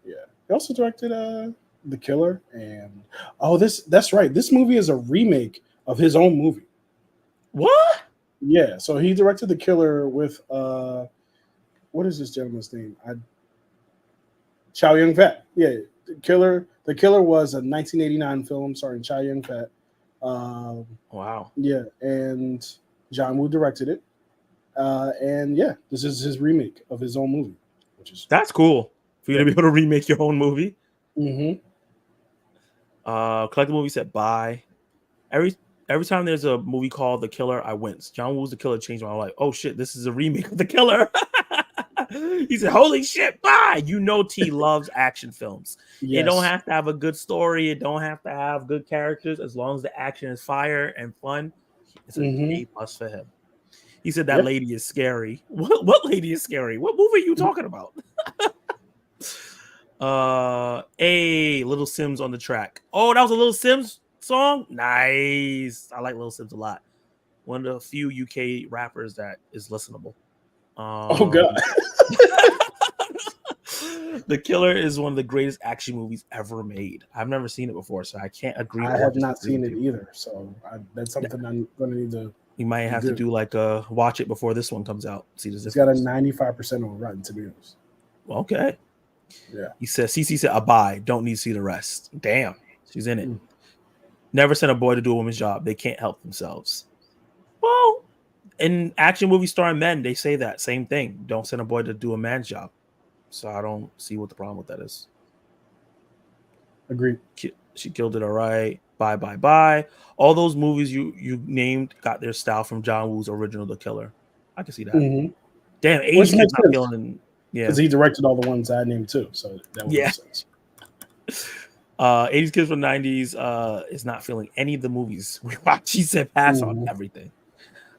Yeah. He also directed The Killer, and that's right. This movie is a remake of his own movie. What? Yeah. So he directed The Killer with what is this gentleman's name? Chow Yun-fat. Yeah, The Killer. The Killer was a 1989 film starring Chow Yun-fat. Wow. Yeah, and John Woo directed it. And yeah, this is his remake of his own movie, which is That's cool for you to be able to remake your own movie. Mm-hmm. Collective Movie said bye. Every time there's a movie called The Killer, I wince. John Woo's The Killer changed my life. Oh shit, this is a remake of The Killer. He said, "Holy shit, bye!" You know, T loves action films. Yes. It don't have to have a good story. It don't have to have good characters. As long as the action is fire and fun, it's a plus for him. He said that lady is scary. What lady is scary? What movie are you talking about? Little Sims on the track. Oh, that was a Little Sims song. Nice. I like Little Sims a lot. One of the few UK rappers that is listenable. Oh god. The Killer is one of the greatest action movies ever made. I've never seen it before, so I can't agree. I have not seen it either, so that's something I'm going to need to. You might have to do like a watch it before this one comes out. See, it's got a 95% on Rotten Tomatoes. Okay. Yeah. He says, CC said, "Abide. Don't need to see the rest." Damn, she's in it. Never send a boy to do a woman's job. They can't help themselves. Well, in action movies starring men, they say that same thing. Don't send a boy to do a man's job. So I don't see what the problem with that is. Agreed. She killed it all right. Bye, bye, bye. All those movies you named got their style from John Woo's original The Killer. I can see that. Mm-hmm. Damn, Asian kid's not feeling. Yeah, because he directed all the ones I named too. So that would make sense. 80s kids from 90s is not feeling any of the movies we watch. He said pass on everything.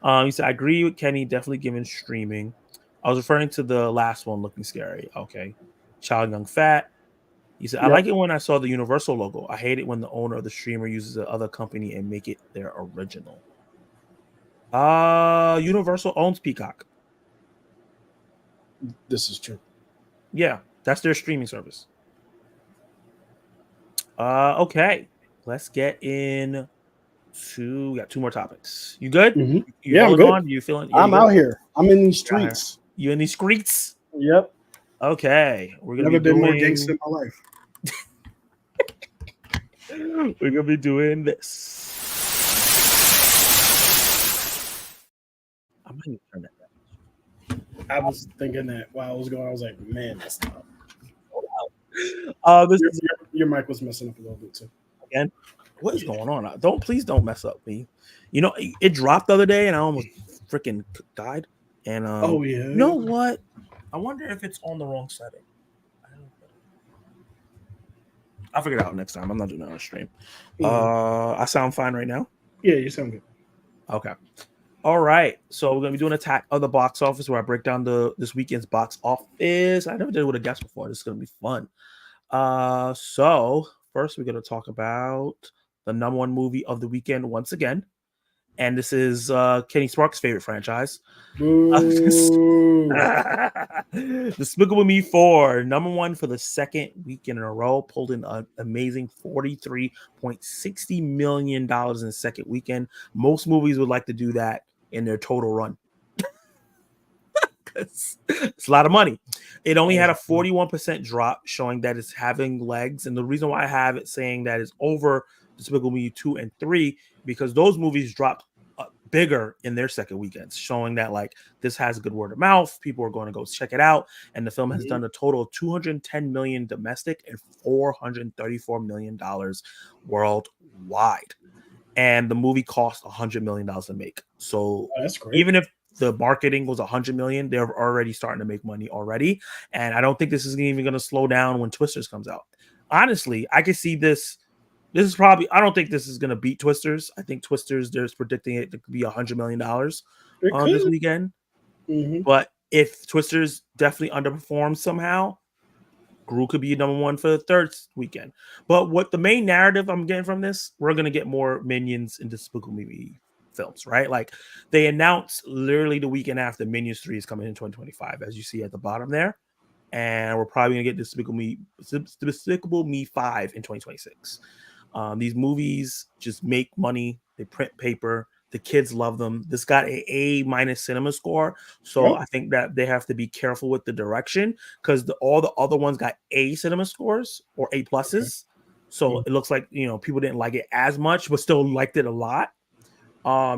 He said, I agree with Kenny, definitely given streaming. I was referring to the last one looking scary. Okay. Child Young Fat. He said, I like it when I saw the Universal logo. I hate it when the owner of the streamer uses the other company and make it their original. Universal owns Peacock. This is true. Yeah, that's their streaming service. Okay. Let's get in to we got two more topics. You good? Mm-hmm. You I'm good. on? You feeling? I'm out here. I'm in these streets. You in these streets? Yep. Okay. We're gonna never be been more gangster in my life. We're gonna be doing this. I might need to turn that down. I was thinking that while I was going, I was like, man, that's tough. Your mic was messing up a little bit too. Again, what is going on? Please don't mess up me. You know, it dropped the other day, and I almost freaking died. And you know what? I wonder if it's on the wrong setting. I'll figure it out next time. I'm not doing it on stream. I sound fine right now. Yeah, you sound good. Okay. All right. So we're gonna be doing an attack of the box office where I break down this weekend's box office. I never did it with a guest before. This is gonna be fun. So first we're gonna talk about the number one movie of the weekend once again. And this is Kenny Sparks' favorite franchise. Despicable Me 4, number one for the second weekend in a row, pulled in an amazing $43.60 million in the second weekend. Most movies would like to do that in their total run. It's a lot of money. It only had a 41% drop, showing that it's having legs. And the reason why I have it saying that is over Despicable Me 2 and 3, because those movies dropped bigger in their second weekends, showing that like this has a good word of mouth. People are going to go check it out. And the film has done a total of $210 million domestic and $434 million worldwide. And the movie cost $100 million to make. So that's great. Even if the marketing was $100 million, they're already starting to make money already. And I don't think this is even going to slow down when Twisters comes out. Honestly, I could see this. This is probably, I don't think this is going to beat Twisters. I think Twisters, there's predicting it to be $100 million this weekend. Mm-hmm. But If Twisters definitely underperforms somehow, Gru could be number one for the third weekend. But what the main narrative I'm getting from this, we're gonna get more Minions and Despicable Me films, right? Like they announced literally the weekend after Minions 3 is coming in 2025, as you see at the bottom there. And we're probably gonna get Despicable Me 5 in 2026. These movies just make money, they print paper, the kids love them. This got A- cinema score, so Yep. I think that they have to be careful with the direction because all the other ones got A cinema scores or A pluses. So it looks like people didn't like it as much, but still liked it a lot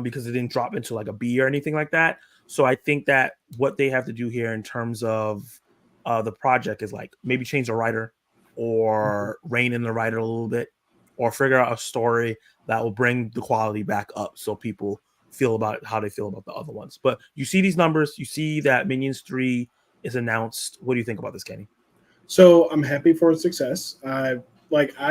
because it didn't drop into like a B or anything like that. So I think that what they have to do here in terms of the project is like maybe change the writer or rein in the writer a little bit or figure out a story that will bring the quality back up so people feel about it how they feel about the other ones. But you see these numbers, you see that Minions 3 is announced. What do you think about this, Kenny? So I'm happy for its success. I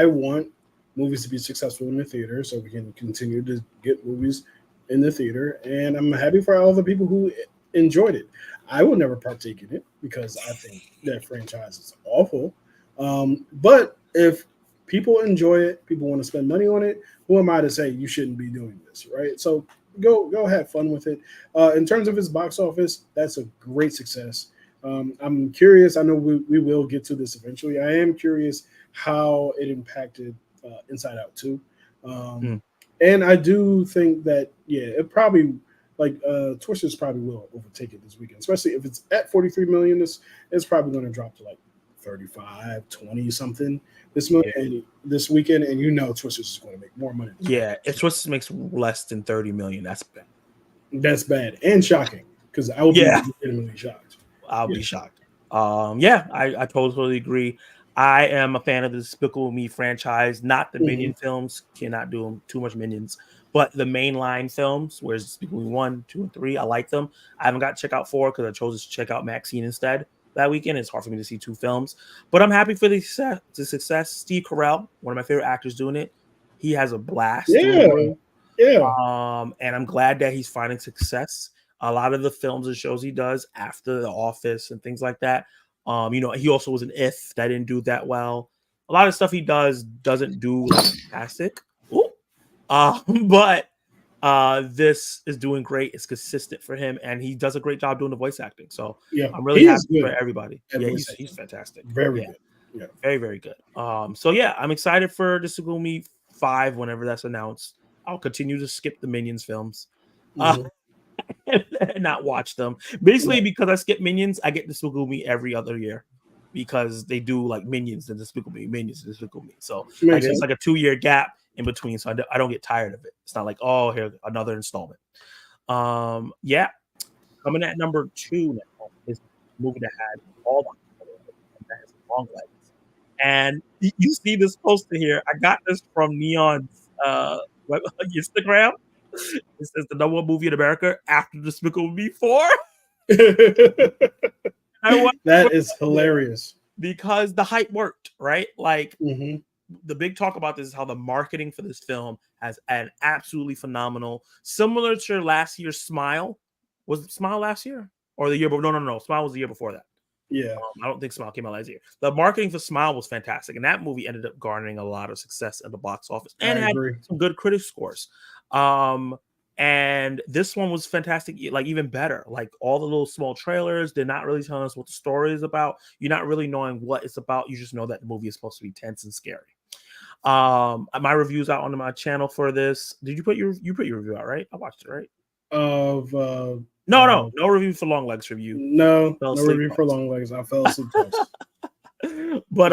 want movies to be successful in the theater so we can continue to get movies in the theater. And I'm happy for all the people who enjoyed it. I will never partake in it because I think that franchise is awful. But if people enjoy it, people want to spend money on it, who am I to say you shouldn't be doing this, right? So go have fun with it. In terms of its box office, that's a great success. I'm curious. I know we will get to this eventually. I am curious how it impacted Inside Out 2. And I do think that, it probably, Twisters probably will overtake it this weekend, especially if it's at 43 million. It's probably going to drop to like 35, 20 something this month and this weekend. And Twisters is going to make more money. Yeah, if Twisters makes less than 30 million, that's bad. That's bad and shocking because I would be legitimately shocked. I'll be shocked. I totally agree. I am a fan of the Despicable Me franchise, not the Minion films. Cannot do them too much Minions, but the mainline films, whereas Despicable Me 1, 2, and 3, I like them. I haven't got to check out 4 because I chose to check out Maxine instead that weekend. It's hard for me to see 2 films, but I'm happy for the success. Steve Carell, one of my favorite actors, doing it. He has a blast doing it. And I'm glad that he's finding success. A lot of the films and shows he does after The Office and things like that. He also was an If that didn't do that well. A lot of stuff he doesn't do like fantastic. But this is doing great. It's consistent for him, and he does a great job doing the voice acting. So I'm really happy for everybody. Yeah, he's fantastic. Very good. Yeah, very, very good. I'm excited for Despicable Me 5 whenever that's announced. I'll continue to skip the Minions films. And not watch them. Basically, because I skip Minions, I get Despicable Me every other year because they do like Minions and Despicable Me, Minions and Despicable Me. So it's like a 2-year gap in between, so I don't get tired of it. It's not like, oh, here another installment. Coming at number 2 now is a movie that had all that has long legs. And you see this poster here. I got this from Neon's Instagram. It says the number 1 movie in America after Despicable Me 4. That is hilarious. Because the hype worked, right? Like the big talk about this is how the marketing for this film has an absolutely phenomenal, similar to last year's Smile. Was it Smile last year? Or the year before? No. Smile was the year before that. Yeah. I don't think Smile came out last year. The marketing for Smile was fantastic. And that movie ended up garnering a lot of success at the box office and had some good critic scores. And this one was fantastic, like even better. Like all the little small trailers, they're not really telling us what the story is about. You're not really knowing what it's about. You just know that the movie is supposed to be tense and scary. My review's out on my channel for this. Did you put your review out, right? I watched it, right? Of no review for Long Legs review. No review for Long Legs. I fell asleep twice. But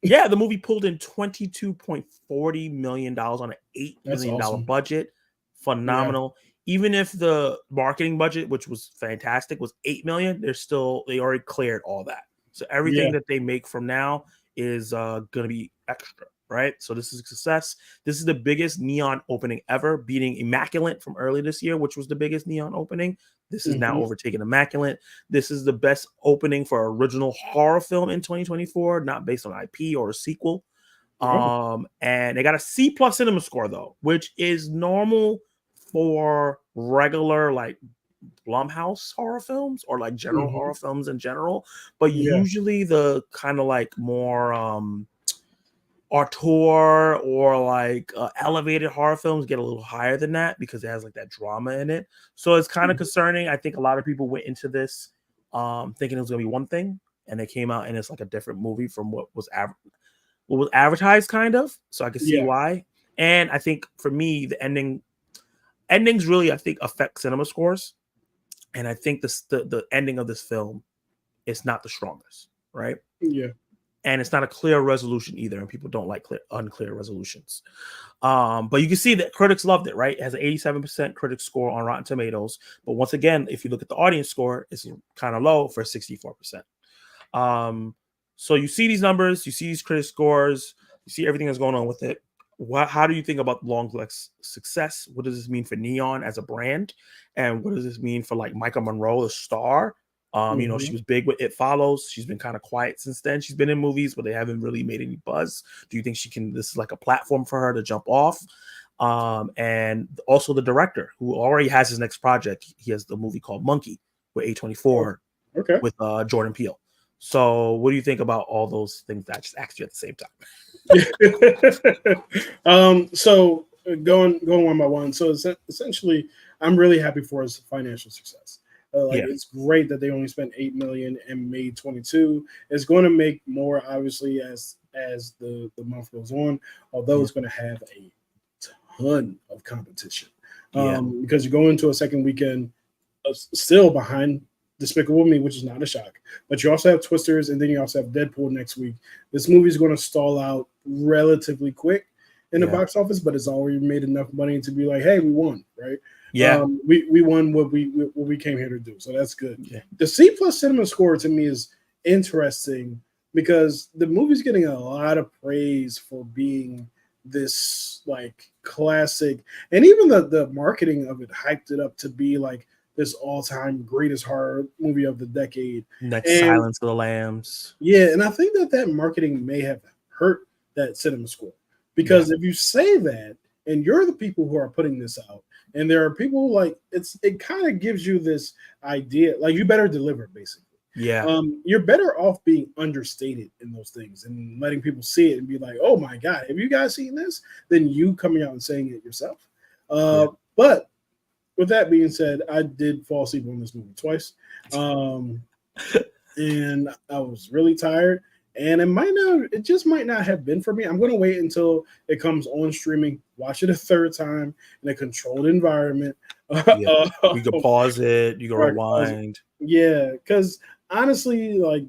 the movie pulled in $22.40 million on an $8 million budget. Phenomenal. Even if the marketing budget, which was fantastic, was $8 million, they already cleared all that. So everything that they make from now is going to be extra, right? So this is a success. This is the biggest Neon opening ever, beating Immaculate from early this year, which was the biggest Neon opening. This is now overtaking Immaculate. This is the best opening for original horror film in 2024, not based on IP or a sequel. And they got a C+ cinema score though, which is normal for regular like Blumhouse horror films or like general Mhm. horror films in general, but Yeah. usually the kind of like more auteur or like elevated horror films get a little higher than that because it has like that drama in it. So it's kind of Mhm. concerning. I think a lot of people went into this thinking it was gonna be one thing, and it came out and it's like a different movie from what was advertised, kind of. So I can see Yeah. why. And I think for me, the endings really I think affect cinema scores, and I think the ending of this film is not the strongest, right? Yeah. And it's not a clear resolution either, and people don't like unclear resolutions. But you can see that critics loved it, right? It has an 87% critic score on Rotten Tomatoes. But once again, if you look at the audience score, it's kind of low for 64%. So you see these numbers, you see these critic scores, you see everything that's going on with it. How do you think about Longleg's success? What does this mean for Neon as a brand? And what does this mean for like Michael Monroe, the star? You know, she Mhm. was big with It Follows. She's been kind of quiet since then. She's been in movies, but they haven't really made any buzz. Do you think this is like a platform for her to jump off? And also the director who already has his next project. He has the movie called Monkey with A24 Okay. with Jordan Peele. So what do you think about all those things that I just asked you at the same time? So going one by one. So essentially, I'm really happy for his financial success. Like Yeah. it's great that they only spent 8 million and made 22. It's going to make more obviously as the month goes on. Although Yeah. it's going to have a ton of competition. Yeah. Because you go into a second weekend still behind Despicable Me, which is not a shock. But you also have Twisters, and then you also have Deadpool next week. This movie is going to stall out relatively quick in the Yeah. box office, but it's already made enough money to be like, hey, we won, right? Yeah. We won what we came here to do, so that's good. Yeah. The C plus cinema score to me is interesting because the movie's getting a lot of praise for being this like classic, and even the marketing of it hyped it up to be like this all-time greatest horror movie of the decade. Next And Silence of the Lambs. yeah, and I think that marketing may have hurt that cinema score because if you say that and you're the people who are putting this out, and there are people like it kind of gives you this idea like you better deliver basically. Yeah. You're better off being understated in those things and letting people see it and be like, oh my god, have you guys seen this? Than you coming out and saying it yourself. But with that being said, I did fall asleep on this movie twice. And I was really tired. And it just might not have been for me. I'm going to wait until it comes on streaming, watch it a third time in a controlled environment. Yeah. You can pause it, you can rewind. Yeah, because honestly, like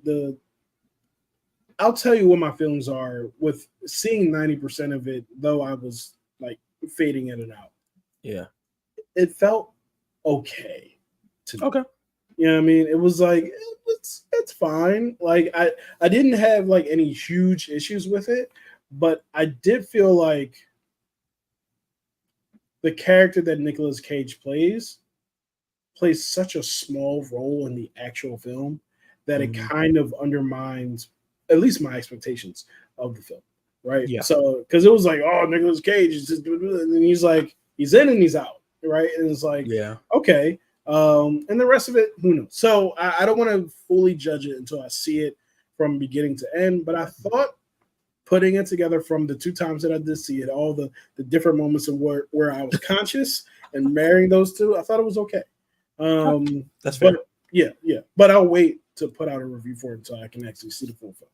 I'll tell you what my feelings are with seeing 90% of it, though I was like fading in and out. Yeah. It felt okay to me. Okay. You know what I mean? It was like it's fine. Like I didn't have like any huge issues with it, but I did feel like the character that Nicolas Cage plays such a small role in the actual film that it kind of undermines at least my expectations of the film. Right. Yeah. So because it was like, oh, Nicolas Cage is just, and he's like, he's in and he's out. Right. And it's like, yeah, okay. And the rest of it, who knows? So I don't want to fully judge it until I see it from beginning to end. But I thought putting it together from the two times that I did see it, all the different moments of where I was conscious and marrying those two, I thought it was okay. That's fair. But yeah. But I'll wait to put out a review for it until I can actually see the full film.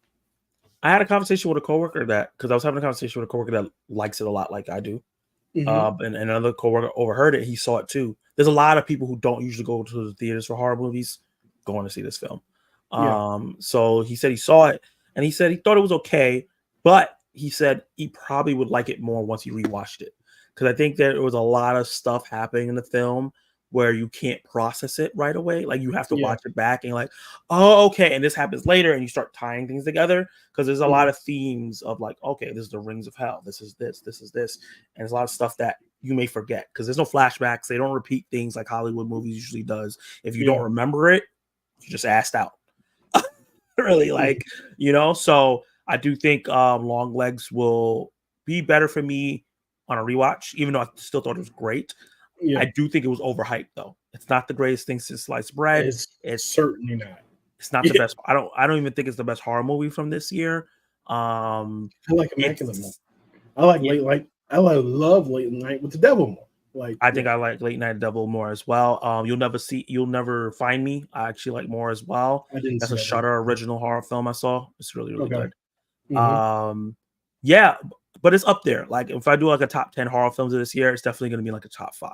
I had a conversation with a coworker because I was having a conversation with a coworker that likes it a lot, like I do. And another coworker overheard it. He saw it too. There's a lot of people who don't usually go to the theaters for horror movies going to see this film. So he said he saw it and he said he thought it was okay, but he said he probably would like it more once he rewatched it. Because I think there was a lot of stuff happening in the film where you can't process it right away. Like you have to watch it back and like, oh, okay. And this happens later. And you start tying things together because there's a lot of themes of like, okay, this is the Rings of Hell. This is this. And there's a lot of stuff that you may forget because there's no flashbacks. They don't repeat things like Hollywood movies usually does. If you don't remember it, you just asked out. Really, like, so I do think Longlegs will be better for me on a rewatch, even though I still thought it was great. I do think it was overhyped though. It's not the greatest thing since sliced bread. It's certainly not. It's not the best. I don't even think it's the best horror movie from this year. I like Immaculate more. I love Late Night with the Devil more. Like I think I like Late Night Devil more as well. You'll Never Find Me. I actually like more as well. That's a Shudder original horror film I saw. It's really good. Mm-hmm. Yeah, but it's up there. Like if I do like a top 10 horror films of this year, it's definitely going to be like a top 5.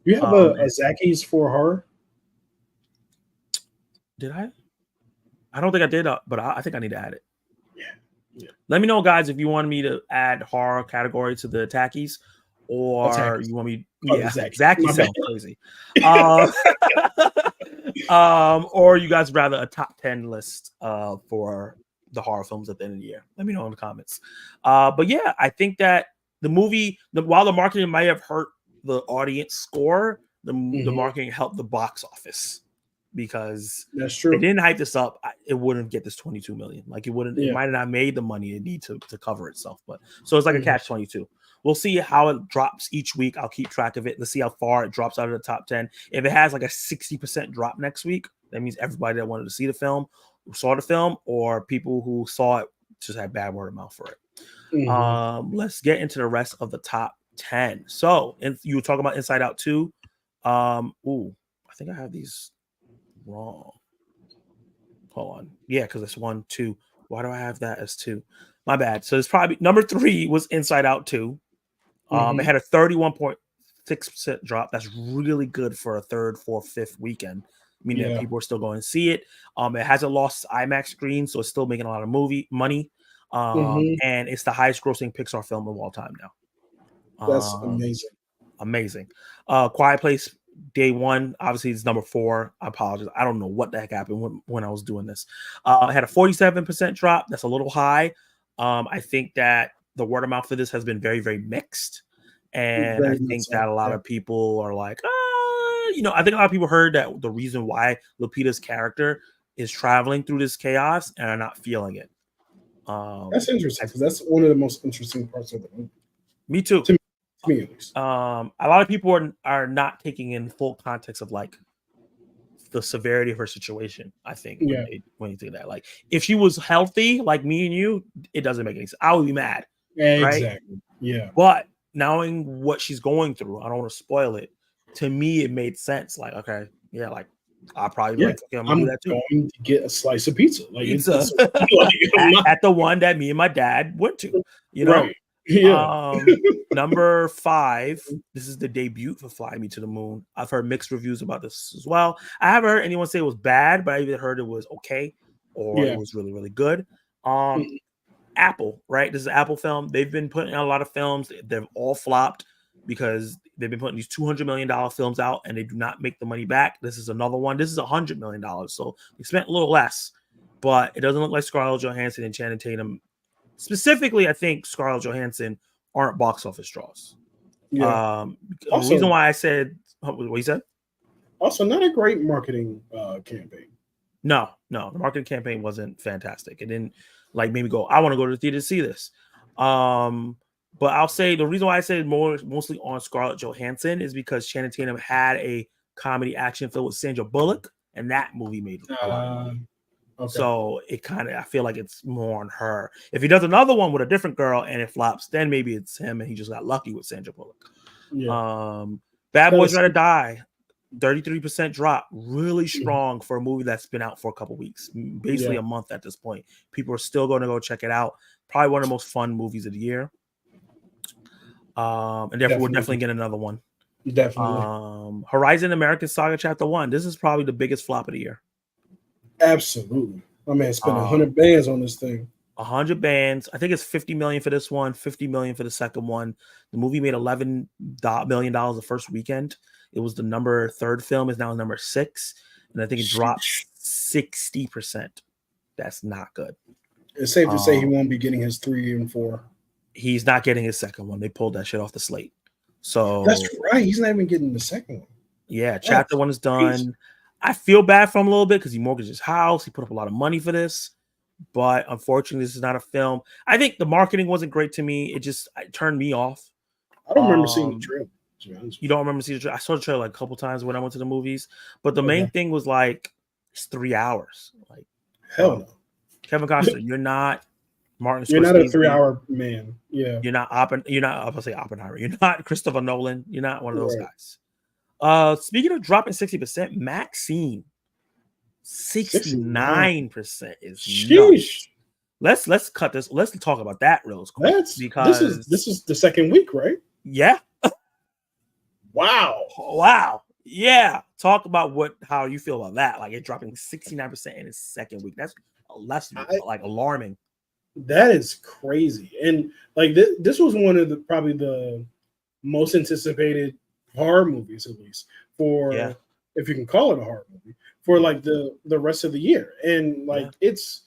You have a Zacky's for horror? Did I? I don't think I did, but I think I need to add it. Yeah. Let me know, guys, if you want me to add horror category to the Tackies, or you want me. Yeah, Zachy sounds crazy. Or you guys rather a top 10 list for the horror films at the end of the year? Let me know in the comments. But yeah, I think that the movie, while the marketing might have hurt the audience score, the marketing helped the box office, because that's true. If they didn't hype this up, it wouldn't get this 22 million. Like it wouldn't. It might have not made the money it need to cover itself. But so it's like a catch-22. We'll see how it drops each week. I'll keep track of it. Let's see how far it drops out of the top 10. If it has like a 60% drop next week, that means everybody that wanted to see the film saw the film, or people who saw it just had bad word of mouth for it. Let's get into the rest of the top 10. So, you were talking about Inside Out 2. I think I have these wrong. Hold on. Yeah, because it's 1, 2. Why do I have that as 2? My bad. So it's probably number 3 was Inside Out 2. It had a 31.6% drop. That's really good for a third, fourth, fifth weekend, meaning that people are still going to see it. It hasn't lost IMAX screen, so it's still making a lot of money. And it's the highest grossing Pixar film of all time now. That's amazing. Quiet Place day 1, obviously it's number 4. I apologize. I don't know what the heck happened when I was doing this. It had a 47% drop. That's a little high. I think that the word of mouth for this has been very, very mixed. And I think that a lot of people are like, I think a lot of people heard that the reason why Lupita's character is traveling through this chaos and are not feeling it. That's interesting, because that's one of the most interesting parts of the movie. Me too. To me at least. A lot of people are not taking in full context of like the severity of her situation. I think when you think that, like, if she was healthy like me and you, it doesn't make any sense. I would be mad. Exactly. Right? Yeah. But knowing what she's going through, I don't want to spoil it. To me, it made sense. Like, okay, yeah, like I'll probably be like, okay, I'm gonna do that too. Going to get a slice of pizza, like pizza. At the one that me and my dad went to. Right. Yeah. Number 5. This is the debut for Fly Me to the Moon. I've heard mixed reviews about this as well. I haven't heard anyone say it was bad, but I either heard it was okay or it was really, really good. Apple, right? This is an Apple film. They've been putting out a lot of films. They've all flopped because they've been putting these $200 million films out and they do not make the money back. This is another one. This is $100 million. So they spent a little less, but it doesn't look like Scarlett Johansson and Channing Tatum. Specifically, I think Scarlett Johansson aren't box office draws. Yeah. The reason why I said what you said. Also, not a great marketing campaign. No, the marketing campaign wasn't fantastic. It didn't like made me go, I want to go to the theater to see this. But I'll say the reason why I said mostly on Scarlett Johansson is because Channing Tatum had a comedy action film with Sandra Bullock, and that movie made a lot of money. Okay. So it kind of, I feel like it's more on her. If he does another one with a different girl and it flops, then maybe it's him and he just got lucky with Sandra Bullock. Yeah. Bad Boys Gotta Die, 33% drop, really strong for a movie that's been out for a couple weeks, basically a month at this point. People are still going to go check it out. Probably one of the most fun movies of the year. And therefore we're definitely getting another one. Definitely. Horizon American Saga Chapter 1. This is probably the biggest flop of the year. Absolutely. My man spent 100 bands on this thing. 100 bands. I think it's 50 million for this one, 50 million for the second one. The movie made $11 million the first weekend. It was the number 3rd film, is now number 6, and I think it dropped 60%. That's not good. It's safe to say he won't be getting his 3 and 4. He's not getting his second one. They pulled that shit off the slate. So that's right. He's not even getting the second one. Yeah, Chapter 1 is done. I feel bad for him a little bit because he mortgaged his house. He put up a lot of money for this. But unfortunately, this is not a film. I think the marketing wasn't great to me. It turned me off. I don't remember seeing the trailer. To be honest. You don't remember seeing the trailer? I saw the trailer like a couple times when I went to the movies, but the Okay. main thing was like it's 3 hours. Like Hell no. Kevin Costner, you're not Martin Scorsese. You're not a 3-hour man. Yeah. You're not You're not. I'm gonna say Oppenheimer. You're not Christopher Nolan. You're not one of those Right. guys. Speaking of dropping 60%, Maxine 69% is Sheesh. nuts. Let's cut this. Let's talk about that real quick. Because this is the second week, right? Yeah. Wow. Wow. Yeah. Talk about how you feel about that. Like it dropping 69% in its second week. That's like alarming. That is crazy. And like this was one of probably the most anticipated horror movies, at least for if you can call it a horror movie, for like the rest of the year. And like it's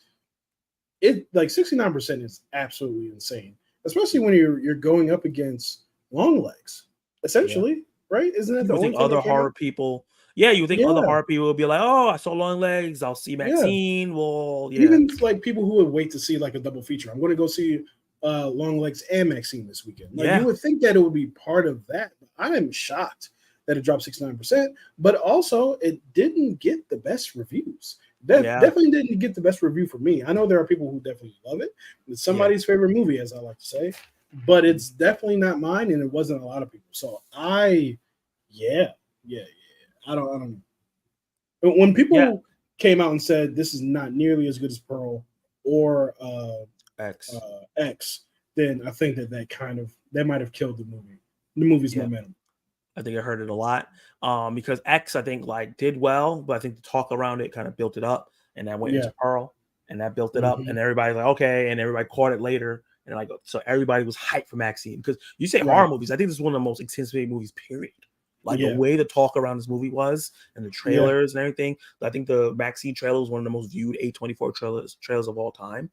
like 69% is absolutely insane, especially when you're going up against Long Legs, essentially, right? Isn't that the only thing other horror people? Yeah, you think other horror people will be like, "Oh, I saw Long Legs. I'll see Maxine." Well, even like people who would wait to see like a double feature. I'm going to go see Long Legs and Maxine this weekend. Like you would think that it would be part of that. I am shocked that it dropped 69%, but also it didn't get the best reviews. Definitely didn't get the best review for me. I know there are people who definitely love it. It's somebody's favorite movie, as I like to say, but it's definitely not mine, and it wasn't a lot of people. So I don't know. When people came out and said this is not nearly as good as Pearl or X, then I think that might have killed the movie's momentum. I think I heard it a lot because X, I think, like did well, but I think the talk around it kind of built it up, and that went into Pearl, and that built it up, and everybody's like, okay, and everybody caught it later, and like so everybody was hyped for Maxine because you say horror movies. I think this is one of the most anticipated movies, period. Like the way the talk around this movie was, and the trailers and everything. I think the Maxine trailer was one of the most viewed A24 trailers of all time.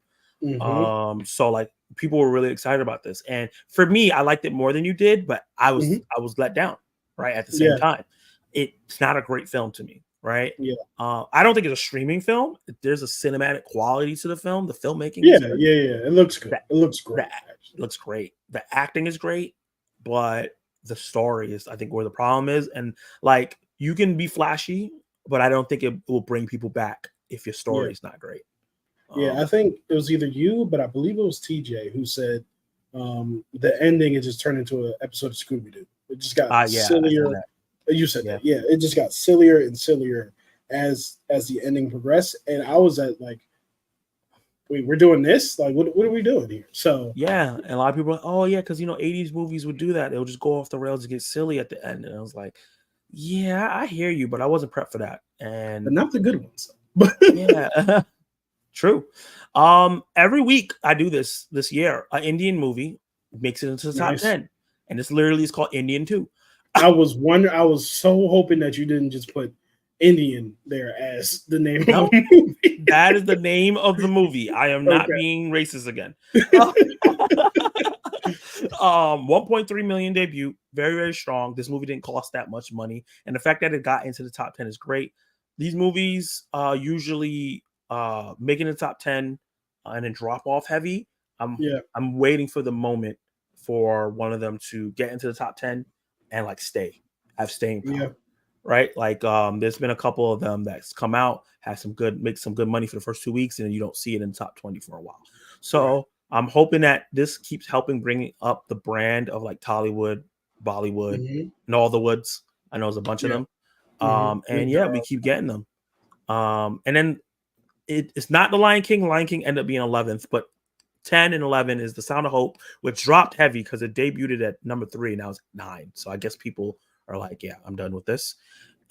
So like people were really excited about this, and for me, I liked it more than you did, but I was let down. Right at the same time, it's not a great film to me. Right? Yeah. I don't think it's a streaming film. There's a cinematic quality to the film. The filmmaking. It looks good. It looks great. It looks great. The acting is great, but the story is, I think, where the problem is. And like, you can be flashy, but I don't think it will bring people back if your story is not great. I think it was either you, but I believe it was TJ who said the ending, it just turned into an episode of Scooby-Doo. It just got sillier. You said that. Yeah, it just got sillier and sillier as the ending progressed. And I was at like, wait, we're doing this? Like, what are we doing here? So yeah, and a lot of people are like, oh yeah, because 80s movies would do that. They'll just go off the rails and get silly at the end. And I was like, yeah, I hear you, but I wasn't prepped for that. And but not the good ones. Yeah. True. Every week I do this year, an Indian movie makes it into the top 10. And this literally is called Indian 2. I was so hoping that you didn't just put Indian there as the name of the movie. That is the name of the movie. I am not being racist again. 1.3 million debut, very, very strong. This movie didn't cost that much money. And the fact that it got into the top 10 is great. These movies usually making the top 10 and then drop off heavy. I'm waiting for the moment for one of them to get into the top 10 and like have staying power. Right? Like there's been a couple of them that's come out, make some good money for the first 2 weeks, and then you don't see it in the top 20 for a while. So I'm hoping that this keeps helping bring up the brand of like Tollywood, Bollywood, and all the woods. I know there's a bunch of them. And we keep getting them. And then it's not the Lion King. Lion King ended up being 11th, but 10 and 11 is The Sound of Hope, which dropped heavy because it debuted at number 3. Now it's 9. So I guess people are like, yeah, I'm done with this.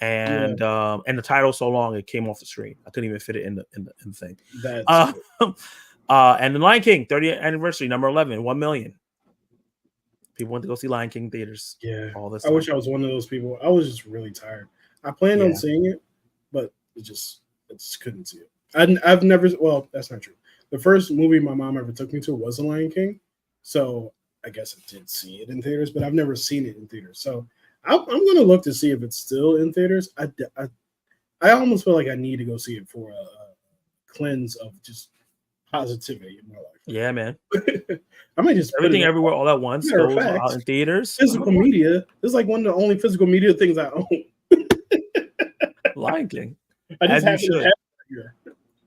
And the title's so long it came off the screen. I couldn't even fit it in the thing. And the Lion King 30th anniversary, number 11, 1 million. People went to go see Lion King theaters. Yeah, all this. I wish I was one of those people. I was just really tired. I planned on seeing it, but I just couldn't see it. I've never. Well, that's not true. The first movie my mom ever took me to was The Lion King, so I guess I did see it in theaters, but I've never seen it in theaters. So I'm going to look to see if it's still in theaters. I almost feel like I need to go see it for a cleanse of just positivity in my life. Yeah, man. I might just put Everything it everywhere all at once Matter of goes fact, out in theaters. physical media. This is like one of the only physical media things I own. Lion King. I just As you happen to should. have it here.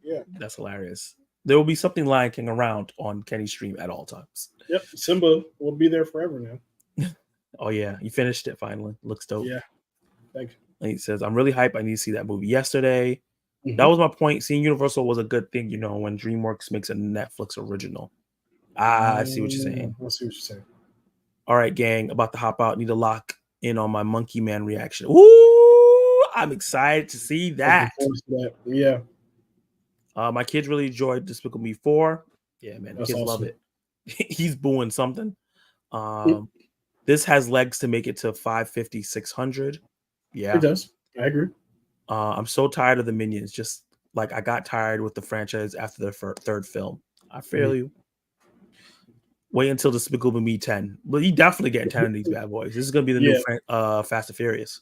Yeah. That's hilarious. There will be something Lion King around on Kenny's stream at all times. Yep. Simba will be there forever now. Oh yeah, you finished it finally. Looks dope. Yeah. Thank you. And he says, I'm really hyped. I need to see that movie yesterday. Mhm. That was my point. Seeing Universal was a good thing, you know, when DreamWorks makes a Netflix original. I see what you're saying. I see what you're saying. All right, gang, about to hop out. Need to lock in on my Monkey Man reaction. Ooh, I'm excited to see that. Yeah. My kids really enjoyed Despicable Me 4. Yeah, man, the That's kids love awesome. it. He's booing something. This has legs to make it to 550, 600. Yeah. It does. I agree. I'm so tired of the Minions. Just like I got tired with the franchise after the third film. I feel you. Wait until Despicable Me 10. But you definitely getting 10 of these bad boys. This is gonna be the new Fast and Furious.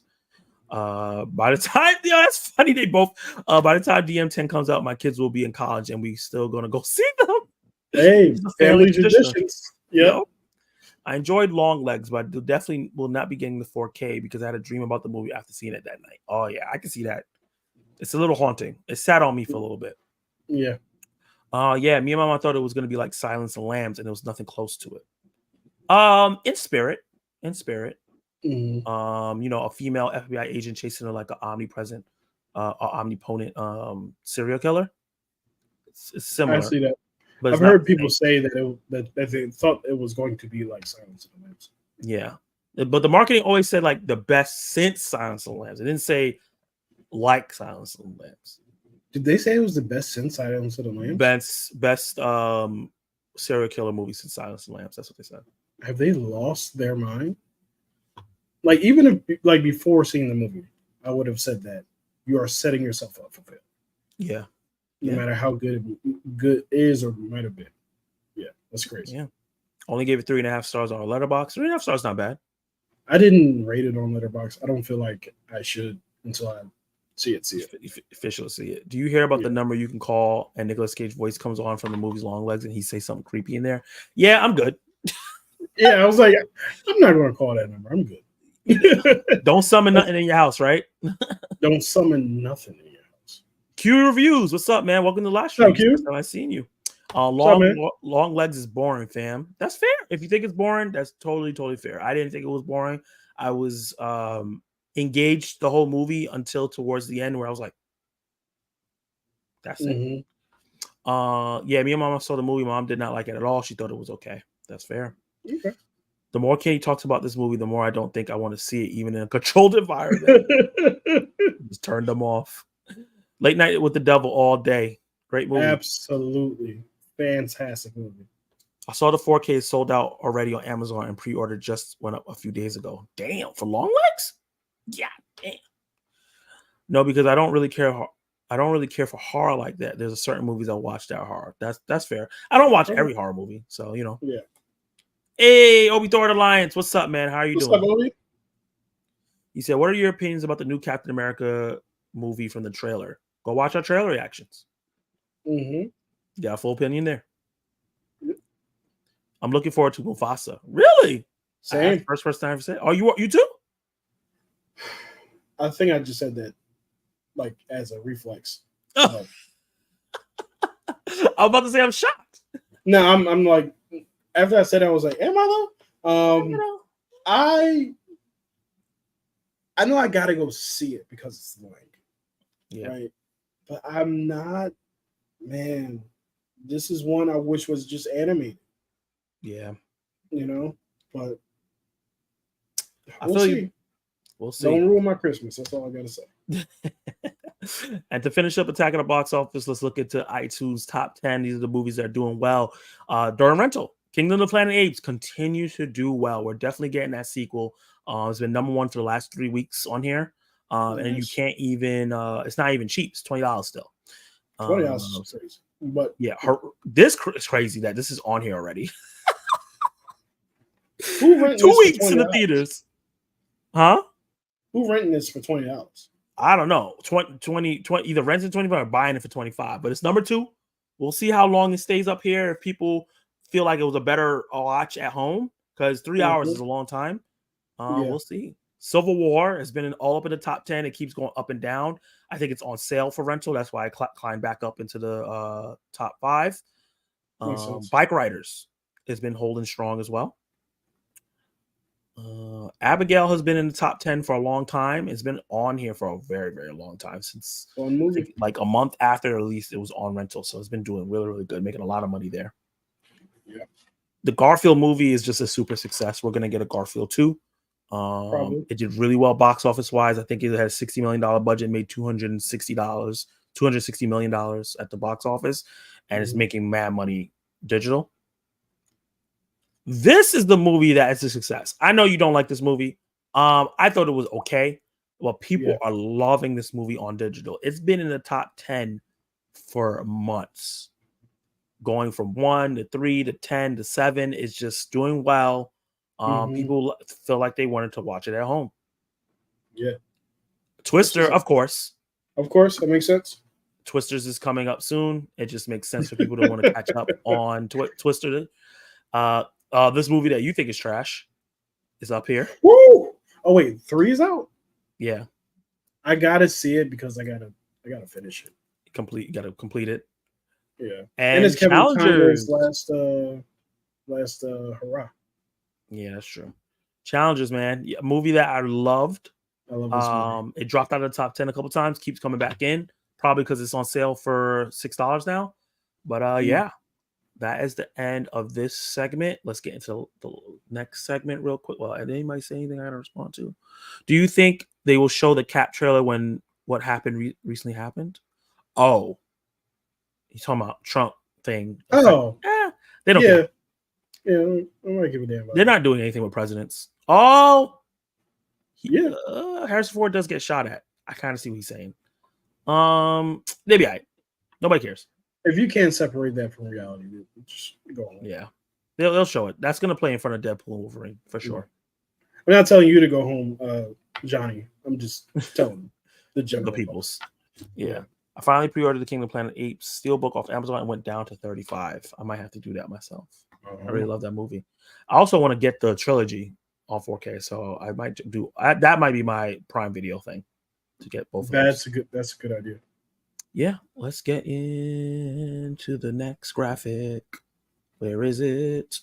By the time, that's funny. They both. By the time DM10 comes out, my kids will be in college, and we still gonna go see them. Hey, It's a family tradition. traditions. You Yeah. know? I enjoyed Long Legs, but I definitely will not be getting the 4K because I had a dream about the movie after seeing it that night. Oh yeah, I can see that. It's a little haunting. It sat on me for a little bit. Yeah. Yeah, me and my mom thought it was gonna be like Silence of the Lambs, and there was nothing close to it. In spirit. Mhm. You know, a female FBI agent chasing her like an omnipresent, omnipotent serial killer. It's similar. I see that. But it's I've not heard the people same. say that they thought it was going to be like Silence of the Lambs. Yeah. But the marketing always said like the best since Silence of the Lambs. It didn't say like Silence of the Lambs. Did they say it was the best since Silence of the Lambs? Best serial killer movie since Silence of the Lambs. That's what they said. Have they lost their mind? Like, even if, like, before seeing the movie, I would have said that you are setting yourself up for failure. Yeah. No matter how good it is or might have been. Yeah, that's crazy. Yeah. Only gave it 3.5 stars on our letterbox. 3.5 stars not bad. I didn't rate it on Letterboxd. I don't feel like I should until I see it. Officially see it. Do you hear about the number you can call and Nicolas Cage voice comes on from the movie's Long Legs and he says something creepy in there? Yeah, I'm good. Yeah, I was like, I'm not going to call that number. I'm good. Don't summon nothing in your house, right? Don't summon nothing in your house. Q Reviews. What's up, man? Welcome to the live stream. First time I've seen you. Long Legs is boring, fam. That's fair. If you think it's boring, that's totally fair. I didn't think it was boring. I was engaged the whole movie until towards the end where I was like, that's it. Yeah, me and Mama saw the movie. Mom did not like it at all. She thought it was okay. That's fair. Okay. The more Katie talks about this movie, the more I don't think I want to see it, even in a controlled environment. Just turned them off. Late Night with the Devil all day. Great movie. Absolutely. Fantastic movie. I saw the 4K sold out already on Amazon and pre-order just went up a few days ago. Damn, for Long Legs? Yeah, damn. No, because I don't really care. I don't really care for horror like that. There's a certain movies I watch that are horror. That's fair. I don't watch every horror movie, so you know. Yeah. Hey, Obi Thor Alliance, what's up, man? How are you doing? What's up, Obi? He said, "What are your opinions about the new Captain America movie from the trailer? Go watch our trailer reactions." Got a full opinion there. Yep. I'm looking forward to Mufasa. Really? Same. First person I ever said. Oh, you too? I think I just said that like as a reflex. I'm about to say I'm shocked. No, I'm like, after I said it, I was like, am I though? I know I gotta go see it because it's the link. Yeah. Right. But I'm not, man. This is one I wish was just animated. Yeah. You know, but I feel you. We'll see. Don't ruin my Christmas. That's all I gotta say. And to finish up Attack at the Box Office, let's look into iTunes top 10. These are the movies that are doing well. During rental, Kingdom of the Planet of the Apes continue to do well. We're definitely getting that sequel. It's been number one for the last 3 weeks on here. And you can't even, it's not even cheap. It's $20 still. $20 is crazy. But yeah, this is crazy that this is on here already. Who renting 2 weeks in the $20? theaters. Huh? Who renting this for $20? I don't know. 20 either renting 25 or buying it for 25, but it's number 2 We'll see how long it stays up here. If people feel like it was a better watch at home, because 3 hours is a long time. We'll see. Civil War has been all up in the top 10. It keeps going up and down. I think it's on sale for rental. That's why I climbed back up into the top 5. Bike Riders has been holding strong as well. Abigail has been in the top 10 for a long time. It's been on here for a very, very long time, since like a month after release, it was on rental. So it's been doing really, really good, making a lot of money there. Yeah. The Garfield movie is just a super success. We're going to get a Garfield 2. It did really well box office wise. I think it had a $60 million budget, made $260 million at the box office, and it's making mad money digital. This is the movie that is a success. I know you don't like this movie. I thought it was okay. Well, people are loving this movie on digital. It's been in the top 10 for months, going from 1 to 3 to 10 to 7. It's just doing well. People feel like they wanted to watch it at home. Yeah. Twister, of course. Of course, that makes sense. Twisters is coming up soon. It just makes sense for people to want to catch up on Twister. This movie that you think is trash is up here. Woo! Oh wait, 3 is out? Yeah. I gotta see it because I gotta finish it. You gotta complete it. Yeah. And it's Kevin Challengers. Conroy's last hurrah. Yeah, that's true. Challengers, man. A movie that I loved. I love this movie. It dropped out of the top 10 a couple times, keeps coming back in, probably because it's on sale for $6 now. But yeah, that is the end of this segment. Let's get into the next segment real quick. Well, did anybody say anything I gotta respond to? Do you think they will show the Cap trailer when what happened recently happened? Oh, he's talking about Trump thing. They don't care. Yeah, I might give a damn about They're not doing anything with presidents. Oh, Harrison Ford does get shot at. I kind of see what he's saying. Maybe nobody cares. If you can't separate that from reality, just go on. Yeah, they'll show it. That's gonna play in front of Deadpool and Wolverine for sure. I'm not telling you to go home, Johnny. I'm just telling the general peoples. Yeah. I finally pre-ordered the Kingdom Planet Apes Steelbook off Amazon and went down to $35. I might have to do that myself. I really love that movie. I also want to get the trilogy on 4K, so I might do that. Might be my Prime Video thing to get both. That's a good idea. Yeah, let's get into the next graphic. Where is it?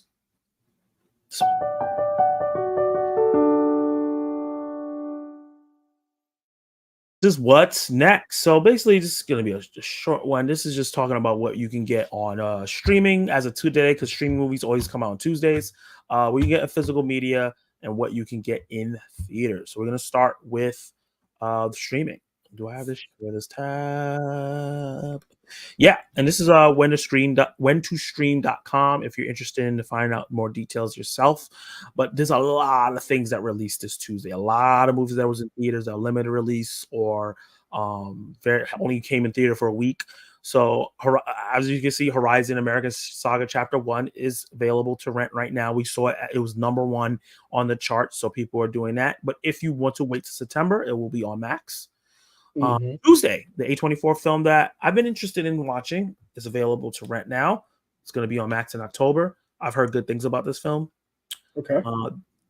This is what's next. So basically, this is going to be a short one. This is just talking about what you can get on streaming as of today, because streaming movies always come out on Tuesdays. Where you get a physical media and what you can get in theaters. So we're going to start with the streaming. Do I have this tab? Yeah, and this is when to stream.com if you're interested in to find out more details yourself. But there's a lot of things that released this Tuesday. A lot of movies that was in theaters that are limited release or only came in theater for a week. So as you can see, Horizon American Saga Chapter 1 is available to rent right now. We saw it. It was #1 on the chart, so people are doing that. But if you want to wait to September, it will be on Max. Tuesday, the A24 film that I've been interested in watching is available to rent now. It's going to be on Max in October. I've heard good things about this film. Okay.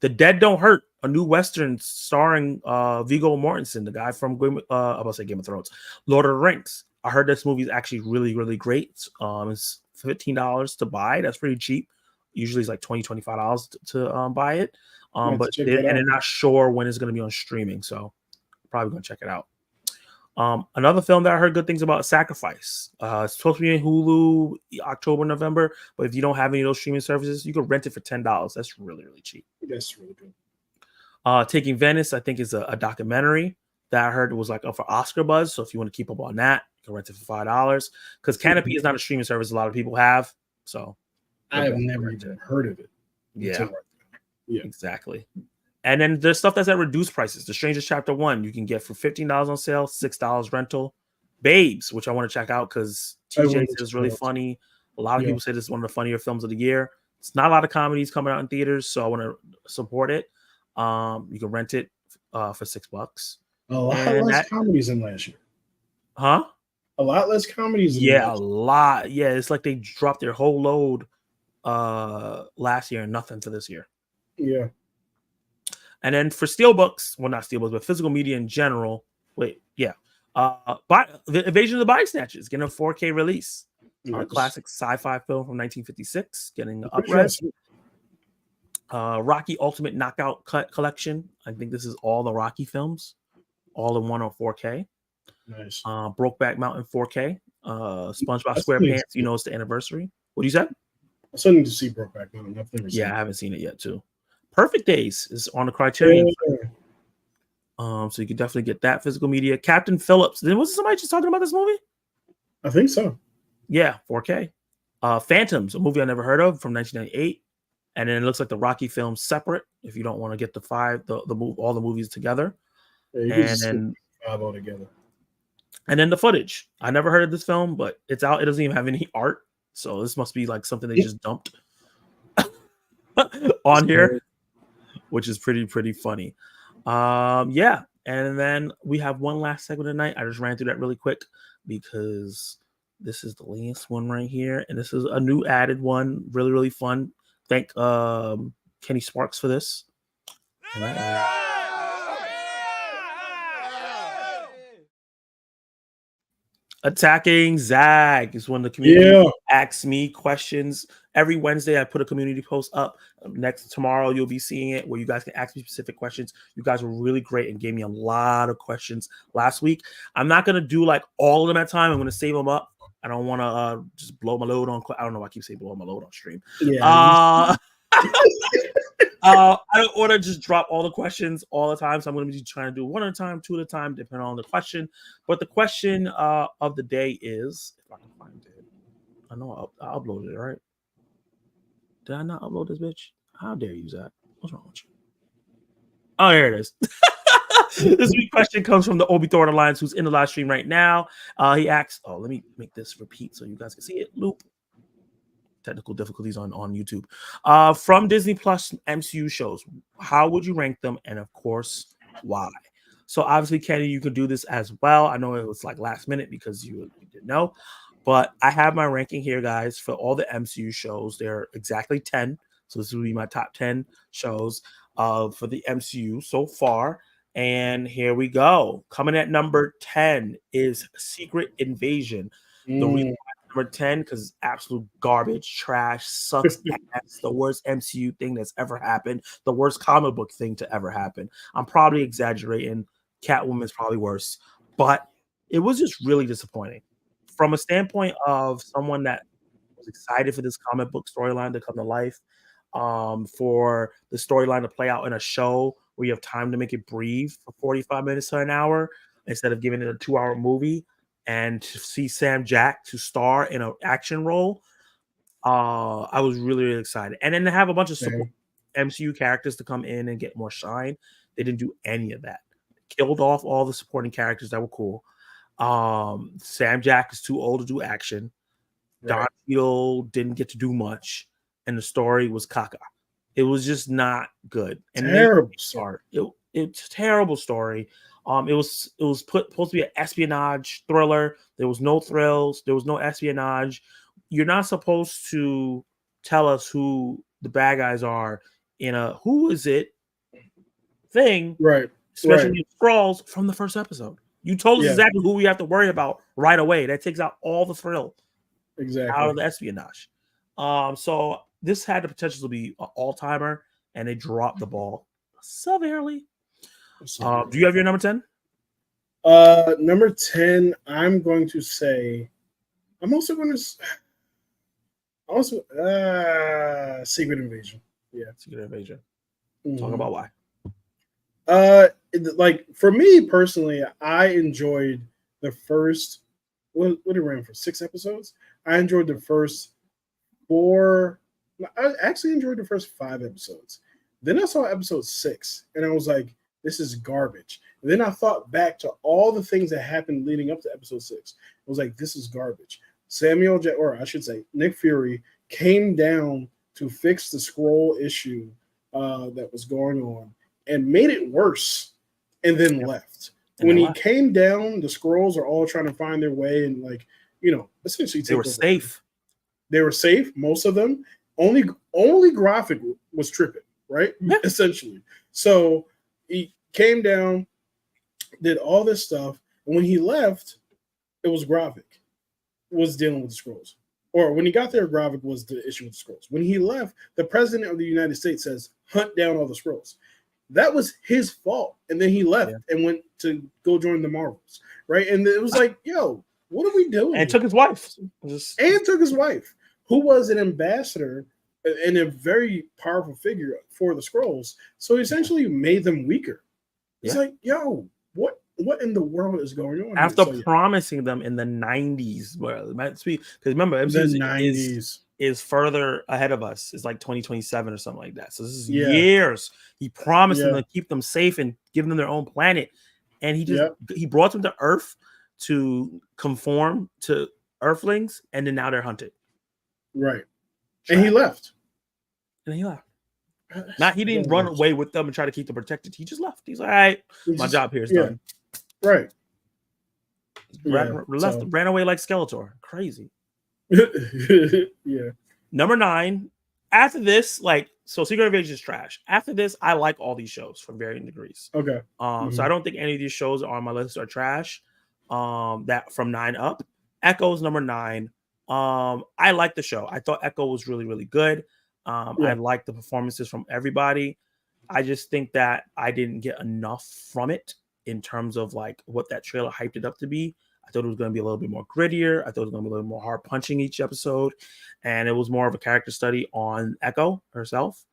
The Dead Don't Hurt, a new Western starring Viggo Mortensen, the guy from Game of Thrones, Lord of the Rings. I heard this movie is actually really, really great. It's $15 to buy. That's pretty cheap. Usually it's like $25 to buy it. But they're not sure when it's going to be on streaming. So probably going to check it out. Another film that I heard good things about, Sacrifice. It's supposed to be in Hulu October, November, but if you don't have any of those streaming services, you can rent it for $10. That's really, really cheap. That's really good. Taking Venice, I think, is a documentary that I heard was like up for Oscar buzz. So if you want to keep up on that, you can rent it for $5. Because Canopy is not a streaming service a lot of people have. So I have never even heard of it. Yeah, exactly. And then there's stuff that's at reduced prices. The Strangers Chapter 1 you can get for $15 on sale, $6 rental. Babes, which I want to check out because TJ says is really funny. A lot of people say this is one of the funnier films of the year. It's not a lot of comedies coming out in theaters, so I want to support it. You can rent it for $6. A lot less comedies than last year. Huh? A lot less comedies. Yeah, a lot. Yeah, it's like they dropped their whole load last year and nothing for this year. Yeah. And then for steelbooks, well, not steelbooks, but physical media in general. The Invasion of the Body Snatchers getting a 4K release. Nice. Classic sci-fi film from 1956 getting the upres. Rocky Ultimate Knockout Collection. I think this is all the Rocky films, all in one on 4K. Nice. Brokeback Mountain 4K. SpongeBob SquarePants. You know, it's the anniversary. What do you say? I still need to see Brokeback Mountain. I've never seen it. I haven't seen it yet too. Perfect Days is on the Criterion. So you can definitely get that physical media. Captain Phillips. Then wasn't somebody just talking about this movie? I think so. Yeah, 4K. Phantoms, a movie I never heard of from 1998. And then it looks like the Rocky films separate if you don't want to get all the movies together. Yeah, and then 5 all together. And then the footage. I never heard of this film, but it's out. It doesn't even have any art. So this must be like something they just dumped on here, which is pretty funny. And then we have one last segment tonight. I just ran through that really quick because this is the last one right here, and this is a new added one, really fun. Thank Kenny Sparks for this. Attacking Zag is when the community asks me questions. Every Wednesday, I put a community post up. Tomorrow, you'll be seeing it where you guys can ask me specific questions. You guys were really great and gave me a lot of questions last week. I'm not going to do like all of them at a time. I'm going to save them up. I don't want to just blow my load on. I don't know why I keep saying blow my load on stream. Yeah. I don't want to just drop all the questions all the time, so I'm going to be trying to do one at a time, two at a time, depending on the question. But the question of the day is, if I can find it, I know I uploaded it, right? Did I not upload this bitch? How dare you, Zach? What's wrong with you? Oh, here it is. This week's question comes from the Obi Thorn Alliance, who's in the live stream right now. He asks, let me make this repeat so you guys can see it. Loop. Technical difficulties on YouTube. From Disney Plus MCU shows, how would you rank them? And of course, why? So obviously, Kenny, you could do this as well. I know it was like last minute because you didn't know, but I have my ranking here, guys, for all the MCU shows. They're exactly 10. So this will be my top 10 shows for the MCU so far. And here we go. Coming at number 10 is Secret Invasion. The reason why number 10 because it's absolute garbage, trash, sucks ass, the worst MCU thing that's ever happened, the worst comic book thing to ever happen. I'm probably exaggerating. Catwoman's probably worse, but it was just really disappointing from a standpoint of someone that was excited for this comic book storyline to come to life, for the storyline to play out in a show where you have time to make it breathe for 45 minutes to an hour instead of giving it a 2-hour movie. And to see Sam Jack to star in an action role, I was really excited. And then to have a bunch of MCU characters to come in and get more shine, they didn't do any of that. Killed off all the supporting characters that were cool. Sam Jack is too old to do action. Don Cheadle didn't get to do much, and the story was caca. It was just not good. And terrible start. It's a terrible story. It was supposed to be an espionage thriller. There was no thrills. There was no espionage. You're not supposed to tell us who the bad guys are in a who is it thing, right? Especially Skrulls from the first episode. You told us exactly who we have to worry about right away. That takes out all the thrill out of the espionage. So this had the potential to be an all-timer, and they dropped the ball severely. Do you have your number 10? Number 10, I'm going to say, I'm also going to Secret Invasion. Yeah, Secret Invasion. Talk about why. Like for me personally, I enjoyed the first. What it ran for 6 episodes. I enjoyed the first 4. I actually enjoyed the first 5 episodes. Then I saw episode 6, and I was like, this is garbage. And then I thought back to all the things that happened leading up to episode 6. I was like, this is garbage. Nick Fury came down to fix the Skrull issue that was going on and made it worse and then left. And when they he left. came down, the Skrulls are all trying to find their way and like essentially They were take over. safe. They were safe, most of them. Only Graphic was tripping, right? Yeah. Essentially. So he came down, did all this stuff, and when he left, it was Graphic was dealing with the Skrulls. Or when he got there, Graphic was the issue with the Skrulls. When he left, the president of the United States says, "Hunt down all the Skrulls." That was his fault. And then he left and went to go join the Marvels, right? And it was like, yo, what are we doing? And took his wife. And took his wife, who was an ambassador and a very powerful figure for the Skrulls. So he essentially made them weaker. It's like, yo, what in the world is going on? After here? So, promising them in the 90s, because remember, MCU is further ahead of us. It's like 2027 or something like that. So this is years. He promised them to keep them safe and give them their own planet. And he brought them to Earth to conform to Earthlings, and then now they're hunted. Right. And he left. He didn't run away with them and try to keep them protected. He just left. He's like, all right, my job here is done. Right. Ran away like Skeletor. Crazy. Yeah. Number 9. After this, Secret Invasion is trash. After this, I like all these shows from varying degrees. Okay. So I don't think any of these shows on my list are trash. That from 9 up. Echo's number 9. I like the show. I thought Echo was really, really good. I like the performances from everybody. I just think that I didn't get enough from it in terms of like what that trailer hyped it up to be. I thought it was going to be a little bit more grittier. I thought it was going to be a little more hard punching each episode. And it was more of a character study on Echo herself,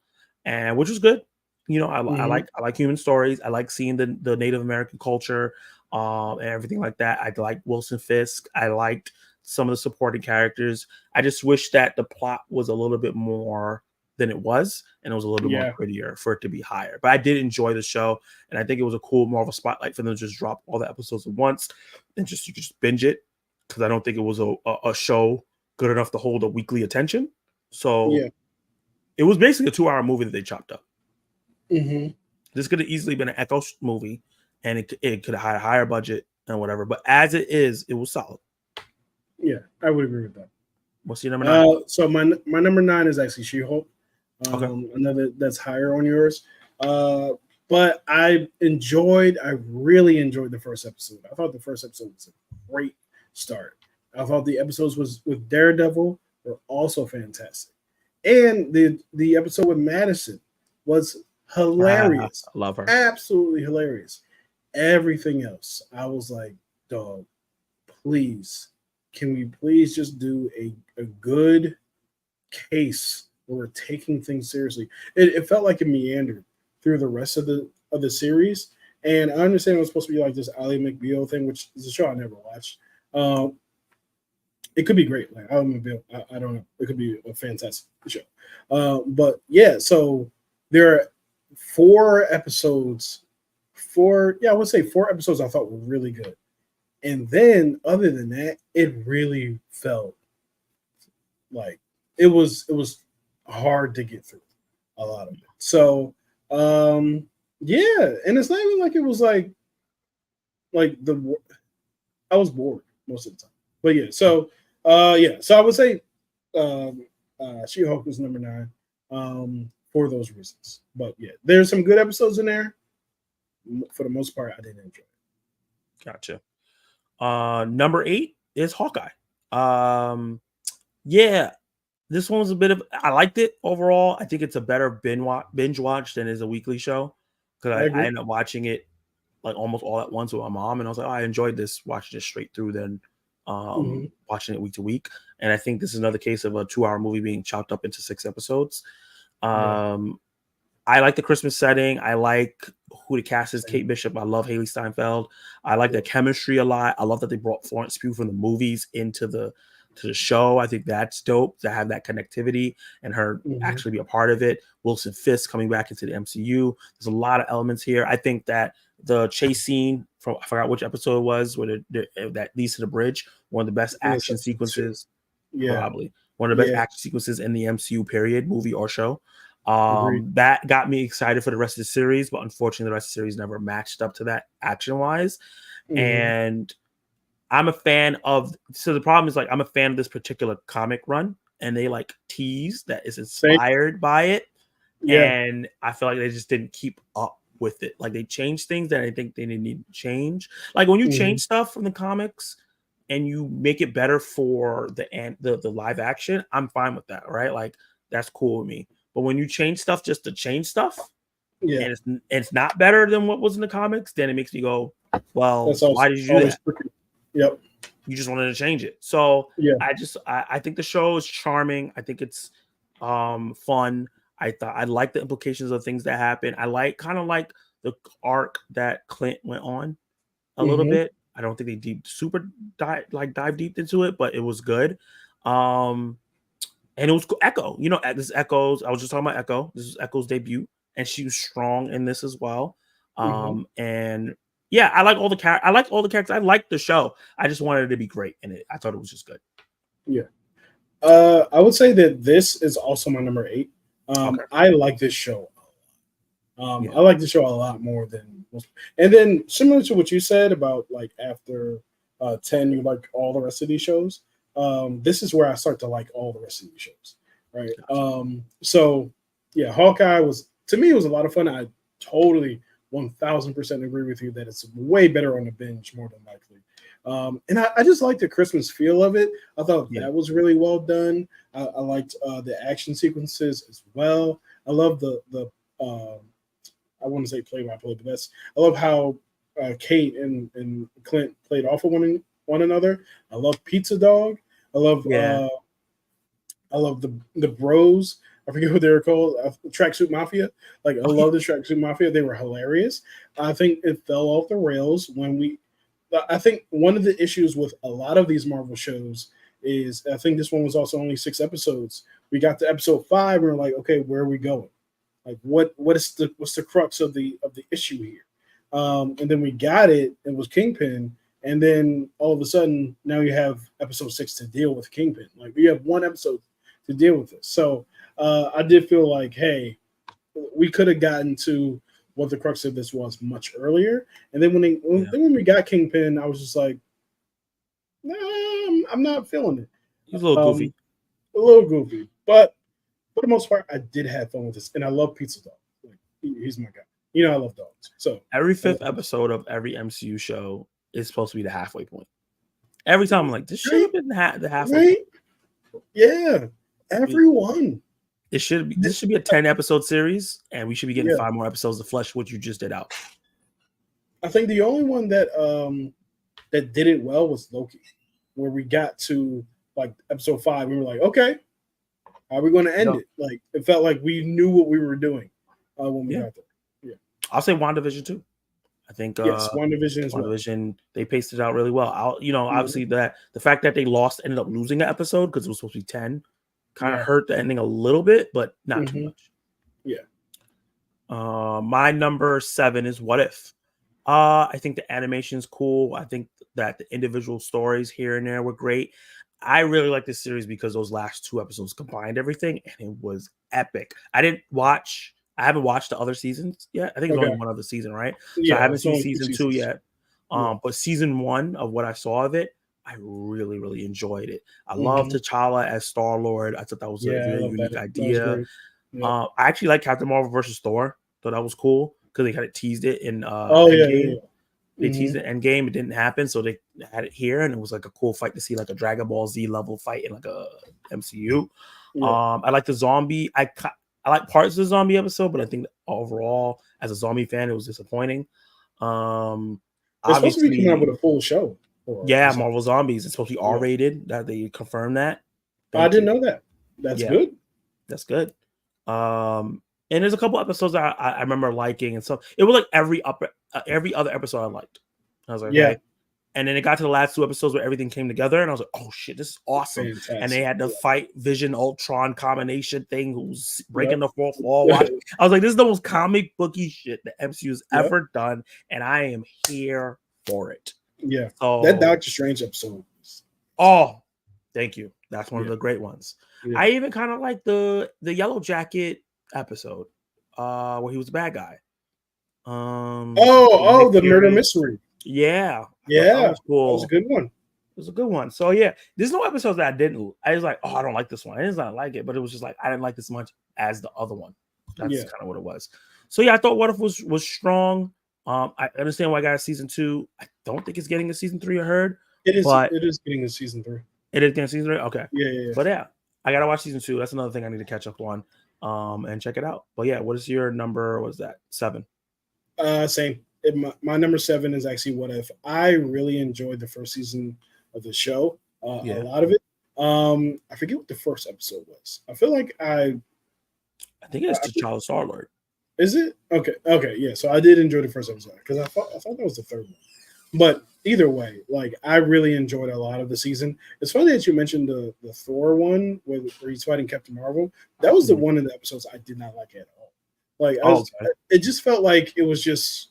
and which was good. I like human stories. I like seeing the Native American culture and everything like that. I like Wilson Fisk. I liked some of the supporting characters. I just wish that the plot was a little bit more than it was, and it was a little bit more prettier for it to be higher. But I did enjoy the show, and I think it was more of a spotlight for them to just drop all the episodes at once and you could just binge it, because I don't think it was a show good enough to hold a weekly attention. So it was basically a 2-hour movie that they chopped up. Mm-hmm. This could have easily been an Echo movie, and it could have had a higher budget and whatever. But as it is, it was solid. Yeah, I would agree with that. What's your number 9? So my number 9 is actually She-Hulk. Okay. Another that's higher on yours. But I really enjoyed the first episode. I thought the first episode was a great start. I thought the episodes with Daredevil were also fantastic. And the episode with Madison was hilarious. I love her. Absolutely hilarious. Everything else, I was like, dog, please, can we please just do a good case where we're taking things seriously? It felt like it meandered through the rest of the series. And I understand it was supposed to be like this Ally McBeal thing, which is a show I never watched. It could be great. Like Ally McBeal, I don't know. It could be a fantastic show. But yeah, so there are 4 episodes. I would say 4 episodes I thought were really good. And then other than that, it really felt like it was hard to get through a lot of it. So yeah, and it's not even like it was like I was bored most of the time. But yeah, so so I would say She-Hulk is number 9 for those reasons. But yeah, there's some good episodes in there. For the most part, I didn't enjoy it. Gotcha. Number 8 is Hawkeye. Yeah, this one was a bit of, I liked it overall. I think it's a better binge watch than is a weekly show, because I ended up watching it like almost all at once with my mom, and I was like, I enjoyed this, watching it straight through than watching it week to week. And I think this is another case of a 2-hour movie being chopped up into 6 episodes. I like the Christmas setting. I like who the cast is, Kate Bishop. I love Haley Steinfeld. I like the chemistry a lot. I love that they brought Florence Pugh from the movies into the show. I think that's dope to have that connectivity and her actually be a part of it. Wilson Fisk coming back into the MCU. There's a lot of elements here. I think that the chase scene from, I forgot which episode it was, where that leads to the bridge, one of the best action sequences. Probably one of the best action sequences in the MCU period, movie or show. Agreed. That got me excited for the rest of the series, but unfortunately, the rest of the series never matched up to that action wise. And I'm a fan of. So the problem is like I'm a fan of this particular comic run, and they like tease that is inspired by it, and I feel like they just didn't keep up with it. Like they changed things that I think they didn't need to change. Like when you change stuff from the comics and you make it better for the live action, I'm fine with that, right? Like that's cool with me. But when you change stuff just to change stuff, and it's not better than what was in the comics, then it makes me go, well, why did you do that? Yep. You just wanted to change it. So yeah, I think the show is charming. I think it's fun. I like the implications of things that happen. I kind of like the arc that Clint went on a little bit. I don't think they dive deep into it, but it was good. And it was Echo. You know, this Echo's. I was just talking about Echo. This is Echo's debut, and she was strong in this as well. And yeah, I like all the characters. I like the show. I just wanted it to be great, and I thought it was just good. Yeah. I would say that this is also my number 8. I like this show. I like the show a lot more than most. And then similar to what you said about like after 10, you like all the rest of these shows. This is where I start to like all the rest of these shows, right? So yeah, Hawkeye was to me it was a lot of fun. I totally 1000% agree with you that it's way better on the binge more than likely. And I just like the Christmas feel of it. I thought that was really well done. I liked the action sequences as well. I love the I want to say play by play, but I love how Kate and Clint played off of one another. I love Pizza Dog. I love the bros. I forget what they were called. Tracksuit Mafia. Like I love the Tracksuit Mafia. They were hilarious. I think it fell off the rails when I think one of the issues with a lot of these Marvel shows is I think this one was also only 6 episodes. We got to episode 5 and we're like, okay, where are we going? Like what's the crux of the issue here? And then we got it. It was Kingpin. And then all of a sudden now you have episode 6 to deal with Kingpin. Like you have one episode to deal with this. So I did feel like, hey, we could have gotten to what the crux of this was much earlier. And then when we got Kingpin, I was just like, nah, I'm not feeling it. He's a little goofy. But for the most part, I did have fun with this. And I love Pizza Dog. Like, he's my guy. You know I love dogs. So every 5th episode of every MCU show is supposed to be the halfway point. Every time I'm like, this should have been the halfway point. Yeah. Everyone. This should be a 10 episode series, and we should be getting 5 more episodes to flesh what you just did out. I think the only one that that did it well was Loki, where we got to like episode 5, we were like, okay, how are we going to end it? Like it felt like we knew what we were doing when we got there. Yeah, I'll say WandaVision too. I think WandaVision as well. WandaVision, they paced it out really well. Obviously that the fact that they ended up losing an episode because it was supposed to be 10. Kind of hurt the ending a little bit, but not too much. Yeah. My number 7 is What If. I think the animation's cool. I think that the individual stories here and there were great. I really like this series because those last 2 episodes combined everything, and it was epic. I haven't watched the other seasons yet. I think there's only one other season, right? So I haven't seen season 2 yet. But season 1 of what I saw of it, I really, really enjoyed it. I love T'Challa as Star-Lord. I thought that was a really unique idea. I actually like Captain Marvel versus Thor. Thought that was cool because they kind of teased it in Endgame. They teased it in Endgame. It didn't happen, so they had it here, and it was like a cool fight to see, like a Dragon Ball Z level fight in like a MCU. I like the zombie. I like parts of the zombie episode, but I think that overall, as a zombie fan, it was disappointing. They're supposed to be coming out with a full show. Marvel Zombies. It's supposed to be R-rated. That they confirmed that. I didn't know that. That's good. That's good. And there's a couple episodes that I remember liking, and so it was like every other episode I liked. I was like, okay. And then it got to the last 2 episodes where everything came together, and I was like, oh shit, this is awesome. Fantastic. And they had the fight Vision Ultron combination thing who's breaking the fourth wall. I was like, this is the most comic booky shit the MCU's ever done, and I am here for it. Yeah. So, that Doctor Strange episode. Oh, thank you. That's one of the great ones. I even kind of like the Yellow Jacket episode where he was a bad guy. The murder mystery. Yeah. Yeah. That was cool. That was a good one. It was a good one. So yeah, there's no episodes that I didn't. I was like, oh, I don't like this one. I didn't not like it, but it was just like I didn't like this much as the other one. That's kind of what it was. So yeah, I thought What If was strong. I understand why I got a season 2. I don't think it's getting a season 3. I heard it is. But it is getting a season 3. It is getting a season 3. Okay. Yeah. But yeah, I gotta watch season 2. That's another thing I need to catch up on. And check it out. But yeah, what is your number? What is that? 7? Same. My number 7 is actually What If. I really enjoyed the first season of the show. A lot of it. I forget what the first episode was. I feel like I think it's T'Challa Star-Lord. Is it? Okay, yeah. So I did enjoy the first episode because I thought that was the third one. But either way, like I really enjoyed a lot of the season. It's funny that you mentioned the Thor one where he's fighting Captain Marvel. That was the one of the episodes I did not like at all. Like it just felt like it was just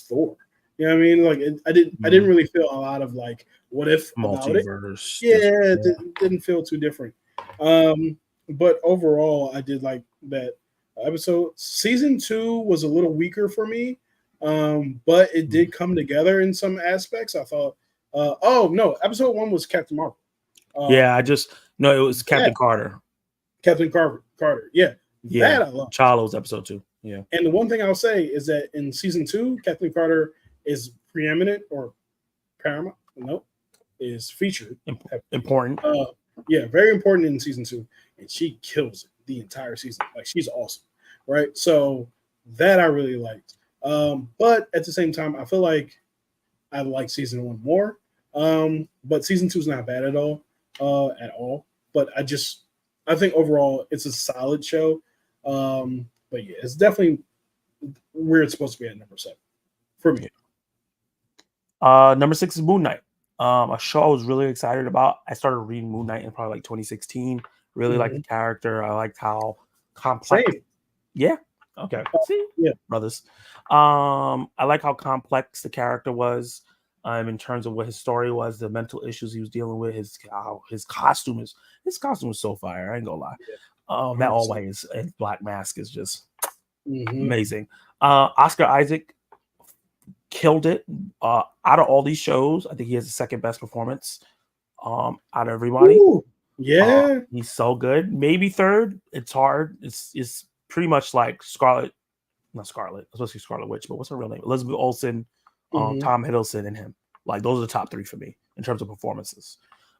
Thor. You know what I mean? Like I didn't really feel a lot of like what if multiverse. It didn't feel too different. But overall, I did like that episode. Season 2 was a little weaker for me, but it did come together in some aspects. I thought, episode 1 was Captain Marvel. It was Captain Carter. Captain Carter, yeah. That I love. Chalo's episode 2, yeah. And the one thing I'll say is that in season 2, Captain Carter is preeminent or paramount. No, is featured. Important. Very important in season 2, and she kills it the entire season. Like she's awesome, right? So that I really liked. But at the same time, I feel like I like season 1 more. But season 2 is not bad at all. But I think overall it's a solid show. But yeah, it's definitely where it's supposed to be at number 7 for me. Number 6 is Moon Knight. A show I was really excited about. I started reading Moon Knight in probably like 2016. Really liked the character. I liked how complex. Same. Yeah. Okay. See, brothers. I like how complex the character was. In terms of what his story was, the mental issues he was dealing with, his costume is so fire. I ain't gonna lie. That all white and black mask is just amazing. Oscar Isaac killed it. Out of all these shows, I think he has the second best performance out of everybody. Ooh, yeah, he's so good. Maybe third. It's hard. It's pretty much like not Scarlet. I was supposed to say Scarlet Witch, but what's her real name? Elizabeth Olsen, Tom Hiddleston, and him. Like those are the top 3 for me in terms of performances.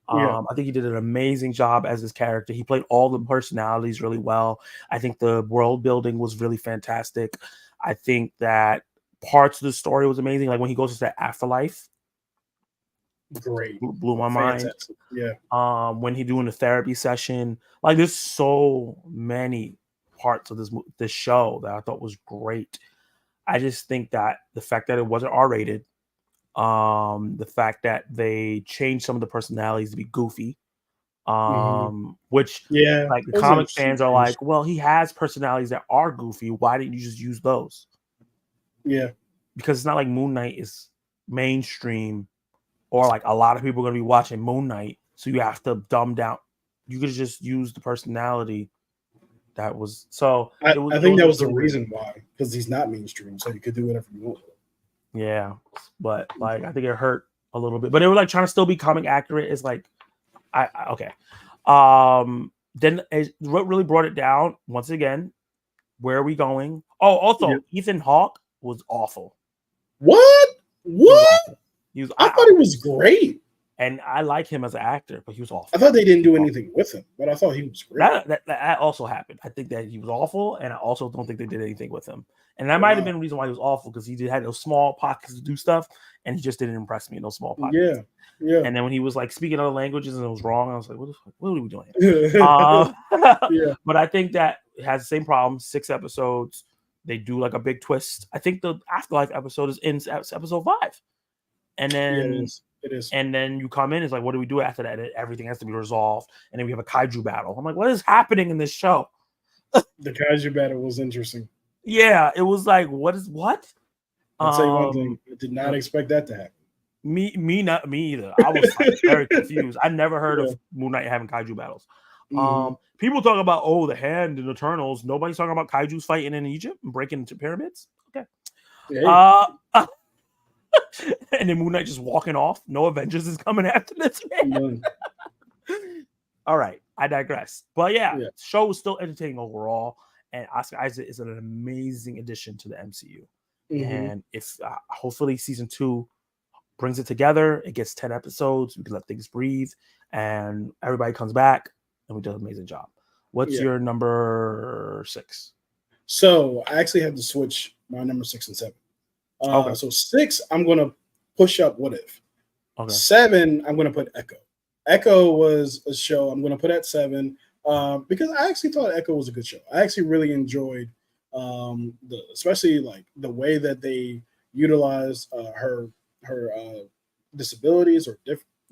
I think he did an amazing job as his character. He played all the personalities really well. I think the world building was really fantastic. I think that parts of the story was amazing. Like when he goes to that afterlife. Great. Blew my mind. Yeah. When he doing the therapy session. Like there's so many parts of this show that I thought was great. I just think that the fact that it wasn't R-rated, the fact that they changed some of the personalities to be goofy, which like the comic fans are like, well, he has personalities that are goofy. Why didn't you just use those? Yeah, because it's not like Moon Knight is mainstream, or like a lot of people are going to be watching Moon Knight, so you have to dumb down. You could just use the personality. That was so. I think that was the reason why, because he's not mainstream, so you could do whatever you want. Yeah, but like I think it hurt a little bit, but they were like trying to still be comic accurate. It's like, okay. Then what really brought it down once again. Where are we going? Oh, also Ethan Hawke was awful. What? He was I thought he was great. And I like him as an actor, but he was awful. I thought they didn't do anything with him, but I thought he was great. That also happened. I think that he was awful, and I also don't think they did anything with him. And that might have been the reason why he was awful, because he had those small pockets to do stuff, and he just didn't impress me in those small pockets. Yeah. And then when he was like speaking other languages and it was wrong, I was like, what are we doing? But I think that it has the same problem. 6 episodes. They do like a big twist. I think the Afterlife episode is in episode 5. And then it is. And then you come in, it's like, what do we do after that? Everything has to be resolved. And then we have a kaiju battle. I'm like, what is happening in this show? The kaiju battle was interesting. Yeah, it was like, what? I'll tell you one thing. I did not expect that to happen. Me either. I was like, very confused. I never heard of Moon Knight having kaiju battles. People talk about the hand and Eternals. Nobody's talking about kaiju's fighting in Egypt and breaking into pyramids. Okay. Hey. And then Moon Knight just walking off. No Avengers is coming after this man. All right, I digress. But yeah, show was still entertaining overall, and Oscar Isaac is an amazing addition to the MCU. And if hopefully season 2 brings it together, it gets 10 episodes, we can let things breathe, and everybody comes back, and we do an amazing job. What's your number 6? So I actually had to switch my number 6 and 7. Okay. So 6, I'm going to push up What If. Okay. 7, I'm going to put Echo. Echo was a show I'm going to put at 7 because I actually thought Echo was a good show. I actually really enjoyed especially like the way that they utilized her disabilities or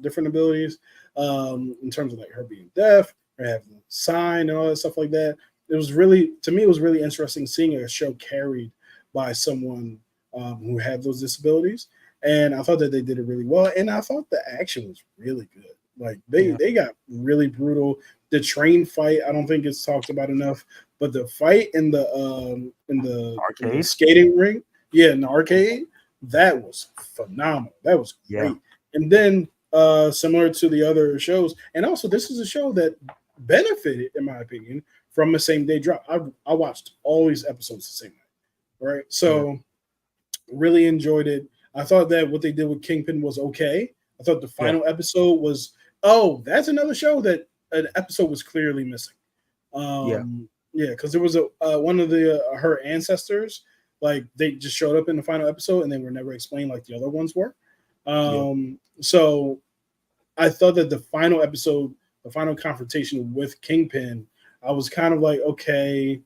different abilities in terms of like her being deaf or having a sign and all that stuff like that. It was really, to me, it was really interesting seeing a show carried by someone who had those disabilities. And I thought that they did it really well. And I thought the action was really good. Like they got really brutal. The train fight, I don't think it's talked about enough, but the fight in the skating ring, in the arcade, that was phenomenal. That was great. And then similar to the other shows, and also this is a show that benefited, in my opinion, from the same day drop. I watched all these episodes the same night, right? So really enjoyed it. I thought that what they did with Kingpin was okay. I thought the final episode was, that's another show that an episode was clearly missing. Because there was one of her ancestors, like they just showed up in the final episode and they were never explained like the other ones were. So I thought that the final episode, the final confrontation with Kingpin, I was kind of like, okay,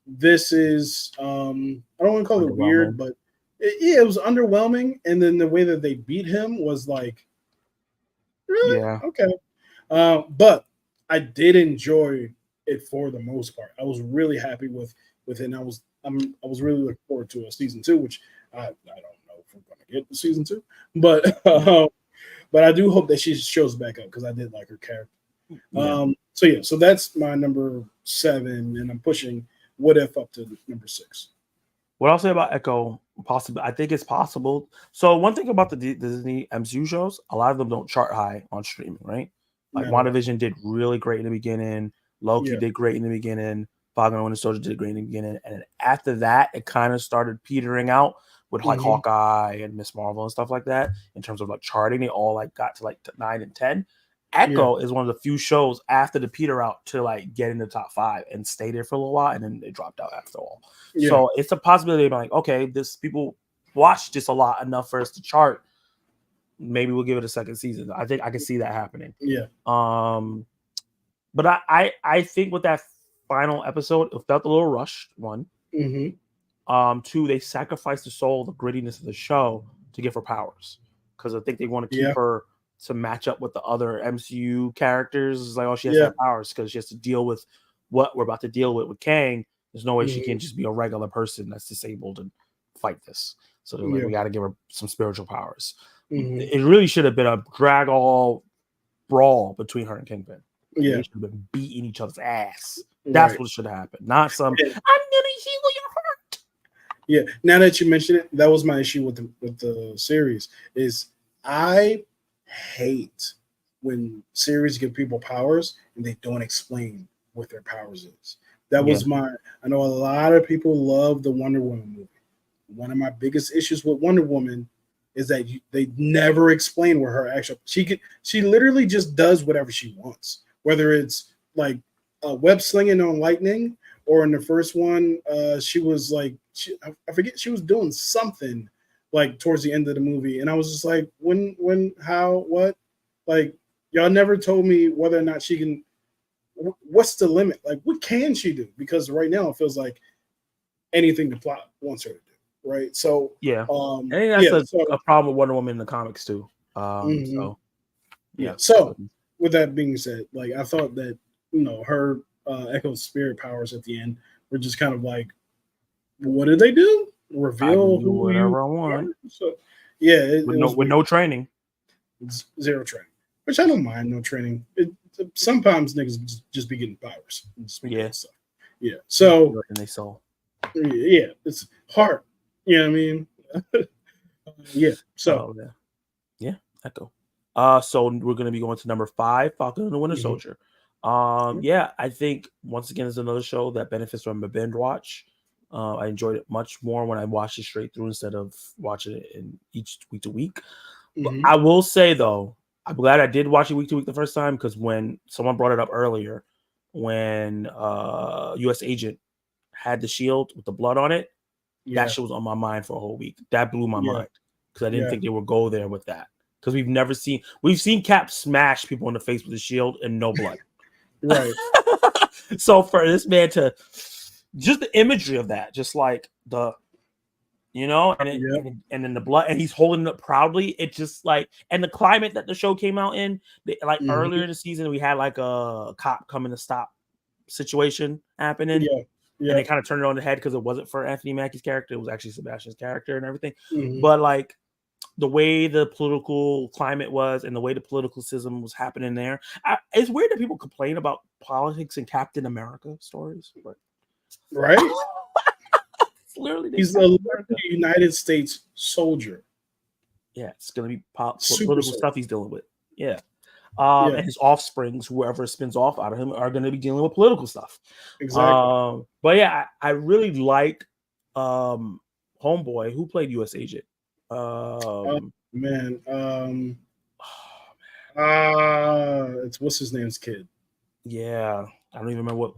this is I don't want to call it weird, but it was underwhelming. And then the way that they beat him was like, really? Okay. But I did enjoy it for the most part. I was really happy with it. And I was really looking forward to a season 2, which I don't know if we're going to get to season 2, but I do hope that she shows back up because I did like her character. So that's my number 7, and I'm pushing What If up to number 6. What I'll say about Echo, possibly, I think it's possible. So one thing about the Disney MCU shows, a lot of them don't chart high on streaming, right? Like WandaVision did really great in the beginning. Loki did great in the beginning. Falcon and Winter Soldier did great in the beginning. And then after that, it kind of started petering out with like Hawkeye and Miss Marvel and stuff like that. In terms of like charting, they all like got to like 9 and 10. Echo is one of the few shows after the peter out to like get in the top 5 and stay there for a little while, and then they dropped out after all. So it's a possibility of like, okay, this people watch this a lot enough for us to chart. Maybe we'll give it a second season. I think I can see that happening. But I think with that final episode, it felt a little rushed. 1. 2, they sacrificed the soul, the grittiness of the show to give her powers because I think they want to keep her to match up with the other MCU characters. It's like, she has to have powers because she has to deal with what we're about to deal with Kang. There's no way she can just be a regular person that's disabled and fight this. So they're like, we got to give her some spiritual powers. It really should have been a drag all brawl between her and Kingpin. They should have been beating each other's ass. That's what should have happened. Not some, I'm gonna heal your heart. Now that you mention it, that was my issue with the series. Is I hate when series give people powers and they don't explain what their powers is. That was I know a lot of people love the Wonder Woman movie. One of my biggest issues with Wonder Woman is that they never explain where her actual she literally just does whatever she wants, whether it's like web slinging on lightning, or in the first one she was like I forget, she was doing something like towards the end of the movie, and I was just like, when how what, like y'all never told me whether or not she can. What's the limit? Like, what can she do? Because right now it feels like anything the plot wants her to do, right? So I think that's a problem with Wonder Woman in the comics too. So with that being said, like I thought that her Echo's spirit powers at the end were just kind of like, what did they do? Reveal do whatever I want. So with no training, zero training, which I don't mind. No training. sometimes niggas just be getting powers. Just be Yeah. getting stuff. Yeah. So And they saw. yeah, it's hard. You know what I mean? Yeah. So yeah, echo. So we're gonna be going to number 5, Falcon and the Winter Soldier. Yeah, I think once again it's another show that benefits from a binge watch. I enjoyed it much more when I watched it straight through instead of watching it in each week to week. But I will say though, I'm glad I did watch it week to week the first time, because when someone brought it up earlier, when US Agent had the shield with the blood on it, that shit was on my mind for a whole week. That blew my mind, because I didn't think they would go there with that. Because we've seen Cap smash people in the face with a shield and no blood. Right. So for this man to just the imagery of that, just like the, and then the blood, and he's holding it up proudly. It just like, and the climate that the show came out in, earlier in the season, we had like a cop coming to stop situation happening. Yeah. And they kind of turned it on the head because it wasn't for Anthony Mackie's character. It was actually Sebastian's character and everything. But like the way the political climate was and the way the political schism was happening there, it's weird that people complain about politics in Captain America stories. But right? It's literally he's a United States soldier. Yeah, it's going to be political stuff he's dealing with. Yeah. And his offsprings, whoever spins off out of him, are going to be dealing with political stuff. Exactly. But yeah, I really like Homeboy, who played US Agent. It's what's his name's kid. Yeah, I don't even remember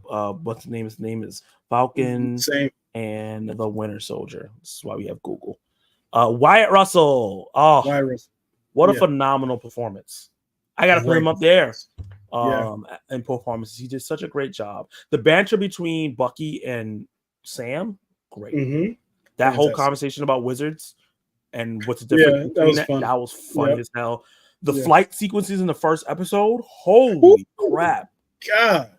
what's the name. His name is Falcon. Same. And the Winter Soldier. This is why we have Google. Wyatt Russell. Oh, Wyatt Russell. What a phenomenal performance. I got to put him up there in performances. He did such a great job. The banter between Bucky and Sam, great. That whole conversation about wizards and what's the difference between that was funny as hell. The flight sequences in the first episode, holy crap. God.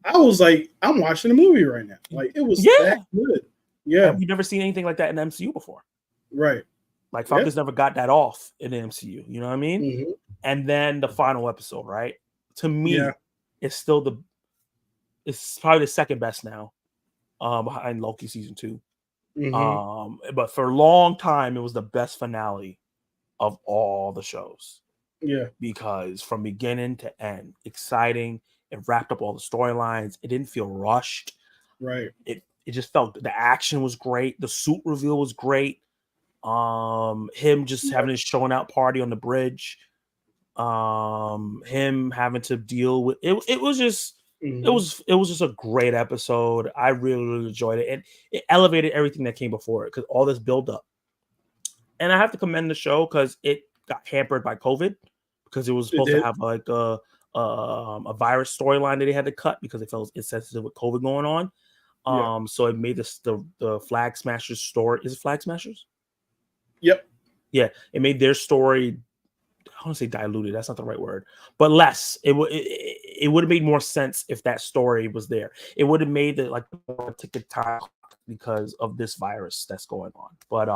I was like, I'm watching a movie right now. Like, it was that good. Yeah. We've never seen anything like that in the MCU before. Right. Like, Falcon's never got that off in the MCU. You know what I mean? And then the final episode, right? To me, it's probably the second best now, behind Loki season 2. But for a long time, it was the best finale of all the shows. Yeah. Because from beginning to end, exciting. It wrapped up all the storylines. It didn't feel rushed. Right. It just felt the action was great. The suit reveal was great. Him just having his showing out party on the bridge. Him having to deal with it. It was just it was just a great episode. I really, really enjoyed it. And it elevated everything that came before it, because all this build up. And I have to commend the show because it got hampered by COVID, because it was supposed to have like a virus storyline that they had to cut because it felt insensitive with COVID going on. So it made the Flag Smashers story. Is it Flag Smashers? Yep. Yeah, it made their story, I don't want to say diluted, that's not the right word, but less. It would have made more sense if that story was there. It would have made it like more ticket time because of this virus that's going on. But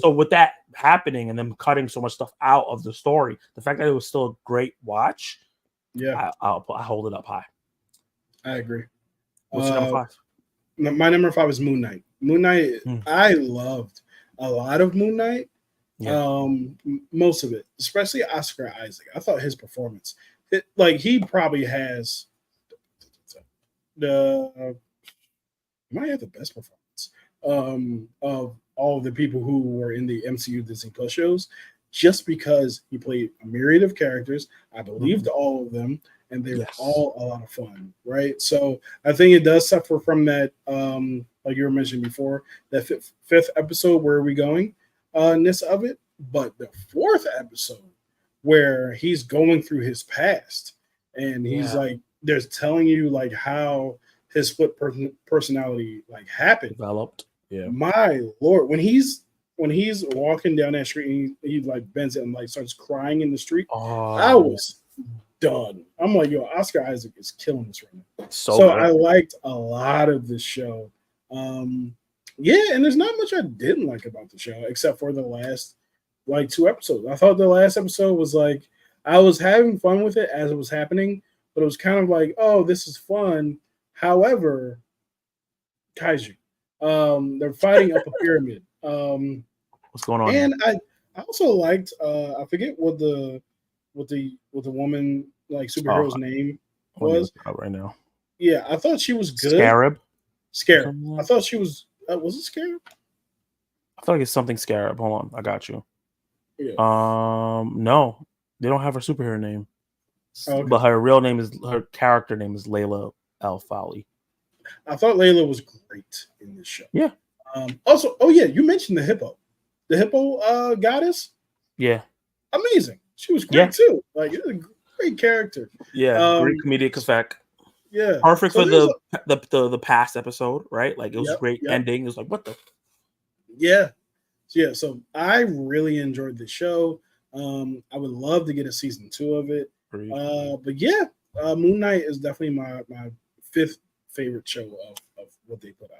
so with that happening and them cutting so much stuff out of the story, the fact that it was still a great watch, I hold it up high. I agree. What's your number 5? My number 5 is Moon Knight. Moon Knight, I loved a lot of Moon Knight. Most of it, especially Oscar Isaac. I thought his performance, he probably has might have the best performance of all of the people who were in the MCU Disney Plus shows, just because he played a myriad of characters. I believed all of them, and they were all a lot of fun, right? So I think it does suffer from that, like you were mentioning before, that fifth episode, Where Are We Going? Ness of it. But the 4th episode, where he's going through his past, and he's like, there's telling you like how his split personality like happened, developed. Yeah, my lord, when he's walking down that street and he like bends it and like starts crying in the street, I was done. I'm like, yo, Oscar Isaac is killing this right now. So I liked a lot of this show. Yeah, and there's not much I didn't like about the show except for the last 2 episodes. I thought the last episode was like, I was having fun with it as it was happening, but it was kind of like, oh, this is fun. However, kaiju. They're fighting up a pyramid. What's going on? And I also liked I forget what the woman like superhero's name was right now. Yeah, I thought she was good. Scarab. I thought she was it Scarab? I feel like it's something Scarab. Hold on, I got you. Yeah. No, they don't have her superhero name, okay. but her character name is Layla Al Fali. I thought Layla was great in this show. Yeah. Also, oh yeah, you mentioned the hippo goddess. Yeah. Amazing. She was great too. Like, it was a great character. Yeah, great comedic effect. Yeah, perfect for the past episode, right? Like, it was a great ending. It was like, what the? Yeah. So I really enjoyed the show. I would love to get a season 2 of it. But yeah, Moon Knight is definitely my 5th favorite show of what they put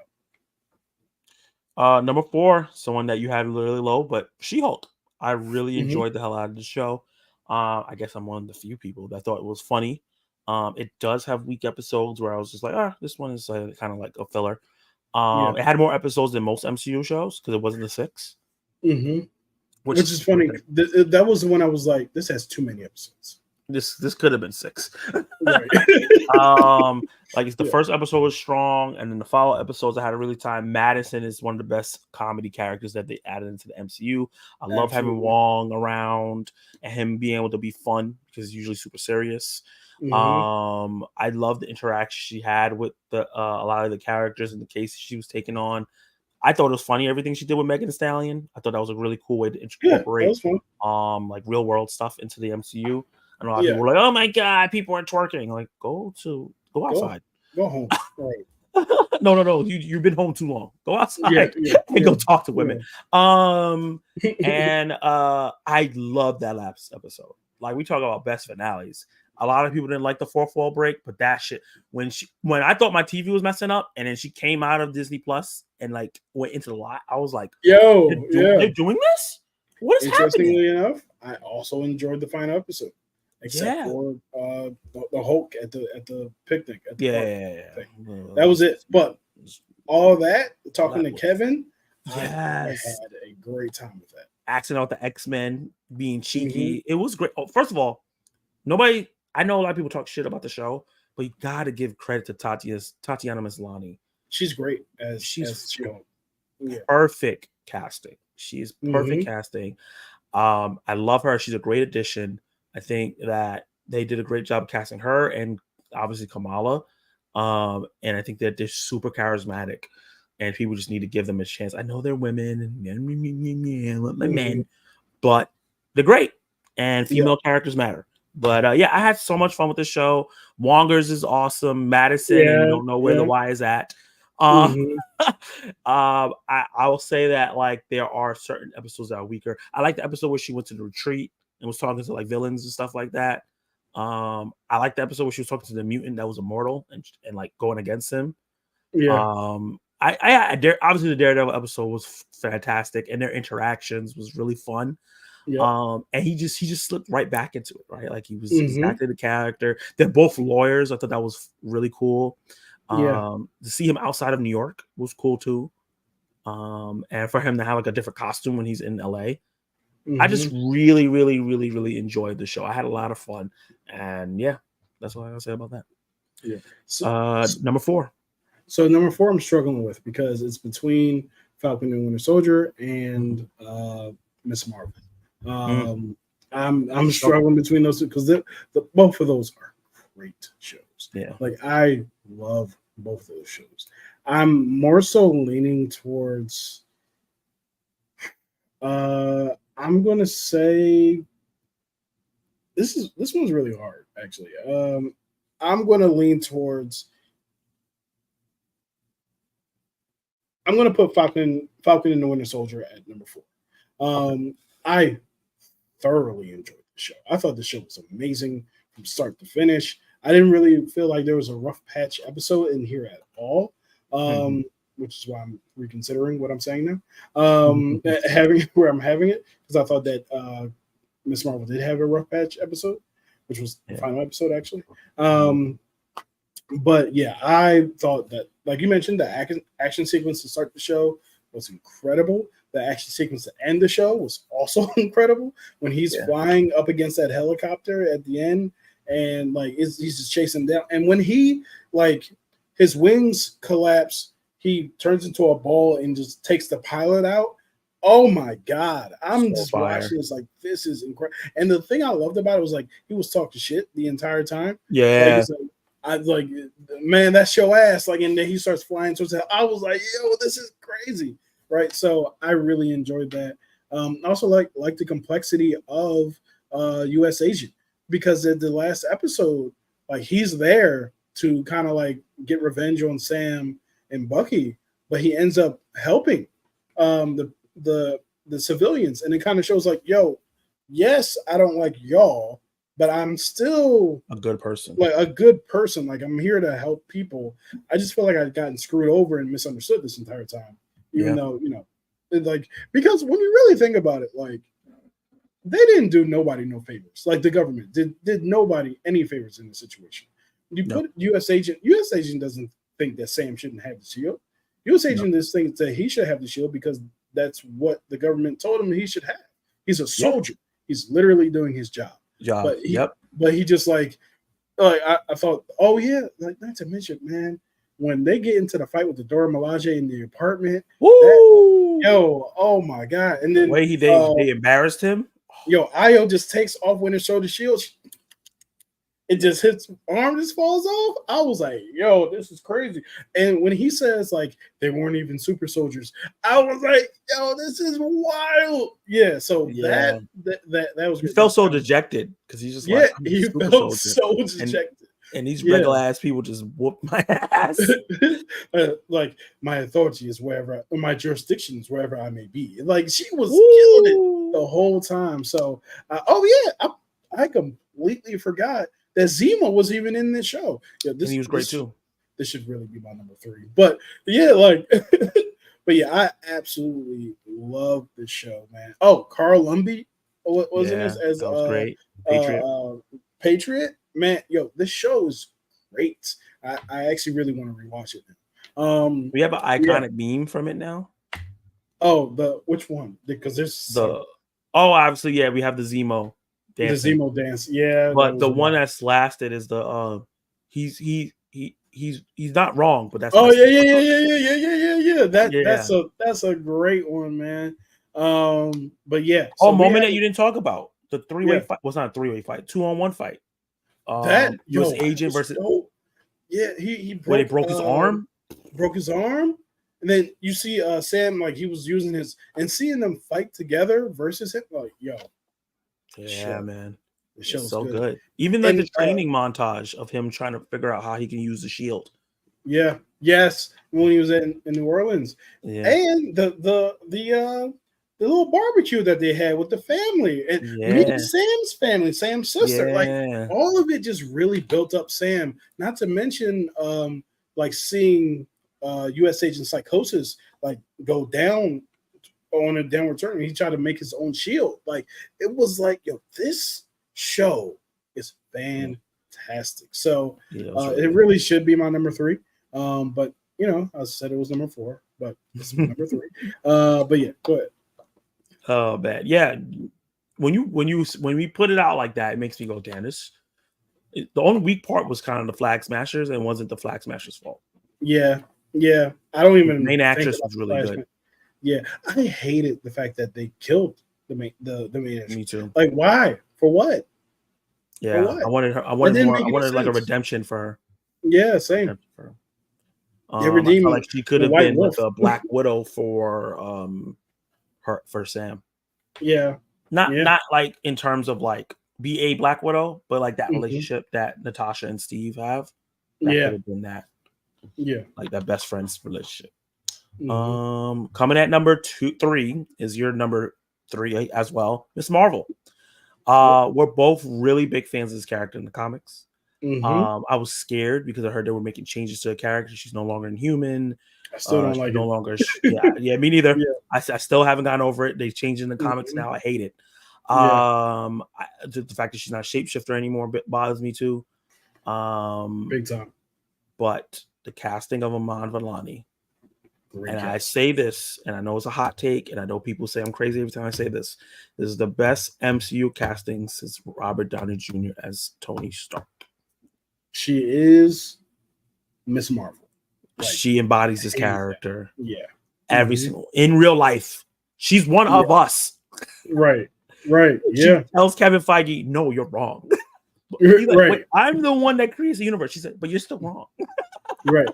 out. Number 4, someone that you had really low, but She-Hulk. I really enjoyed the hell out of the show. I guess I'm one of the few people that thought it was funny. It does have weak episodes where I was just like, this one is kind of like a filler. It had more episodes than most MCU shows because it wasn't a 6. Which is funny. That was the one I was like, this has too many episodes. This could have been 6. Right. Like, the first episode was strong, and then the follow episodes I had a really time. Madison is one of the best comedy characters that they added into the MCU. I love having Wong around and him being able to be fun because he's usually super serious. I love the interaction she had with a lot of the characters and the cases she was taking on. I thought it was funny everything she did with Megan Thee Stallion. I thought that was a really cool way to incorporate like real world stuff into the MCU. And a lot of people were like, "Oh my god, people are twerking!" Like, go outside, go home. Right. No, you've been home too long. Go outside and go talk to women. And I love that last episode. Like, we talk about best finales. A lot of people didn't like the fourth wall break, but that shit, when I thought my TV was messing up, and then she came out of Disney Plus and like went into the lot, I was like, they're doing this? What is happening? Interestingly enough, I also enjoyed the final episode, except for the Hulk at the picnic. At the park. That was it. But all that, talking to Kevin, I had a great time with that. Acting out the X-Men, being cheeky. It was great. Oh, first of all, I know a lot of people talk shit about the show, but you got to give credit to Tatiana Maslany. She's great she's perfect casting. She is perfect casting. I love her. She's a great addition. I think that they did a great job casting her and obviously Kamala. And I think that they're super charismatic, and people just need to give them a chance. I know they're women and men, but they're great, and female characters matter. But I had so much fun with the show. Wongers is awesome. Madison, and you don't know where the Y is at. I will say that, like, there are certain episodes that are weaker. I like the episode where she went to the retreat and was talking to like villains and stuff like that. I like the episode where she was talking to the mutant that was immortal and like going against him. Obviously the Daredevil episode was fantastic, and their interactions was really fun. And he just slipped right back into it, right? Like, he's back to the character. They're both lawyers. I thought that was really cool. To see him outside of New York was cool too. And for him to have like a different costume when he's in LA. I just really, really, really, really enjoyed the show. I had a lot of fun, and that's what I gotta say about that. So, number 4. So number 4, I'm struggling with because it's between Falcon and Winter Soldier and Miss Marvel. I'm struggling between those two because both of those are great shows. Like, I love both of those shows. I'm more so leaning towards I'm gonna say this one's really hard, actually. I'm gonna lean towards I'm gonna put Falcon and the Winter Soldier at number 4. I thoroughly enjoyed the show. I thought the show was amazing from start to finish. I didn't really feel like there was a rough patch episode in here at all, which is why I'm reconsidering what I'm saying now. Having it because I thought that Miss Marvel did have a rough patch episode. which was the Yeah. final episode actually. But yeah, I thought that, like you mentioned, the action sequence to start the show was incredible. The action sequence to end the show was also incredible when he's flying up against that helicopter at the end, and like he's just chasing down. And when he like his wings collapse, he turns into a ball and just takes the pilot out. Oh my God. I'm So just fire. watching this like, this is incredible. And the thing I loved about it was like he was talking shit the entire time. Yeah. Like, I like, man, that's your ass. Like, and then he starts flying towards hell. I was like, yo, this is crazy. Right. So I really enjoyed that. I also like the complexity of US Agent, because at the last episode, like he's there to kind of like get revenge on Sam and Bucky, but he ends up helping the civilians, and it kind of shows like, yo, yes, I don't like y'all, but I'm still a good person. Like a good person. Like I'm here to help people. I just feel like I've gotten screwed over and misunderstood this entire time. Even though, you know, like, because when you really think about it, like they didn't do nobody no favors. Like the government did nobody any favors in the situation. You put US Agent doesn't think that Sam shouldn't have the shield. US Agent just thinks that he should have the shield because that's what the government told him he should have. He's a soldier. He's literally doing his job. But he just like I thought, oh yeah, like not to mention, man, when they get into the fight with the Dora Milaje in the apartment, yo, oh my God. And then the way they embarrassed him. Yo, Io just takes off Winter Soldier shield. It just hits arm, just falls off. I was like, yo, this is crazy. And when he says like they weren't even super soldiers, I was like, yo, this is wild. Yeah, so that was he felt so dejected because he's just like, he felt so dejected. And these regular ass people just whoop my ass. Like my authority is wherever, my jurisdiction is wherever I may be. Like she was killing it the whole time. So, I completely forgot that Zemo was even in this show. Yeah, and he was great too. This should really be my number 3. But yeah, like, but yeah, I absolutely love this show, man. Oh, Carl Lumbly was in this as that was great. Patriot. Man, yo, this show is great. I actually really want to rewatch it now. We have an iconic meme from it now. Oh, which one? Because there's obviously, we have the Zemo dance. The Zemo dance, yeah. But the one that's lasted is the he's not wrong, but that's yeah. That's a great one, man. But yeah. So moment that you didn't talk about, the 3-way fight was not a 3-way fight, 2-on-1 fight. That was Agent versus he broke, when he broke his arm. Broke his arm, and then you see Sam, like he was using his, and seeing them fight together versus him, like yo. Yeah, man. The show's so good. Even like the training montage of him trying to figure out how he can use the shield. Yeah. Yes. When he was in New Orleans. Yeah. And the little barbecue that they had with the family and meeting Sam's family, Sam's sister. Like all of it just really built up Sam. Not to mention like seeing US Agent Psychosis like go down on a downward turn. He tried to make his own shield. Like it was like, yo, this show is fantastic. So it really should be my number 3. But you know, I said it was number 4, but it's number 3. But yeah, go ahead. Oh man, yeah. When we put it out like that, it makes me go, damn, the only weak part was kind of the Flag Smashers, and wasn't the Flag Smashers' fault. Yeah. I don't even. The main actress was really good. Yeah, I hated the fact that they killed the main actress. Me too. Like, why? For what? Yeah, for what? I wanted her. I wanted more. I wanted like a redemption for her. Yeah, same. I felt like she could have been like a Black Widow for for Sam. Yeah. Not like in terms of like be a Black Widow, but like that relationship that Natasha and Steve have. That could have been that. Yeah. Like that best friends relationship. Coming at number 3 is your number 3 as well, Miss Marvel. We're both really big fans of this character in the comics. I was scared because I heard they were making changes to the character. She's no longer Inhuman. I still don't like it. No longer. Me neither. I still haven't gotten over it. They changed in the comics now. I hate it. The fact that she's not a shapeshifter anymore bothers me too. Big time. But the casting of Iman Vellani, Great and I cast. say this, and I know it's a hot take, and I know people say I'm crazy every time I say this. This is the best MCU casting since Robert Downey Jr. as Tony Stark. She is Miss Marvel. Like, she embodies this character. Yeah. Every single in real life. She's one of us. Right. Right. She Yeah. tells Kevin Feige, no, you're wrong. He's like, wait, I'm the one that creates the universe. She said, but you're still wrong. Right.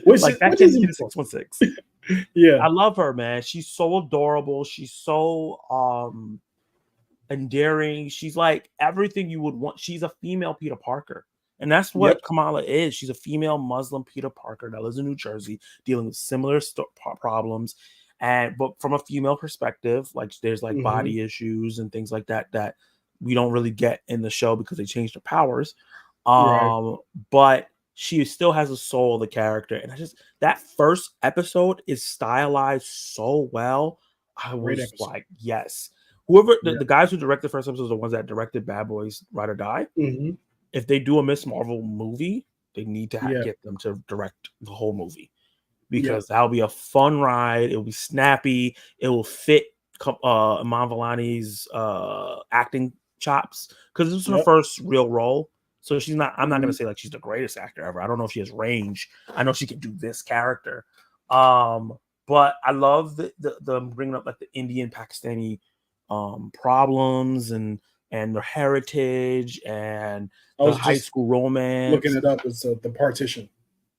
Which like is, that which kid is is 616. Yeah. I love her, man. She's so adorable. She's so endearing. She's like everything you would want. She's a female Peter Parker. And that's what Kamala is. She's a female Muslim Peter Parker that lives in New Jersey, dealing with similar problems. But from a female perspective, like there's like body issues and things like that that we don't really get in the show because they changed her powers. But she still has a soul of the character. And that first episode is stylized so well. I was like, yes. Whoever the guys who directed the first episode are the ones that directed Bad Boys Ride or Die. If they do a Miss Marvel movie, they need to get them to direct the whole movie because that'll be a fun ride. It'll be snappy. It will fit Iman Vellani's acting chops because this is her first real role. So she's not. I'm not gonna say like she's the greatest actor ever. I don't know if she has range. I know she can do this character. But I love the bringing up like the Indian Pakistani problems and their heritage and the high school romance. Looking it up, it's the partition.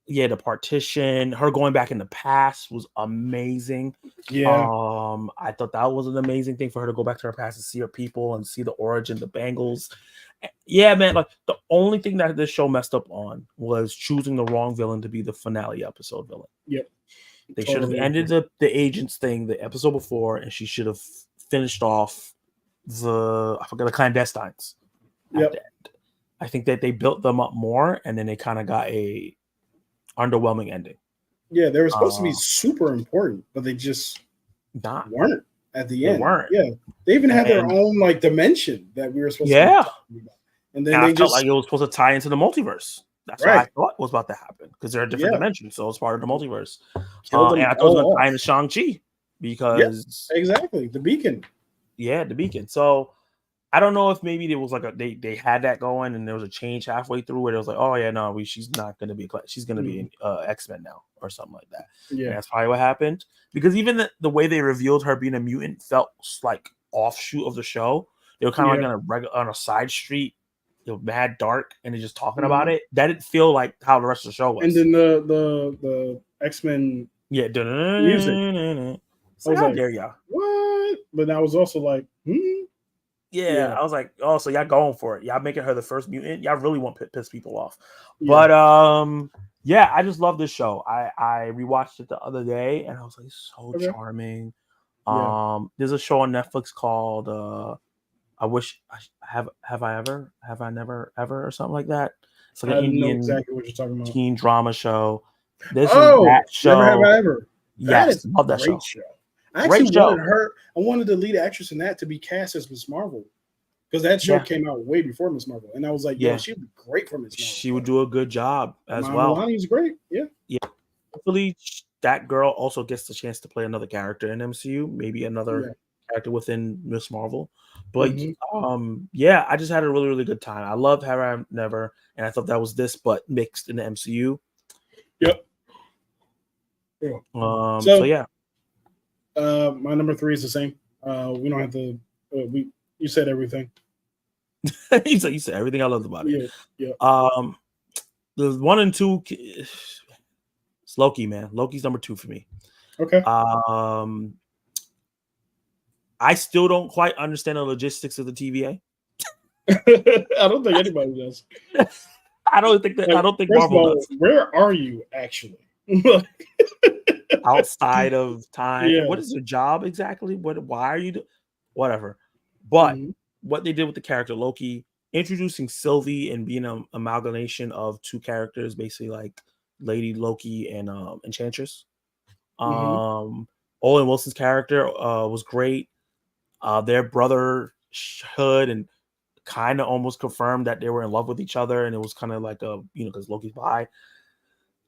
Yeah, the partition. Her going back in the past was amazing. Yeah. I thought that was an amazing thing for her to go back to her past and see her people and see the origin, the Bengals. Yeah, man. Like the only thing that this show messed up on was choosing the wrong villain to be the finale episode villain. Yep. They should have ended the agents thing the episode before, and she should have finished off the clandestines. Yep. I think that they built them up more, and then they kind of got a underwhelming ending. Yeah, they were supposed to be super important, but they just weren't at the end. Yeah, they even had their own like dimension that we were supposed to be talking about. And then I felt like it was supposed to tie into the multiverse. That's what I thought was about to happen because they're a different dimension, so it's part of the multiverse. And I thought it was going to tie into Shang-Chi because exactly the beacon. Yeah, the beacon. So I don't know if maybe there was like they had that going and there was a change halfway through where it was like, oh yeah, no, she's not going to be she's going to be in X-Men now or something like that. Yeah, and that's probably what happened because even the way they revealed her being a mutant felt like offshoot of the show. They were kind of like on a side street, mad dark, and they're just talking about it. That didn't feel like how the rest of the show was. And then the X-Men music. So how dare y'all? What? But that was also like, Yeah, I was like, oh, so y'all going for it. Y'all making her the first mutant. Y'all really want to piss people off. But yeah, I just love this show. I rewatched it the other day and I was like, so charming. There's a show on Netflix called I Wish Have I Never Ever or something like that. It's like an Indian exactly what you're talking about. Teen drama show. This is that show. Never Have I Ever. Yes, love that show. I actually wanted the lead actress in that to be cast as Miss Marvel because that show came out way before Miss Marvel, and I was like, she would be great for Miss Marvel. She would do a good job as well. Melania's great, yeah. Hopefully, that girl also gets the chance to play another character in MCU, maybe another character within Miss Marvel. But I just had a really, really good time. I loved Have I Never, and I thought that was this, but mixed in the MCU. Yep. So yeah. My number 3 is the same. We don't have to. You said everything. you said everything I loved about it. Yeah. The 1 and 2. It's Loki, man. Loki's number 2 for me. Okay. I still don't quite understand the logistics of the TVA. I don't think anybody does. I don't think Marvel does. Where are you actually? Outside of time. What is your job exactly? Why are you whatever? But what they did with the character Loki, introducing Sylvie and being an amalgamation of 2 characters, basically like Lady Loki and Enchantress. Owen Wilson's character was great. Their brother Hood and kind of almost confirmed that they were in love with each other, and it was kind of like a, you know, because Loki's bi.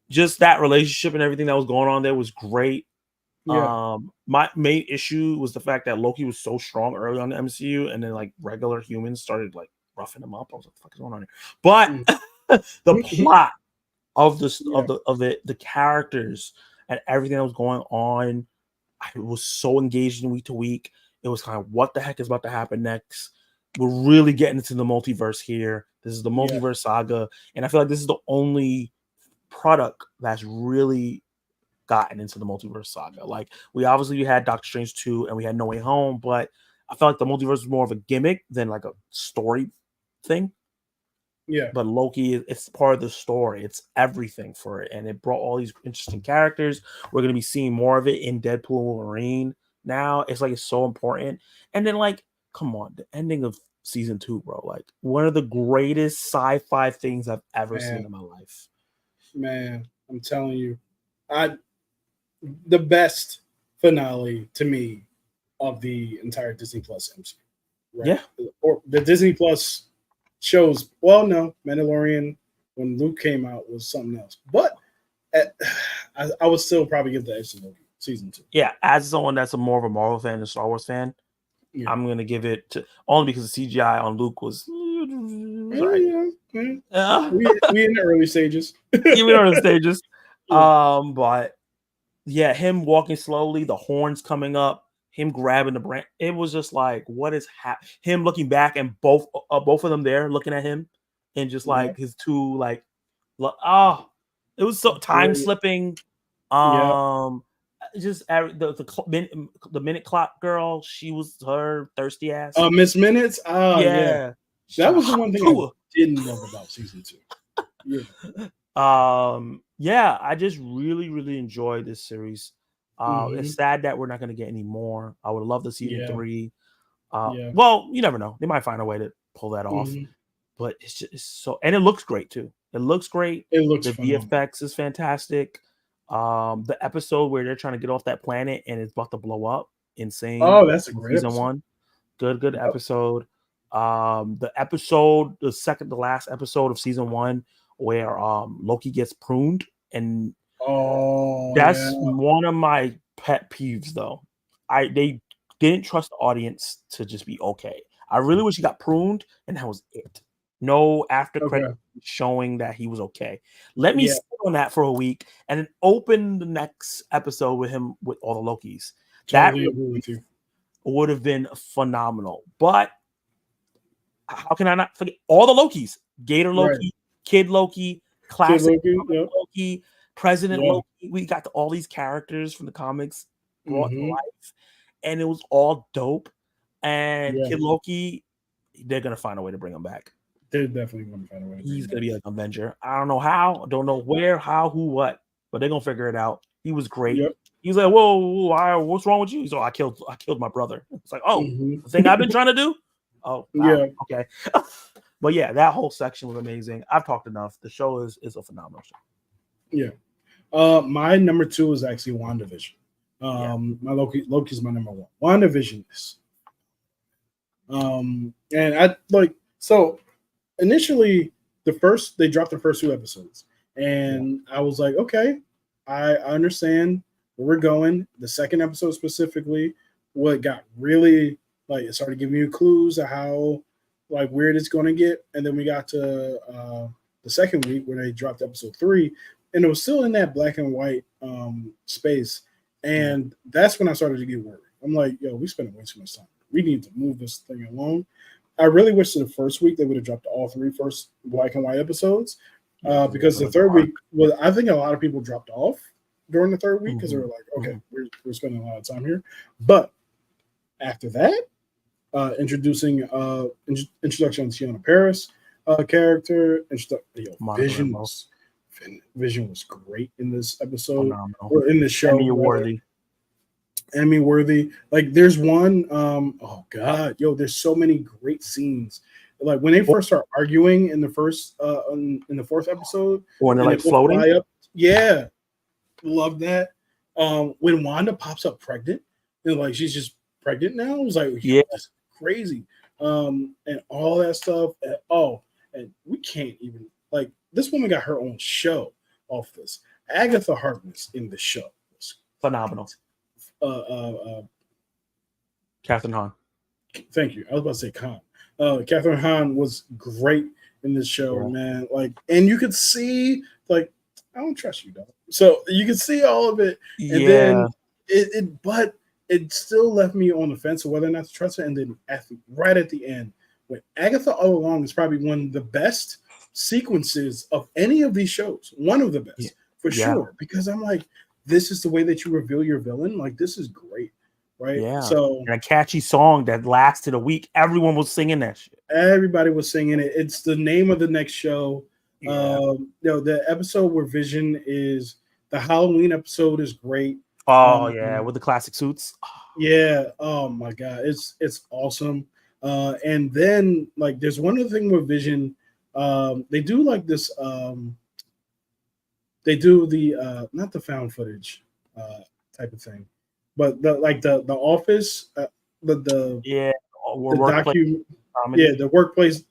Just that relationship and everything that was going on there was great. Yeah. My main issue was the fact that Loki was so strong early on in the MCU, and then like regular humans started like roughing him up. I was like, "What the fuck is going on here?" But the plot of the characters and everything that was going on, I was so engaged in week to week. It was kind of what the heck is about to happen next. We're really getting into the multiverse here. This is the multiverse saga, and I feel like this is the only product that's really gotten into the multiverse saga. Like we had Doctor Strange 2 and we had No Way Home, but I felt like the multiverse was more of a gimmick than like a story thing. Yeah. But Loki, it's part of the story. It's everything for it. And it brought all these interesting characters. We're going to be seeing more of it in Deadpool and Wolverine now. It's like, it's so important. And then like, come on, the ending of season 2, bro. Like one of the greatest sci-fi things I've ever seen in my life. Man, I'm telling you, the best finale to me of the entire Disney Plus MCU. Right? Yeah. Or the Disney Plus shows. Well, no, Mandalorian when Luke came out was something else. But I would still probably give the edge to Loki season 2. Yeah, as someone that's more of a Marvel fan and Star Wars fan, I'm gonna give it to only because the CGI on Luke was. We in the early stages. But yeah, him walking slowly, the horns coming up, him grabbing the brand. It was just like, what is happening? Him looking back and both of them there looking at him, and just like his two like, it was so time slipping. Just the minute clock girl, she was her thirsty ass. Miss Minutes. Yeah. That was the one thing I didn't love about season 2. Yeah, I just really enjoyed this series. It's sad that we're not going to get any more. I would love to see 3. Well, you never know. They might find a way to pull that off. But it's so, and it looks great too. It looks great. It looks the phenomenal. VFX is fantastic. The episode where they're trying to get off that planet and it's about to blow up, insane. Oh, that's a great season episode. 1. Good episode. The last episode of season 1 where Loki gets pruned, and that's one of my pet peeves though. They didn't trust the audience to just be okay. I really wish he got pruned and that was it. No after credit showing that he was okay. Let me sit on that for a week and then open the next episode with him with all the Lokis. Totally agree with you. Would have been phenomenal. But how can I not forget all the Lokis? Gator Loki, Kid Loki, Classic Loki, President Loki. We got all these characters from the comics brought to life, and it was all dope. And Kid Loki, they're gonna find a way to bring him back. They're definitely gonna find a way. He's gonna be like an Avenger. I don't know how, don't know where, how, who, what, but they're gonna figure it out. He was great. He's like, whoa, what's wrong with you? He's like, I killed my brother. It's like, oh, the thing I've been trying to do. Oh, wow. Okay. But yeah, that whole section was amazing. I've talked enough. The show is a phenomenal show. Yeah. My number 2 is actually WandaVision. My Loki's my number 1. WandaVision is. And I like, so initially they dropped the first 2 episodes, and I was like, okay, I understand where we're going. The second episode specifically, what got really like, it started giving you clues of how like weird it's going to get, and then we got to the second week where they dropped episode 3, and it was still in that black and white space, and that's when I started to get worried. I'm like, yo, we spending way too much time. We need to move this thing along. I really wish the first week they would have dropped all 3 first black and white episodes, because the third week, well, I think a lot of people dropped off during the third week because they were like, okay, we're spending a lot of time here. But after that, introduction of Tiana Paris character, Vision was great in this episode or in this show. Emmy worthy. Like there's one, oh god, there's so many great scenes. Like when they first start arguing in the first in the 4th episode, when they're like floating up, love that. When Wanda pops up pregnant and like she's just pregnant now, I was like, that's crazy. and all that stuff. And we can't even like this woman got her own show off this. Agatha Harkness in the show was phenomenal. Catherine Hahn. Thank you. I was about to say Khan. Catherine Hahn was great in this show, man. Like, and you could see, like, I don't trust you, dog. So you could see all of it, and then but it still left me on the fence of whether or not to trust her. And then right at the end, when Agatha All Along is probably one of the best sequences of any of these shows, one of the best for sure. Because I'm like, this is the way that you reveal your villain. Like, this is great. Right. Yeah. So and a catchy song that lasted a week. Everyone was singing that shit. Everybody was singing it. It's the name of the next show. The episode where Vision is the Halloween episode is great. With the classic suits. Yeah. Oh my god, it's awesome. And then like there's one other thing with Vision. They do like this. They do the not the found footage type of thing. But the Office, the workplace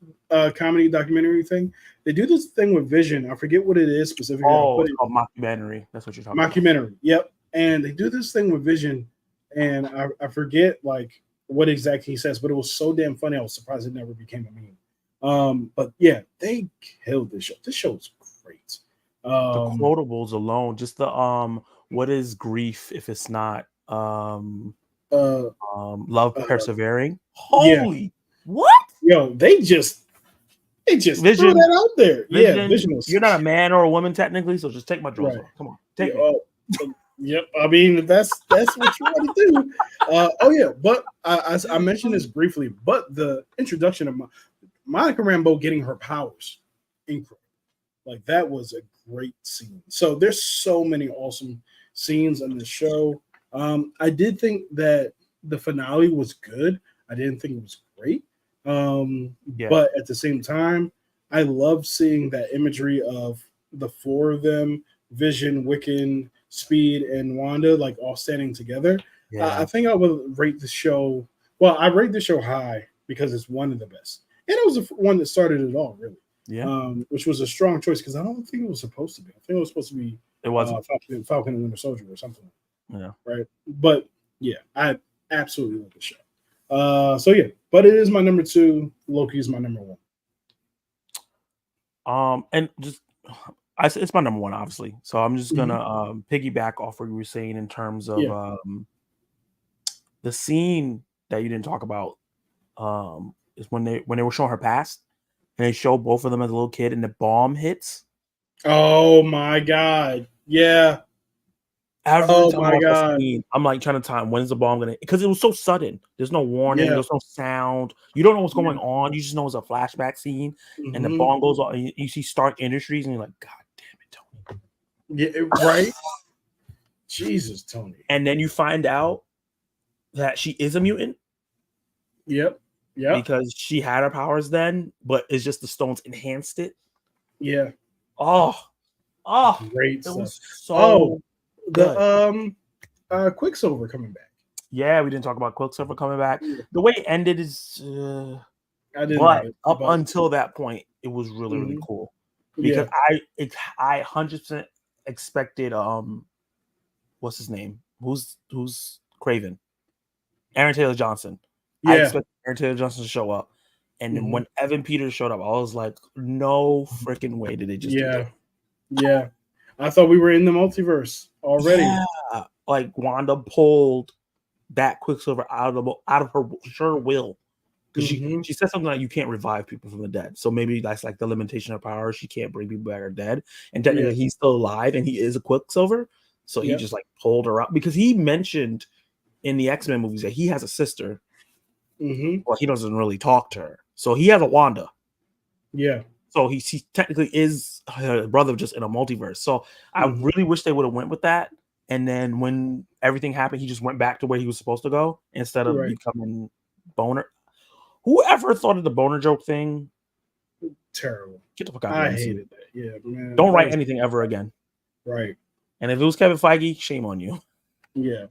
comedy documentary thing. They do this thing with Vision. I forget what it is specifically. It's called mockumentary. That's what you're talking about. Mockumentary. Yep. And they do this thing with Vision, and I forget like what exactly he says, but it was so damn funny. I was surprised it never became a meme. But yeah, they killed this show. This show is great. The quotables alone, just the what is grief if it's not love persevering? Holy what? Yo, they just Vision, threw that out there. Vision was, you're not a man or a woman technically, so just take my drawers off. Come on, take it. Yep. I mean, that's what you want to do. But I mentioned this briefly, but the introduction of Monica Rambeau getting her powers, incredible. Like that was a great scene. So there's so many awesome scenes on the show. I did think that the finale was good. I didn't think it was great. But at the same time, I love seeing that imagery of the four of them, Vision, Wiccan, Speed, and Wanda, like all standing together. I think I would rate the show. Well, I rate the show high because it's one of the best. And it was the one that started it all, really. Yeah. Which was a strong choice because I don't think it was supposed to be. I think it was supposed to be Falcon and Winter Soldier or something. Yeah. Right. But yeah, I absolutely love the show. But it is my number 2. Loki is my number 1. And just it's my number 1, obviously. So I'm just gonna piggyback off what you were saying in terms of the scene that you didn't talk about. Is when they were showing her past, and they show both of them as a little kid, and the bomb hits. Oh my god! Yeah. Every time I'm like trying to time when's the bomb gonna, because it was so sudden. There's no warning, there's no sound. You don't know what's going on. You just know it's a flashback scene, and the bomb goes off, and you see Stark Industries, and you're like, God damn it, Tony. Yeah, right. Jesus, Tony. And then you find out that she is a mutant. Yep. Yeah. Because she had her powers then, but it's just the stones enhanced it. Yeah. Oh, great it was stuff. so the Quicksilver coming back. Yeah, we didn't talk about Quicksilver coming back. The way it ended is I didn't like it, up until that point, it was really, really cool. Because I 100% expected what's his name? Who's Craven? Aaron Taylor Johnson. Yeah. I expected Aaron Taylor Johnson to show up. And then when Evan Peters showed up, I was like, no freaking way did they just do that. Yeah. I thought we were in the multiverse already. Yeah. Like Wanda pulled that Quicksilver out of her sure will. Because she said something like, you can't revive people from the dead. So maybe that's like the limitation of power. She can't bring people back or dead. And technically he's still alive and he is a Quicksilver. So he just like pulled her out. Because he mentioned in the X-Men movies that he has a sister. Well, he doesn't really talk to her. So he has a Wanda. Yeah. So he technically is her brother just in a multiverse. So I really wish they would have went with that. And then when everything happened, he just went back to where he was supposed to go instead of becoming Boner. Whoever thought of the Boner joke thing? Terrible. Get the fuck out of here. I here. hated that. Yeah, man. Don't write anything ever again. Right. And if it was Kevin Feige, shame on you. Yeah.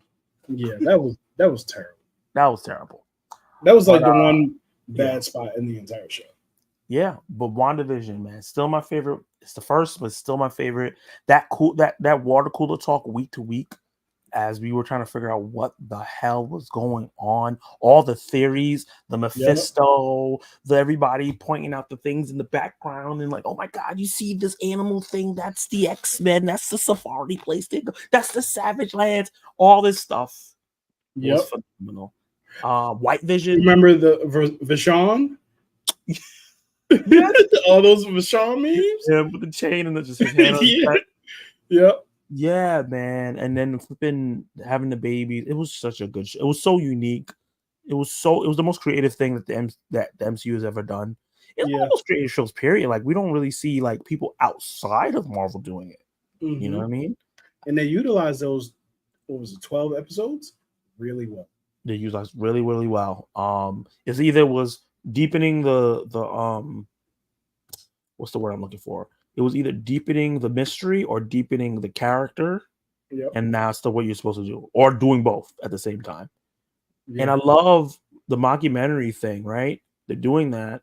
Yeah, that was terrible. That was terrible. That was like the one bad spot in the entire show. Yeah, but WandaVision, man, still my favorite. It's the first, but still my favorite. That water cooler talk week to week, as we were trying to figure out what the hell was going on, all the theories, the Mephisto, the everybody pointing out the things in the background, and like, oh my god, you see this animal thing? That's the X-Men. That's the safari place. That's the Savage Lands. All this stuff was phenomenal. White Vision. Remember the Vashon? All those Vashon memes? Yeah, with the chain and just his hand on his back. Yep. Yeah, man. And then flipping having the baby. It was such a good show. It was so unique. It was the most creative thing that the MCU has ever done. It's one of the most creative shows, period. Like, we don't really see like people outside of Marvel doing it. Mm-hmm. You know what I mean? And they utilize those, 12 episodes really well. They utilize really, really well. It's either was deepening the what's the word I'm looking for? It was either deepening the mystery or deepening the character. Yep. And that's what you're supposed to do, or doing both at the same time. Yeah. And I love the mockumentary thing, right? They're doing that,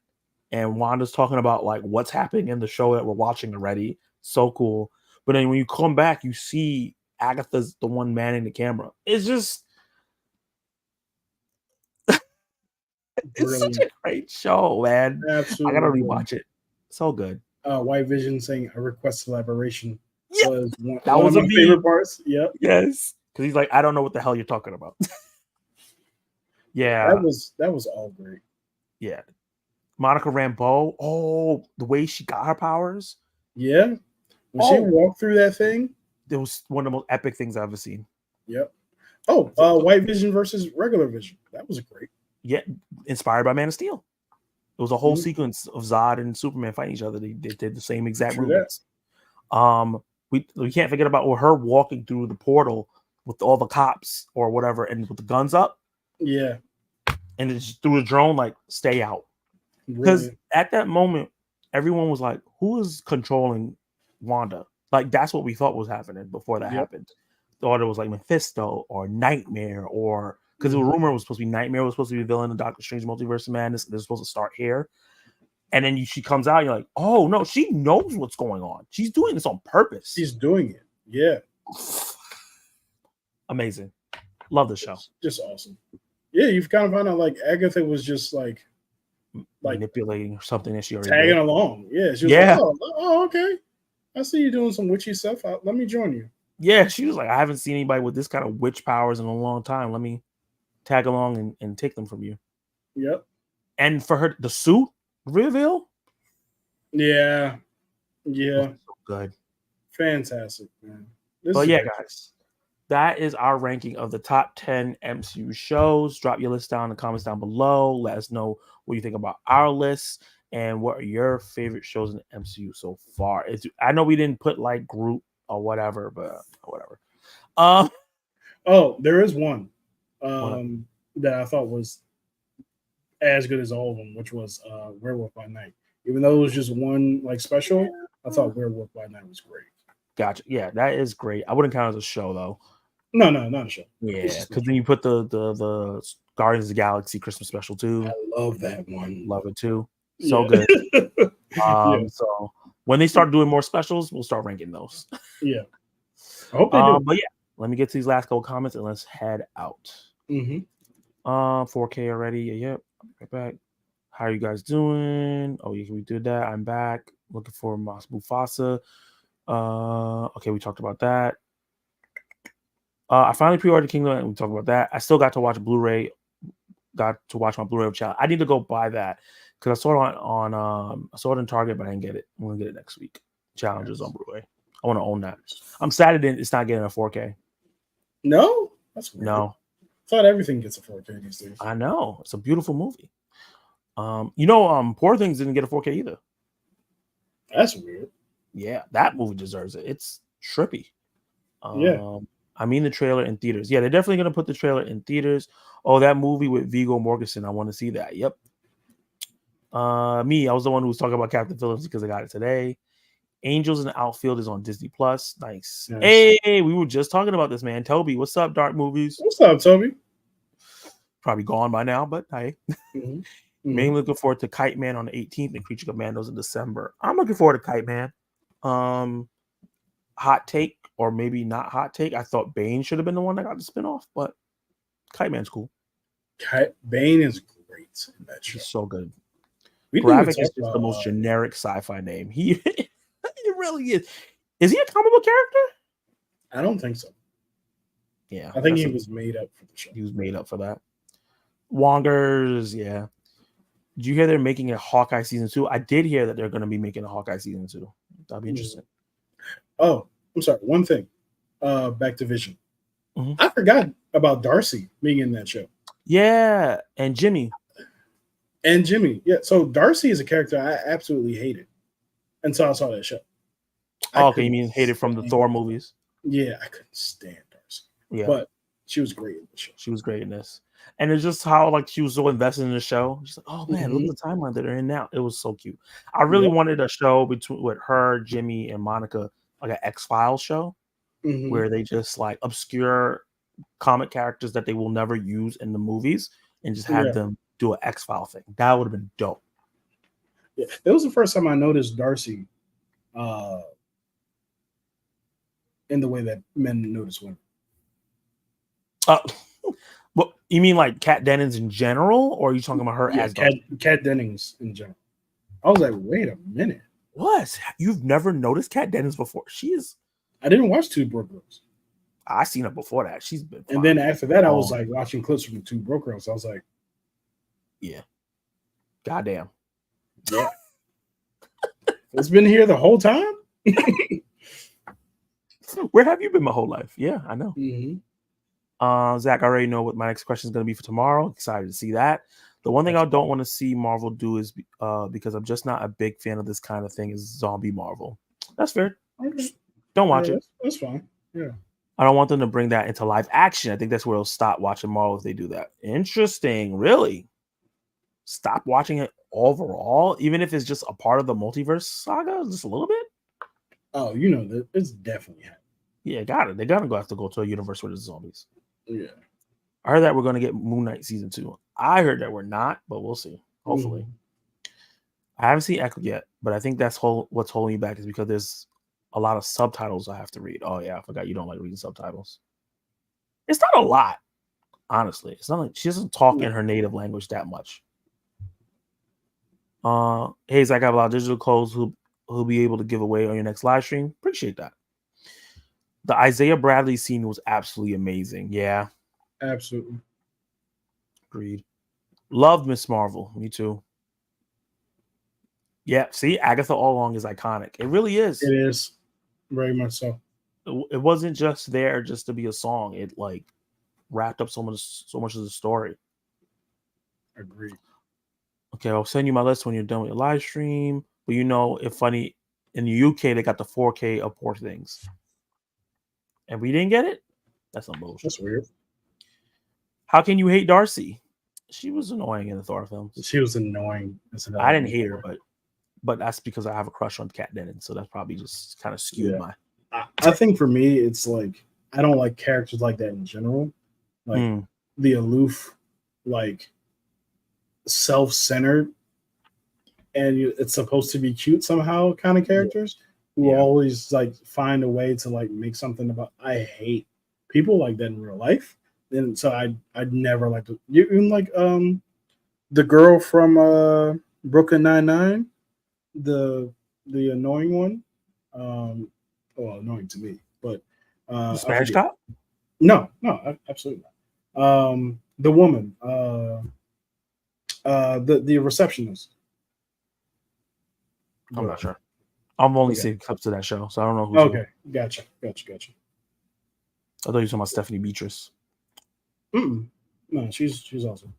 and Wanda's talking about like what's happening in the show that we're watching already. So cool. But then when you come back, you see Agatha's the one manning the camera. It's just it's such a great show, man. Absolutely. I gotta rewatch it. So good. White Vision saying a request collaboration was one That was of my favorite parts. Yep. Yes. Because he's like, I don't know what the hell you're talking about. Yeah. That was all great. Yeah. Monica Rambeau. Oh, the way she got her powers. Yeah. When she walked through that thing. It was one of the most epic things I've ever seen. Yep. Oh, White Vision versus regular Vision. That was great. Yeah. Inspired by Man of Steel. It was a whole sequence of Zod and Superman fighting each other. They did the same exact movements. We can't forget about her walking through the portal with all the cops or whatever, and with the guns up. Yeah. And it's through the drone, like, stay out. Because at that moment, everyone was like, who is controlling Wanda? Like, that's what we thought was happening before that happened. Thought it was like Mephisto or Nightmare, or because the rumor was supposed to be Nightmare was supposed to be the villain in Doctor Strange Multiverse of Madness. They're supposed to start here. And then she comes out, and you're like, oh no, she knows what's going on. She's doing this on purpose. She's doing it. Yeah. Amazing. Love the show. Just awesome. Yeah, you've kind of found out like Agatha was just like manipulating something that she already tagging did. along. Yeah. She was like, oh, okay. I see you doing some witchy stuff. Let me join you. Yeah, she was like, I haven't seen anybody with this kind of witch powers in a long time. Let me tag along and take them from you. Yep. And for her, the suit reveal. Yeah. Yeah. So good. Fantastic, man. But yeah, guys, that is our ranking of the top 10 MCU shows. Drop your list down in the comments down below. Let us know what you think about our list and what are your favorite shows in the MCU so far. I know we didn't put like Groot or whatever, but whatever. There is one that I thought was as good as all of them, which was Werewolf by Night. Even though it was just one like special, I thought Werewolf by Night was great. Gotcha. Yeah, that is great. I wouldn't count it as a show though. No, not a show. Yeah, because then you put the Guardians of the Galaxy Christmas special too. I love that one. Love it too. So good. So when they start doing more specials, we'll start ranking those. Yeah. I hope they do. But yeah, let me get to these last couple comments and let's head out. 4K already. Yep. Right back. How are you guys doing? Oh, yeah, we did that. I'm back. Looking for Mas Mufasa. Okay, we talked about that. I finally pre-ordered Kingdom, and we talked about that. I still got to watch Blu-ray. Got to watch my Blu-ray challenge. I need to go buy that because I saw it I saw it in Target, but I didn't get it. I'm gonna get it next week. Challenges on Blu-ray. I want to own that. I'm sad it's not getting a 4K. No, that's weird. No. I thought everything gets a 4K these days. I know. It's a beautiful movie. Poor Things didn't get a 4K either. That's weird. Yeah, that movie deserves it. It's trippy. Yeah. I mean the trailer in theaters. Yeah, they're definitely gonna put the trailer in theaters. Oh, that movie with Viggo Mortensen. I want to see that. Yep. I was the one who was talking about Captain Phillips because I got it today. Angels in the Outfield is on Disney Plus. Nice. Hey, we were just talking about this, man. Toby, what's up, Dark Movies? What's up, Toby? Probably gone by now, but hey. Mainly looking forward to Kite Man on the 18th and Creature Commandos in December. I'm looking forward to Kite Man. Hot take, or maybe not hot take. I thought Bane should have been the one that got the spinoff, but Kite Man's cool. Bane is great in that show. He's so good. We didn't even Gravik is talk just about, the most generic sci-fi name. He it really is. Is he a comic book character? I don't think so. Yeah, I think he was made up for the show. He was made up for that. Wongers, yeah. Did you hear they're making a Hawkeye season 2? I did hear that they're going to be making a Hawkeye season 2. That'll be interesting. Oh, I'm sorry. One thing. Back to Vision. I forgot about Darcy being in that show. Yeah, and Jimmy. Yeah. So Darcy is a character I absolutely hated until I saw that show. Oh, okay, you mean hated from the Thor movies? Yeah, I couldn't stand Darcy. Yeah, but she was great in the show. She was great in this, and it's just how like she was so invested in the show. She's like, "Oh man, look at the timeline that they're in now." It was so cute. I really wanted a show with her, Jimmy, and Monica, like an X-Files show, where they just like obscure comic characters that they will never use in the movies, and just have them do an X-File thing. That would have been dope. Yeah, it was the first time I noticed Darcy in the way that men notice women. Well, you mean like Kat Dennings in general, or are you talking about her as Kat Dennings in general? I was like, wait a minute. What? You've never noticed Kat Dennings before? She is. I didn't watch Two Broke Girls. I seen her before that. She's been. And then after that, I was like watching clips from the Two Broke Girls. I was like, yeah. Goddamn. Yeah. It's been here the whole time. Where have you been my whole life? Yeah, I know. Zach, I already know what my next question is going to be for tomorrow. Excited to see that. The one thing I don't want to see Marvel do is because I'm just not a big fan of this kind of thing is zombie Marvel. That's fair. Okay. Don't watch it. That's fine. Yeah. I don't want them to bring that into live action. I think that's where they'll stop watching Marvel if they do that. Interesting. Really? Stop watching it overall, even if it's just a part of the multiverse saga, just a little bit? Oh, you know that it's definitely happening. Yeah, got it. They're gonna have to go to a universe where there's zombies. Yeah. I heard that we're gonna get Moon Knight season 2. I heard that we're not, but we'll see. Hopefully. I haven't seen Echo yet, but I think that's what's holding me back is because there's a lot of subtitles I have to read. Oh yeah, I forgot you don't like reading subtitles. It's not a lot, honestly. It's not like she doesn't talk in her native language that much. Hey, Zach, I have a lot of digital codes who'll be able to give away on your next live stream. Appreciate that. The Isaiah Bradley scene was absolutely amazing. Yeah. Absolutely. Agreed. Loved Miss Marvel. Me too. Yeah, see, Agatha all along is iconic. It really is. It is. Very much so. It wasn't just there just to be a song. It like wrapped up so much of the story. Agreed. Okay, I'll send you my list when you're done with your live stream. But you know, it's funny, in the UK, they got the 4K of poor things. And we didn't get it? That's some bullshit. That's weird. How can you hate Darcy? She was annoying in the Thor films. She was annoying. I didn't hate her, but that's because I have a crush on Kat Dennings, so that's probably just kind of skewed my. I think for me, it's like I don't like characters like that in general. Like the aloof, like self-centered, and it's supposed to be cute somehow kind of characters who always like find a way to like make something about. I hate people like that in real life. And so I'd never like to even like the girl from Brooklyn Nine-Nine, the annoying one. Well, annoying to me, but the Spanish cop? No, absolutely not. The woman, the receptionist. I'm not sure. I've only seen clips of that show, so I don't know who's okay. Gotcha. I thought you were talking about Stephanie Beatrice. No, she's awesome.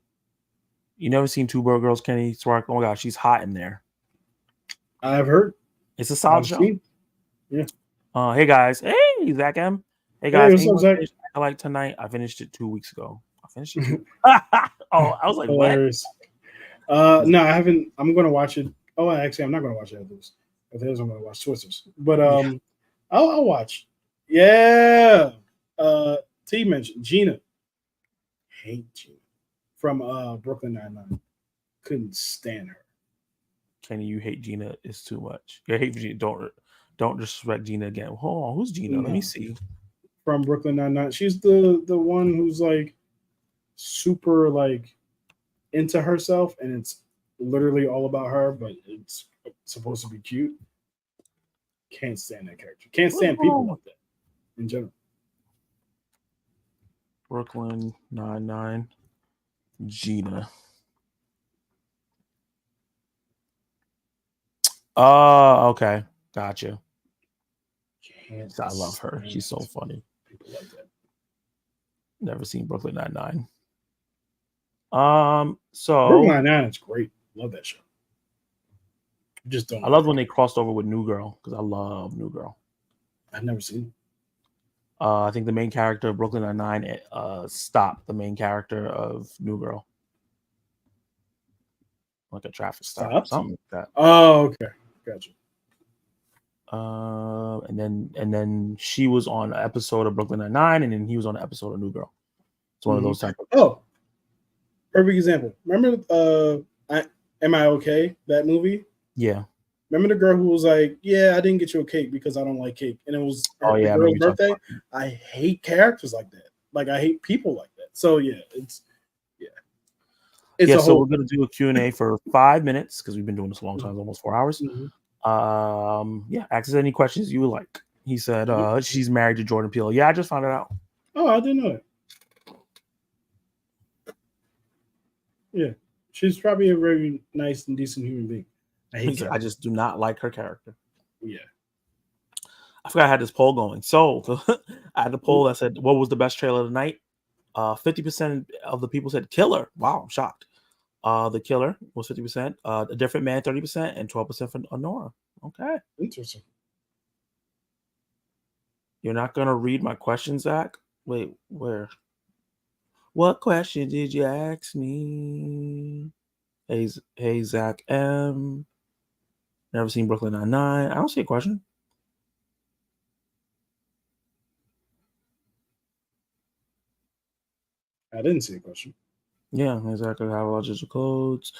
You never seen Two Broke Girls, Kenny Swark? Oh my gosh, she's hot in there. I've heard. It's a solid show. Yeah. Hey guys. Hey Zach M. Hey guys. Hey, what's up, Zach? I like tonight. I finished it 2 weeks ago. I finished it. I was like, hilarious. What? No, I haven't. I'm gonna watch it. Oh, actually, I'm not gonna watch it after this. After this, I'm gonna watch Twizzlers. But I'll watch. Yeah. T mentioned Gina. Hate Gina from Brooklyn Nine-Nine. couldn't stand her. Kenny, you hate Gina is too much. You hate Gina. Don't disrespect Gina again. Hold on, who's Gina? Let me see. From Brooklyn Nine-Nine. She's the one who's like super like into herself, and it's literally all about her, but it's supposed to be cute. Can't stand that character. Can't stand people like that in general. Brooklyn Nine-Nine. Gina. Oh, okay. Gotcha. I love her. She's so funny. People like that. Never seen Brooklyn Nine-Nine. So Brooklyn Nine-Nine is great. Love that show. Just don't. I love when they crossed over with New Girl because I love New Girl. I've never seen it. I think the main character of Brooklyn Nine-Nine stopped the main character of New Girl. Like a traffic stop, something like that. Oh, okay, gotcha. And then she was on an episode of Brooklyn Nine-Nine, and then he was on an episode of New Girl. It's one of those type of. Oh, perfect example. Remember, Am I Okay? That movie. Yeah. Remember the girl who was like, "Yeah, I didn't get you a cake because I don't like cake," and it was the girl's birthday. I hate characters like that. Like I hate people like that. So yeah, it's so we're gonna do a Q&A for 5 minutes because we've been doing this a long time, almost 4 hours. Ask us any questions you would like. He said she's married to Jordan Peele. Yeah, I just found it out. Oh, I didn't know that. Yeah, she's probably a very nice and decent human being. I just do not like her character. Yeah. I forgot I had this poll going. So I had the poll that said, what was the best trailer of the night? 50% of the people said Killer. Wow, I'm shocked. The Killer was 50%. A Different Man, 30%, and 12% for Honora. Okay. Interesting. You're not going to read my question, Zach? Wait, where? What question did you ask me? Hey, Zach M. Never seen Brooklyn Nine-Nine. I don't see a question. I didn't see a question. Yeah, exactly. How about digital codes?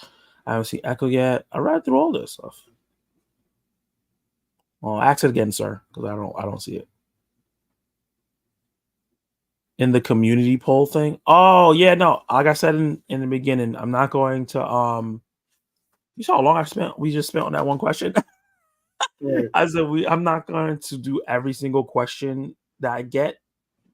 I haven't seen Echo yet. I read through all this stuff. Well, ask it again, sir, because I don't see it. In the community poll thing. Oh, yeah, no. Like I said in the beginning, I'm not going to you saw how long we just spent on that one question. Right. I said I'm not going to do every single question that I get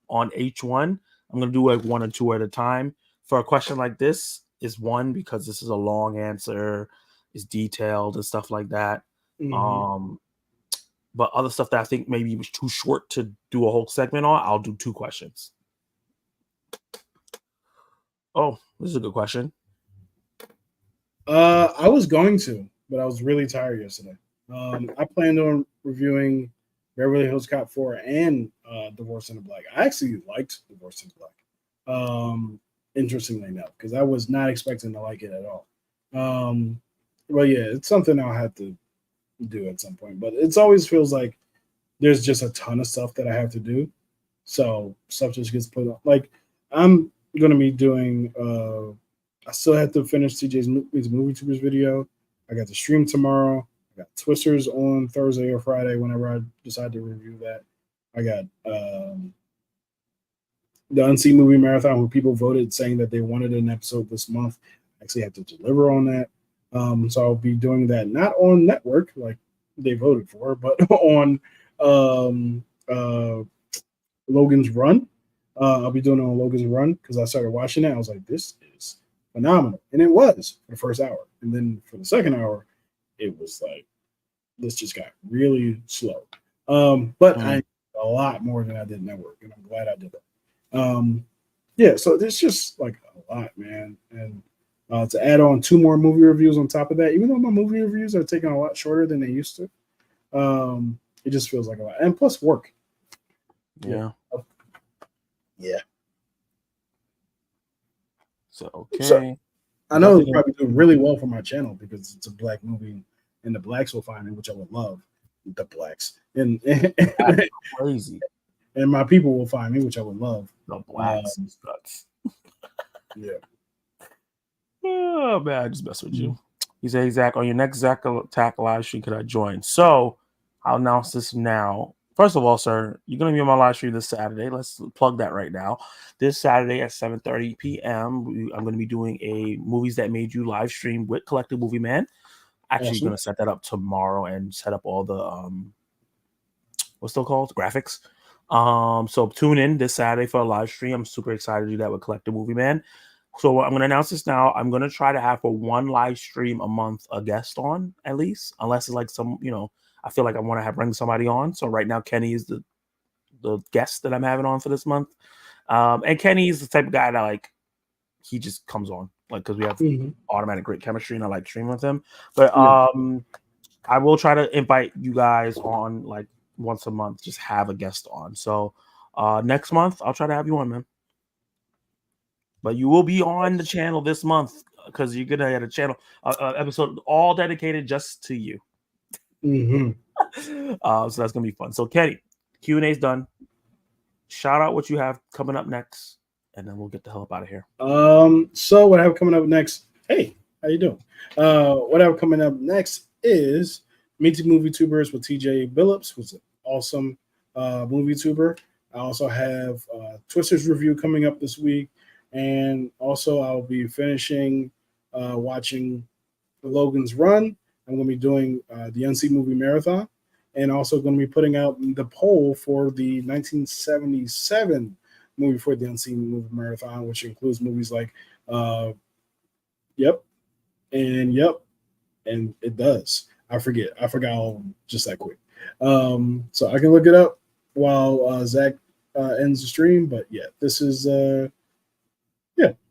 on H1. I'm going to do like 1 or 2 at a time. For a question like this is 1 because this is a long answer, it's detailed and stuff like that. But other stuff that I think maybe was too short to do a whole segment on, I'll do 2 questions. Oh, this is a good question. I was going to, but I was really tired yesterday. I planned on reviewing Beverly Hills Cop 4 and Divorce in the Black. I actually liked Divorce in the Black. Interestingly enough, because I was not expecting to like it at all. Well, yeah, it's something I'll have to do at some point, but it always feels like there's just a ton of stuff that I have to do. So stuff just gets put on. Like I'm going to be doing, I still have to finish TJ's Movie Tubers video. I got the stream tomorrow. I got Twisters on Thursday or Friday whenever I decide to review that. I got the Unseen Movie Marathon where people voted saying that they wanted an episode this month. I actually have to deliver on that. So I'll be doing that not on network like they voted for, but on Logan's Run. I'll be doing it on Logan's Run because I started watching it. I was like, this is phenomenal. And it was for the first hour. And then for the second hour, it was like, this just got really slow. But I a lot more than I did network, and I'm glad I did that. Yeah, so there's just like a lot, man. And to add on 2 more movie reviews on top of that, even though my movie reviews are taking a lot shorter than they used to, it just feels like a lot. And plus work. Yeah. Yeah. So, okay. So, I know it'll probably do really well for my channel because it's a black movie and the blacks will find it, which I would love. The blacks. And crazy. And my people will find me, which I would love. The blacks is nuts. Yeah. Oh man, I just mess with you. He said, Zach, on your next Zach Attack live stream, could I join? So I'll announce this now. First of all, sir, you're going to be on my live stream this Saturday. Let's plug that right now. This Saturday at 7:30 p.m., I'm going to be doing a Movies That Made You live stream with Collective Movie Man. Actually, Awesome. going to set that up tomorrow and set up all the what's still called graphics. So tune in this Saturday for a live stream. I'm super excited to do that with Collective Movie Man. So I'm going to announce this now. I'm going to try to have for one live stream a month a guest on at least, unless it's like some, I feel like I want to bring somebody on. So right now, Kenny is the guest that I'm having on for this month. And Kenny is the type of guy that like, he just comes on like, cause we have automatic great chemistry and I like streaming with him. But I will try to invite you guys on like once a month, just have a guest on. So next month I'll try to have you on, man. But you will be on the channel this month because you're gonna have a channel episode all dedicated just to you. So that's gonna be fun. So Kenny, Q&A is done. Shout out what you have coming up next, and then we'll get the hell up out of here. So what I have coming up next? Hey, how you doing? What I have coming up next is Meeting Movie Tubers with TJ Billups, who's an awesome movie tuber. I also have Twister's review coming up this week. And also, I'll be finishing watching Logan's Run. I'm going to be doing the NC Movie Marathon, and also going to be putting out the poll for the 1977 movie for the NC Movie Marathon, which includes movies like Yep, and It Does. I forgot all just that quick. So I can look it up while Zach ends the stream. But yeah, this is.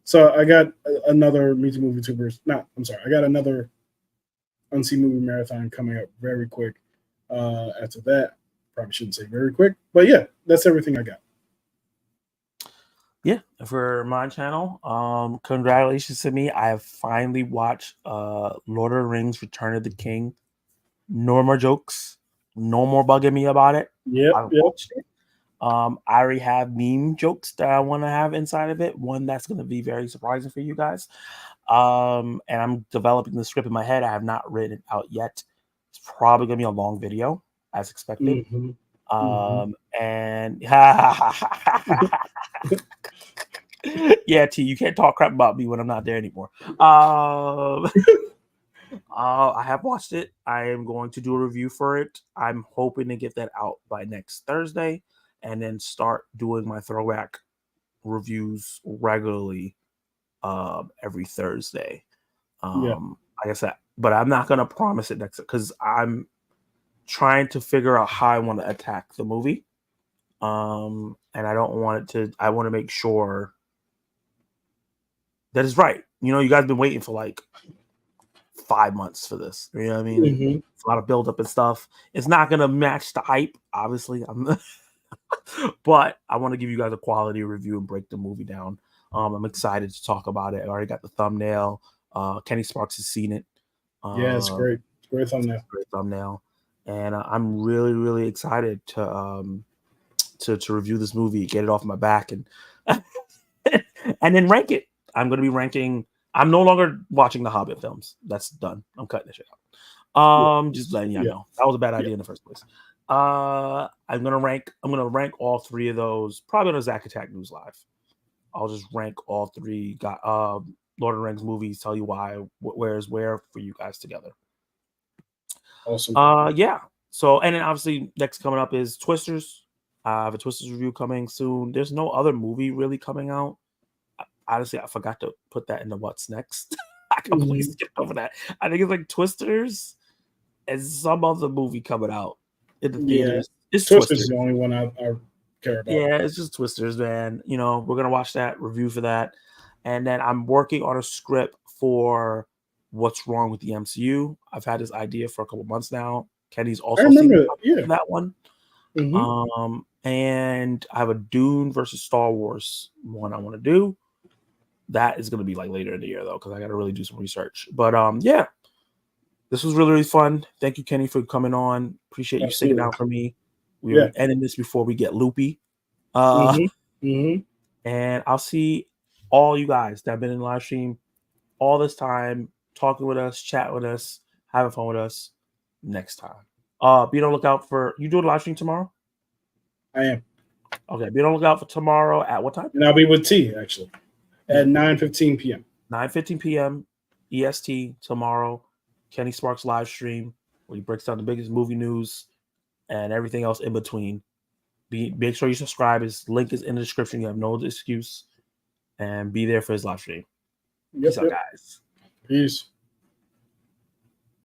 So I got another Meet the Movie Tubers. I got another Unseen Movie Marathon coming up very quick. After that, probably shouldn't say very quick, but yeah, that's everything I got. Yeah, for my channel, congratulations to me. I have finally watched Lord of the Rings: Return of the King. No more jokes. No more bugging me about it. Yep. Watched it. I already have meme jokes that I want to have inside of it. One that's going to be very surprising for you guys. And I'm developing the script in my head. I have not written it out yet. It's probably going to be a long video, as expected. And yeah, T, you can't talk crap about me when I'm not there anymore. I have watched it. I am going to do a review for it. I'm hoping to get that out by next Thursday. And then start doing my throwback reviews regularly every Thursday. Like I said, but I'm not gonna promise it next because I'm trying to figure out how I want to attack the movie. And I don't want it to. I want to make sure that is right. You guys have been waiting for like 5 months for this. You know what I mean? It's a lot of buildup and stuff. It's not gonna match the hype, obviously. But I want to give you guys a quality review and break the movie down. I'm excited to talk about it. I already got the thumbnail. Kenny Sparks has seen it. Yeah, it's great. Great thumbnail. Great thumbnail. And I'm really, really excited to review this movie, get it off my back, and and then rank it. I'm going to be ranking. I'm no longer watching the Hobbit films. That's done. I'm cutting this shit out. Just letting you know that was a bad idea in the first place. I'm gonna rank all three of those probably on a Zack Attack News Live. I'll just rank all three Lord of the Rings movies, tell you why, where is where for you guys together. Awesome. Yeah. So and then obviously next coming up is Twisters. I have a Twisters review coming soon. There's no other movie really coming out. Honestly, I forgot to put that in the what's next. I completely skipped over that. I think it's like Twisters and some other movie coming out in the theaters. It's Twisters is the only one I care about. Yeah, it's just Twisters, man. We're gonna watch that review for that, and then I'm working on a script for What's Wrong with the MCU. I've had this idea for a couple months now. Kenny's also seen that one. And I have a Dune versus Star Wars one I want to do. That is gonna be like later in the year though, because I got to really do some research. But yeah. This was really, really fun. Thank you, Kenny, for coming on. Appreciate you sticking out for me. We're ending this before we get loopy. And I'll see all you guys that have been in the live stream all this time, talking with us, chatting with us, having fun with us. Next time. Be on the lookout for you doing a live stream tomorrow? I am. Okay, be on the lookout for tomorrow at what time? And I'll be with T actually at 9:15 p.m. 9:15 p.m. EST tomorrow. Kenny Sparks live stream where he breaks down the biggest movie news and everything else in between. Make sure you subscribe. His link is in the description. You have no excuse. And be there for his live stream. Peace out, guys. Peace.